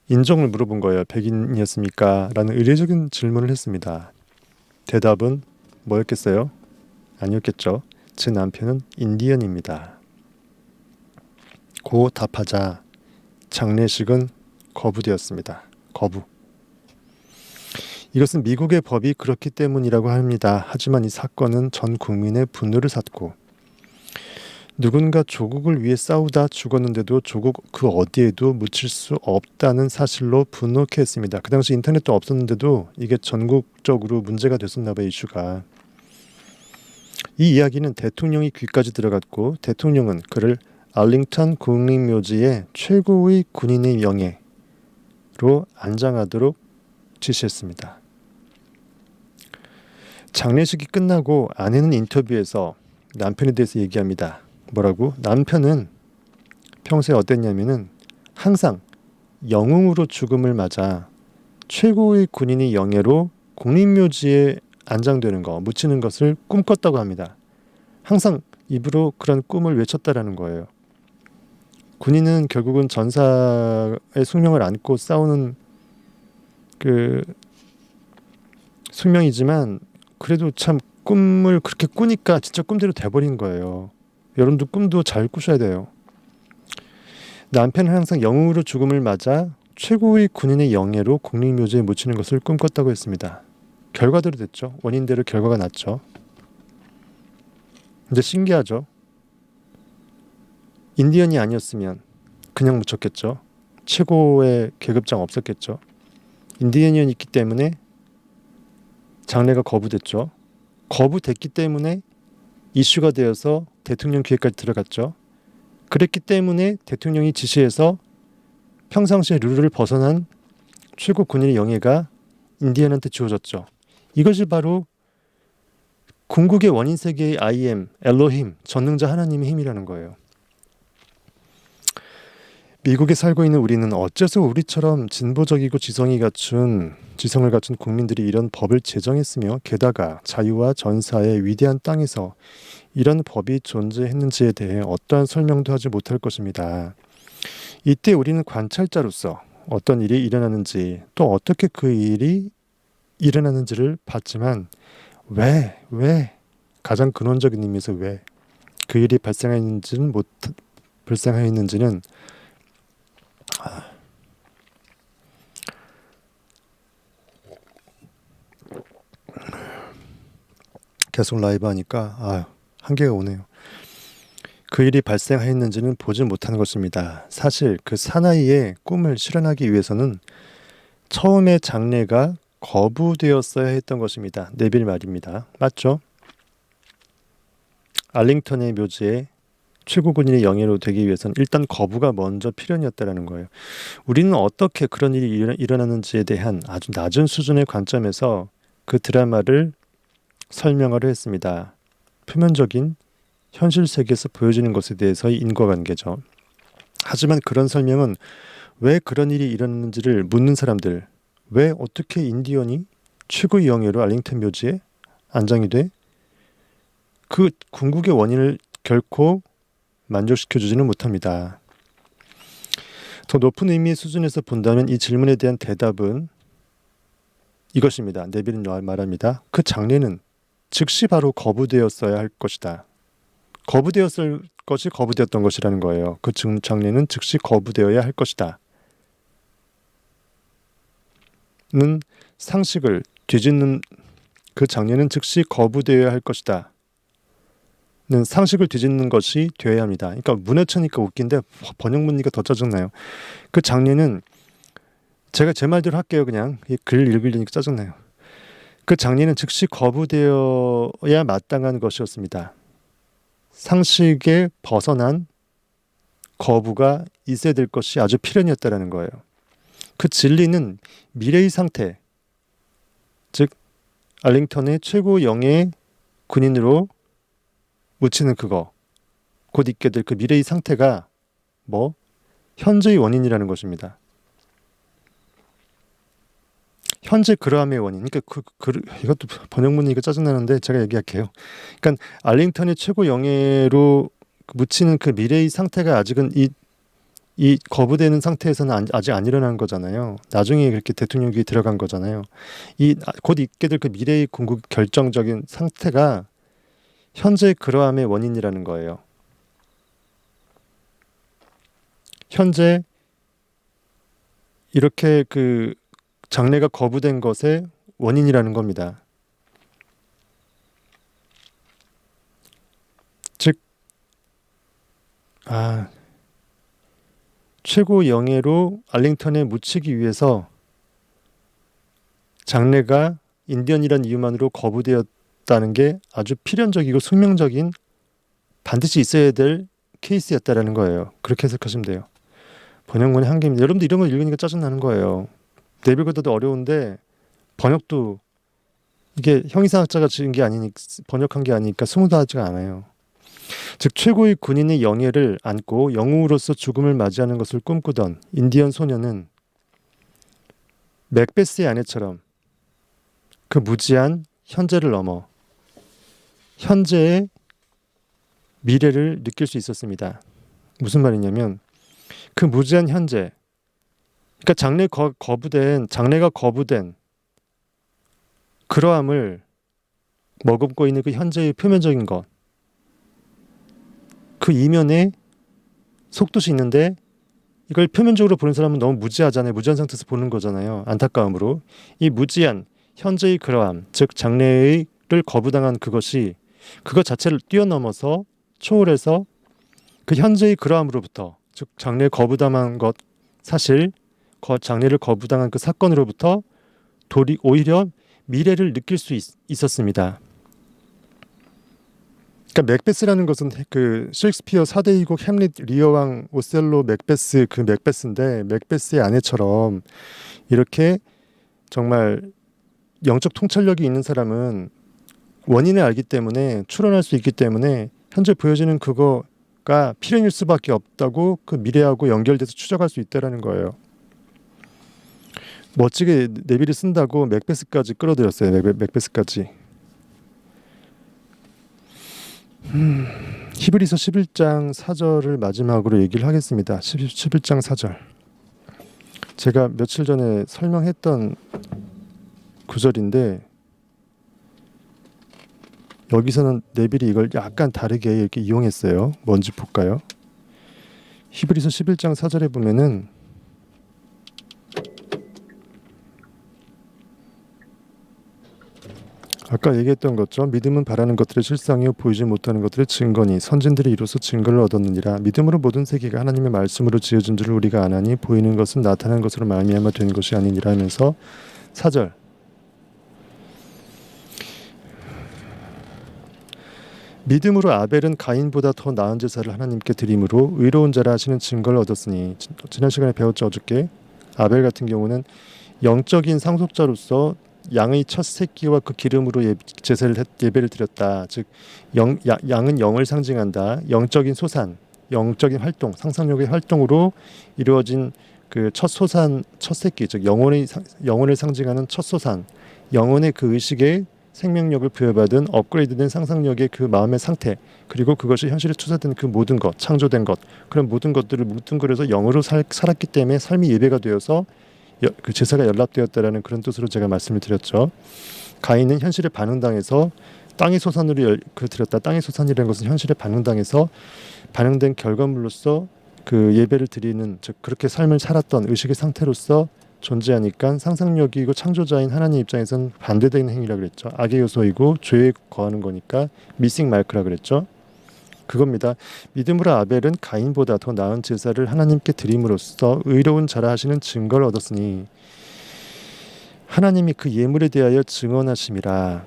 인종을 물어본 거예요. 백인이었습니까? 라는 의례적인 질문을 했습니다. 대답은 뭐였겠어요? 아니었겠죠. 제 남편은 인디언입니다. 고 답하자 장례식은 거부되었습니다. 거부. 이것은 미국의 법이 그렇기 때문이라고 합니다. 하지만 이 사건은 전 국민의 분노를 샀고 누군가 조국을 위해 싸우다 죽었는데도 조국 그 어디에도 묻힐 수 없다는 사실로 분노케 했습니다. 그 당시 인터넷도 없었는데도 이게 전국적으로 문제가 됐었나 봐요. 이슈가. 이 이야기는 대통령이 귀까지 들어갔고 대통령은 그를 알링턴 국립묘지의 최고의 군인의 명예로 안장하도록 지시했습니다. 장례식이 끝나고 아내는 인터뷰에서 남편에 대해서 얘기합니다. 뭐라고? 남편은 평소에 어땠냐면은 항상 영웅으로 죽음을 맞아 최고의 군인의 영예로 국립묘지에 안장되는 거, 묻히는 것을 꿈꿨다고 합니다. 항상 입으로 그런 꿈을 외쳤다라는 거예요. 군인은 결국은 전사의 숙명을 안고 싸우는 그 숙명이지만 그래도 참 꿈을 그렇게 꾸니까 진짜 꿈대로 돼버린 거예요. 여러분도 꿈도 잘 꾸셔야 돼요. 남편은 항상 영웅으로 죽음을 맞아 최고의 군인의 영예로 국립묘지에 묻히는 것을 꿈꿨다고 했습니다. 결과대로 됐죠. 원인대로 결과가 났죠. 근데 신기하죠. 인디언이 아니었으면 그냥 묻혔겠죠. 최고의 계급장 없었겠죠. 인디언이었기 때문에 장례가 거부됐죠. 거부됐기 때문에 이슈가 되어서 대통령 귀에까지 들어갔죠. 그랬기 때문에 대통령이 지시해서 평상시의 룰을 벗어난 최고 군인의 영예가 인디언한테 주어졌죠. 이것이 바로 궁극의 원인 세계의 IM, 엘로힘, 전능자 하나님의 힘이라는 거예요. 미국에 살고 있는 우리는 어째서 우리처럼 진보적이고 지성을 갖춘 국민들이 이런 법을 제정했으며 게다가 자유와 전사의 위대한 땅에서 이런 법이 존재했는지에 대해 어떠한 설명도 하지 못할 것입니다. 이때 우리는 관찰자로서 어떤 일이 일어나는지 또 어떻게 그 일이 일어나는지를 봤지만 왜 가장 근원적인 의미에서 왜 그 일이 발생했는지는 계속 라이브 하니까 한계가 오네요. 그 일이 발생했는지는 보지 못하는 것입니다. 사실 그 사나이의 꿈을 실현하기 위해서는 처음에 장례가 거부되었어야 했던 것입니다. 네빌 말입니다. 맞죠? 알링턴의 묘지에 최고 군인의 영예로 되기 위해서는 일단 거부가 먼저 필연이었다라는 거예요. 우리는 어떻게 그런 일이 일어나는지에 대한 아주 낮은 수준의 관점에서 그 드라마를 설명을 했습니다. 표면적인 현실 세계에서 보여지는 것에 대해서의 인과관계죠. 하지만 그런 설명은 왜 그런 일이 일어났는지를 묻는 사람들, 왜 어떻게 인디언이 최고의 영예로 알링턴 묘지에 안장이 돼? 그 궁극의 원인을 결코 만족시켜주지는 못합니다. 더 높은 의미의 수준에서 본다면 이 질문에 대한 대답은 이것입니다. 네빌은 말합니다. 그 장례는 즉시 바로 거부되었어야 할 것이다. 거부되었을 것이 거부되었던 것이라는 거예요. 그 장례는 즉시 거부되어야 할 것이다. 는 상식을 뒤집는 그 장례는 즉시 거부되어야 할 것이다. 는 상식을 뒤집는 것이 되어야 합니다. 그러니까 문에 쳐니까 웃긴데 번역 문니까 더 짜증나요. 그 장례는 제가 제 말대로 할게요. 그냥 이 글 읽으려니까 짜증나요. 그 장례는 즉시 거부되어야 마땅한 것이었습니다. 상식에 벗어난 거부가 있어야 될 것이 아주 필연이었다라는 거예요. 그 진리는 미래의 상태, 즉 알링턴의 최고 영예의 군인으로 묻히는 그거, 곧 있게 될 그 미래의 상태가 현재의 원인이라는 것입니다. 현재 그러함의 원인. 그러니까 이것도 번역문이 이거 짜증나는데 제가 얘기할게요. 그러니까 알링턴이 최고 영예로 묻히는 그 미래의 상태가 아직은 이 거부되는 상태에서는 아직 안 일어난 거잖아요. 나중에 그렇게 대통령이 들어간 거잖아요. 이 곧 있게 될 그 미래의 궁극 결정적인 상태가 현재 그러함의 원인이라는 거예요. 현재 이렇게 그 장래가 거부된 것의 원인이라는 겁니다. 즉, 최고 영예로 알링턴에 묻히기 위해서 장래가 인디언이란 이유만으로 거부되었다는 게 아주 필연적이고 숙명적인 반드시 있어야 될 케이스였다라는 거예요. 그렇게 해석하시면 돼요. 번역문의 한계입니다. 여러분들 이런 걸 읽으니까 짜증나는 거예요. 네비고도도 어려운데 번역도 이게 형이상학자가 지은 게 아니니 번역한 게 아니니까 스무드하지가 않아요. 즉 최고의 군인의 영예를 안고 영웅으로서 죽음을 맞이하는 것을 꿈꾸던 인디언 소녀는 맥베스의 아내처럼 그 무지한 현재를 넘어 현재의 미래를 느낄 수 있었습니다. 무슨 말이냐면 그 무지한 현재, 그러니까 장래가 거부된 그러함을 머금고 있는 그 현재의 표면적인 것, 그 이면에 속뜻이 있는데 이걸 표면적으로 보는 사람은 너무 무지하잖아요. 무지한 상태에서 보는 거잖아요. 안타까움으로. 이 무지한 현재의 그러함, 즉 장래를 거부당한 그것이 그것 자체를 뛰어넘어서 초월해서 그 현재의 그러함으로부터, 즉 장래에 거부당한 것 사실, 장래를 거부당한 그 사건으로부터 오히려 미래를 느낄 수 있었습니다. 그러니까 맥베스라는 것은 그 셰익스피어 4대 이곡 햄릿, 리어왕, 오셀로, 맥베스, 그 맥베스인데 맥베스의 아내처럼 이렇게 정말 영적 통찰력이 있는 사람은 원인을 알기 때문에 추론할 수 있기 때문에 현재 보여지는 그거가 필연일 수밖에 없다고 그 미래하고 연결돼서 추적할 수 있다라는 거예요. 멋지게 네빌이 쓴다고 맥베스까지 끌어들였어요. 맥베스까지. 히브리서 11장 4절을 마지막으로 얘기를 하겠습니다. 11장 4절. 제가 며칠 전에 설명했던 구절인데 여기서는 네빌이 이걸 약간 다르게 이렇게 이용했어요. 뭔지 볼까요? 히브리서 11장 4절에 보면은 아까 얘기했던 것처럼 믿음은 바라는 것들의 실상이요 보이지 못하는 것들의 증거니 선진들이 이로써 증거를 얻었느니라. 믿음으로 모든 세계가 하나님의 말씀으로 지어진 줄을 우리가 아나니 보이는 것은 나타난 것으로 말미암아 된 것이 아니니라 하면서 4절 믿음으로 아벨은 가인보다 더 나은 제사를 하나님께 드림으로 의로운 자라 하시는 증거를 얻었으니 지난 시간에 배웠죠. 어저께 아벨 같은 경우는 영적인 상속자로서 양의 첫 새끼와 그 기름으로 예배를 드렸다. 즉 양은 영을 상징한다. 영적인 소산, 영적인 활동, 상상력의 활동으로 이루어진 그 첫 소산, 첫 새끼, 즉 영혼을 상징하는 첫 소산, 영혼의 그 의식에 생명력을 부여받은 업그레이드된 상상력의 그 마음의 상태, 그리고 그것이 현실에 투사된 그 모든 것, 창조된 것, 그런 모든 것들을 뭉뚱그려서 영으로 살았기 때문에 삶이 예배가 되어서 그 제사가 연락되었다라는 그런 뜻으로 제가 말씀을 드렸죠. 가인은 현실에 반응당해서 땅의 소산으로 드렸다. 땅의 소산이라는 것은 현실에 반응당해서 반응된 결과물로서 그 예배를 드리는, 즉 그렇게 삶을 살았던 의식의 상태로서 존재하니까 상상력이고 창조자인 하나님 입장에서는 반대되는 행위라 그랬죠. 악의 요소이고 죄에 거하는 거니까 미싱 마이크라 그랬죠. 그겁니다. 믿음으로 아벨은 가인보다 더 나은 제사를 하나님께 드림으로써 의로운 자라 하시는 증거를 얻었으니 하나님이 그 예물에 대하여 증언하심이라.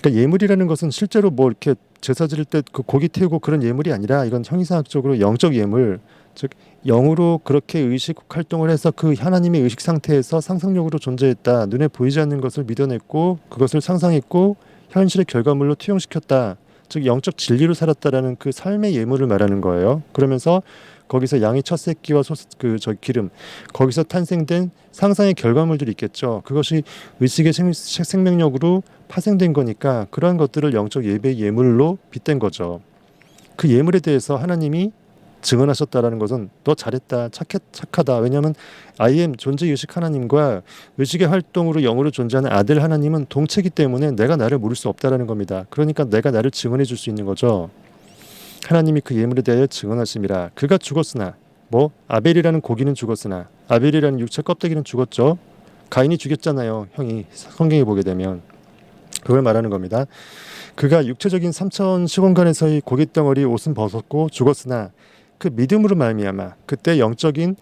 그러니까 예물이라는 것은 실제로 뭐 이렇게 제사 드릴 때 그 고기 태우고 그런 예물이 아니라 이건 형이상학적으로 영적 예물, 즉 영으로 그렇게 의식 활동을 해서 그 하나님의 의식 상태에서 상상력으로 존재했다. 눈에 보이지 않는 것을 믿어냈고 그것을 상상했고 현실의 결과물로 투영시켰다. 즉 영적 진리로 살았다라는 그 삶의 예물을 말하는 거예요. 그러면서 거기서 양의 첫 새끼와 저 기름, 거기서 탄생된 상상의 결과물들이 있겠죠. 그것이 의식의 생명력으로 파생된 거니까 그러한 것들을 영적 예배 예물로 빗댄 거죠. 그 예물에 대해서 하나님이 증언하셨다라는 것은 너 잘했다, 착하다. 왜냐하면 I am 존재의식 하나님과 의식의 활동으로 영으로 존재하는 아들 하나님은 동체이기 때문에 내가 나를 모를 수 없다라는 겁니다. 그러니까 내가 나를 증언해 줄 수 있는 거죠. 하나님이 그 예물에 대하여 증언하심이라. 그가 죽었으나 아벨이라는 고기는 죽었으나 아벨이라는 육체 껍데기는 죽었죠. 가인이 죽였잖아요. 형이 성경에 보게 되면 그걸 말하는 겁니다. 그가 육체적인 3차원 시공간에서의 고깃덩어리 옷은 벗었고 죽었으나 그 믿음으로 말미암아 그때 영적인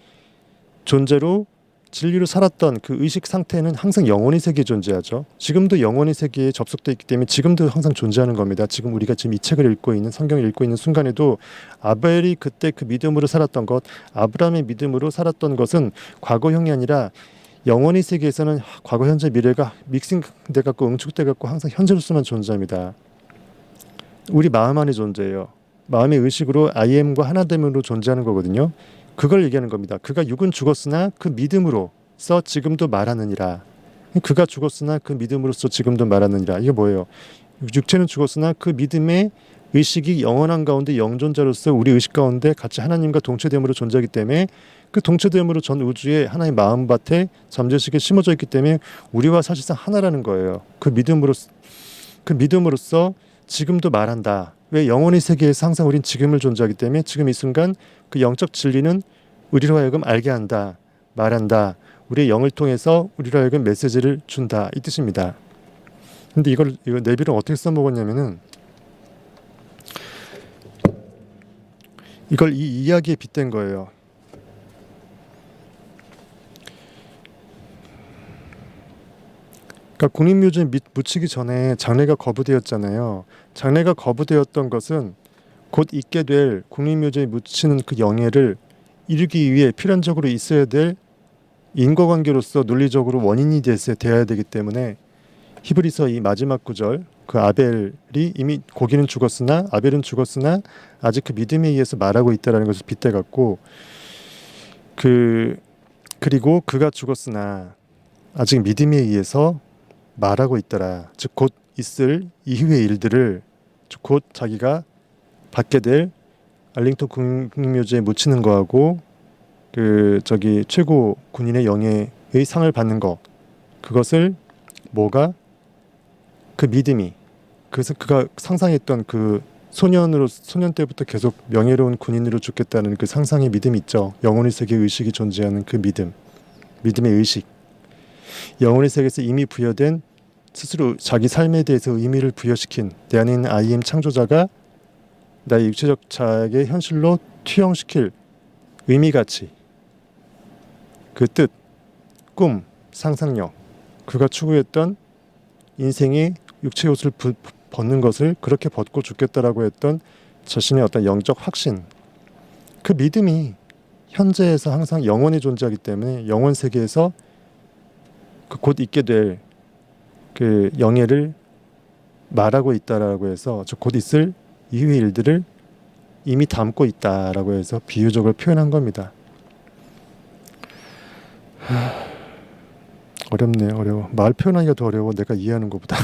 존재로 진리로 살았던 그 의식 상태는 항상 영원의 세계에 존재하죠. 지금도 영원의 세계에 접속되어 있기 때문에 지금도 항상 존재하는 겁니다. 지금 우리가 지금 이 책을 읽고 있는 성경을 읽고 있는 순간에도 아벨이 그때 그 믿음으로 살았던 것, 아브라함의 믿음으로 살았던 것은 과거형이 아니라 영원의 세계에서는 과거, 현재, 미래가 믹싱돼 갖고 응축돼 갖고 항상 현재로서만 존재합니다. 우리 마음 안에 존재해요. 마음의 의식으로 I am과 하나됨으로 존재하는 거거든요. 그걸 얘기하는 겁니다. 그가 육은 죽었으나 그 믿음으로써 지금도 말하느니라. 그가 죽었으나 그 믿음으로써 지금도 말하느니라. 이게 뭐예요? 육체는 죽었으나 그 믿음의 의식이 영원한 가운데 영존자로서 우리 의식 가운데 같이 하나님과 동체됨으로 존재하기 때문에 그 동체됨으로 전 우주에 하나의 마음밭에 잠재식에 심어져 있기 때문에 우리와 사실상 하나라는 거예요. 그 믿음으로써 지금도 말한다. 왜 영원의 세계에서 항상 우린 지금을 존재하기 때문에 지금 이 순간 그 영적 진리는 우리로 하여금 알게 한다, 말한다. 우리의 영을 통해서 우리로 하여금 메시지를 준다. 이 뜻입니다. 근데 이거 네빌은 어떻게 써먹었냐면은 이걸 이 이야기에 빗댄 거예요. 그러니까 국립묘지에 묻히기 전에 장례가 거부되었잖아요. 장례가 거부되었던 것은 곧 있게 될 국립묘지에 묻히는 그 영예를 이루기 위해 필연적으로 있어야 될 인과관계로서 논리적으로 원인이 돼야 되기 때문에 히브리서 이 마지막 구절 그 아벨이 이미 고기는 죽었으나 아벨은 죽었으나 아직 그 믿음에 의해서 말하고 있다라는 것을 빗대갖고 그리고 그가 죽었으나 아직 믿음에 의해서 말하고 있더라. 즉 곧 있을 이후의 일들을 곧 자기가 받게 될 알링턴 국립묘지에 묻히는 거하고 최고 군인의 영예의 상을 받는 거 그것을 그 믿음이 그래서 그가 상상했던 그 소년 때부터 계속 명예로운 군인으로 죽겠다는 그 상상의 믿음이 있죠. 영혼의 세계 의식이 존재하는 그 믿음의 의식. 영혼의 세계에서 이미 부여된 스스로 자기 삶에 대해서 의미를 부여시킨 내 안에 있는 I am 창조자가 나의 육체적 자에게 현실로 투영시킬 의미가치, 그 뜻, 꿈, 상상력, 그가 추구했던 인생의 육체의 옷을 벗는 것을 그렇게 벗고 죽겠다라고 했던 자신의 어떤 영적 확신, 그 믿음이 현재에서 항상 영원히 존재하기 때문에 영원 세계에서 곧 있게 될 그 영예를 말하고 있다라고 해서 곧 있을 이후의 일들을 이미 담고 있다라고 해서 비유적으로 표현한 겁니다. 어렵네, 어려워. 말 표현하기가 더 어려워. 내가 이해하는 것보다.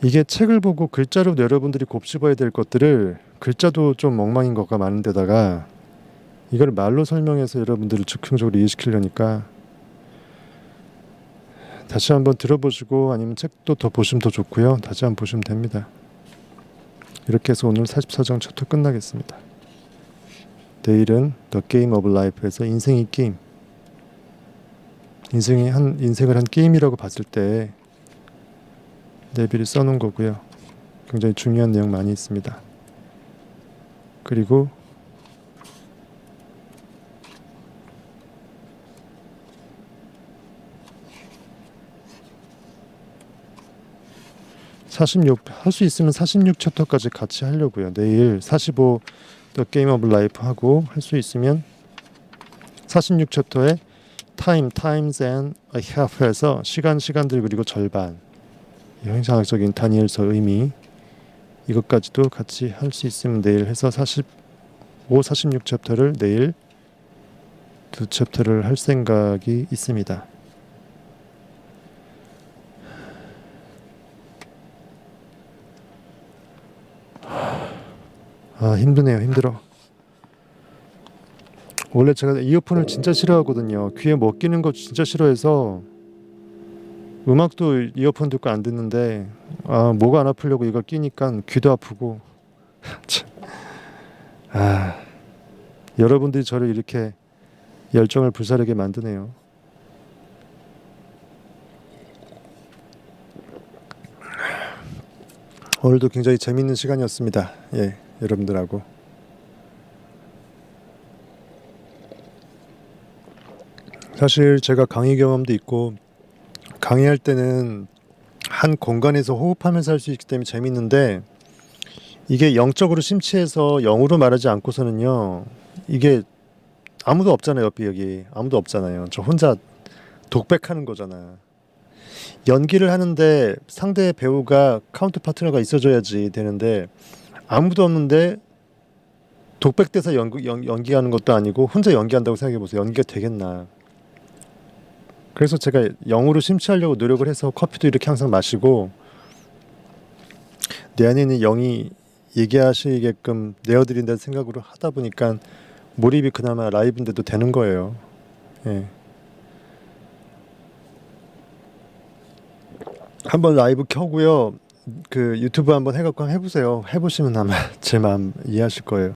이게 책을 보고 글자로 여러분들이 곱씹어야 될 것들을 글자도 좀 엉망인 것가 많은데다가 이걸 말로 설명해서 여러분들을 즉흥적으로 이해시키려니까 다시 한번 들어보시고 아니면 책도 더 보시면 더 좋고요. 다시 한번 보시면 됩니다. 이렇게 해서 오늘 44장 챕터 끝나겠습니다. 내일은 The Game of Life에서 인생이 게임, 인생을 한 게임이라고 봤을 때 네빌이 써놓은 거고요. 굉장히 중요한 내용 많이 있습니다. 그리고 46 할 수 있으면 46챕터까지 같이 하려고요. 내일 45 The Game of Life 하고 할 수 있으면 46챕터에 Time, Times and a Half에서 시간들 그리고 절반, 형상학적인 다니엘서 의미 이것까지도 같이 할 수 있으면 내일 해서 45, 46 챕터를 내일 두 챕터를 할 생각이 있습니다. 아, 힘드네요. 힘들어. 원래 제가 이어폰을 진짜 싫어하거든요. 귀에 뭐 끼는 거 진짜 싫어해서 음악도 이어폰 듣고 안 듣는데, 아, 목 안 아프려고 이거 끼니까 귀도 아프고. 참. 아, 여러분들이 저를 이렇게 열정을 불사르게 만드네요. 오늘도 굉장히 재밌는 시간이었습니다. 예, 여러분들하고. 사실 제가 강의 경험도 있고 강의할 때는 한 공간에서 호흡하면서 할 수 있기 때문에 재밌는데, 이게 영적으로 심취해서 영으로 말하지 않고서는요, 이게 아무도 없잖아요. 옆에 여기 아무도 없잖아요. 저 혼자 독백하는 거잖아. 연기를 하는데 상대 배우가 카운터 파트너가 있어줘야지 되는데, 아무도 없는데 독백대사 연기하는 것도 아니고 혼자 연기한다고 생각해 보세요. 연기가 되겠나. 그래서 제가 영으로 심취하려고 노력을 해서 커피도 이렇게 항상 마시고, 내 안에 있는 영이 얘기하시게끔 내어드린다는 생각으로 하다 보니까 몰입이 그나마 라이브인데도 되는 거예요. 예. 한번 라이브 켜고요. 그 유튜브 한번 해갖고 해보세요. 해보시면 아마 제 마음 이해하실 거예요.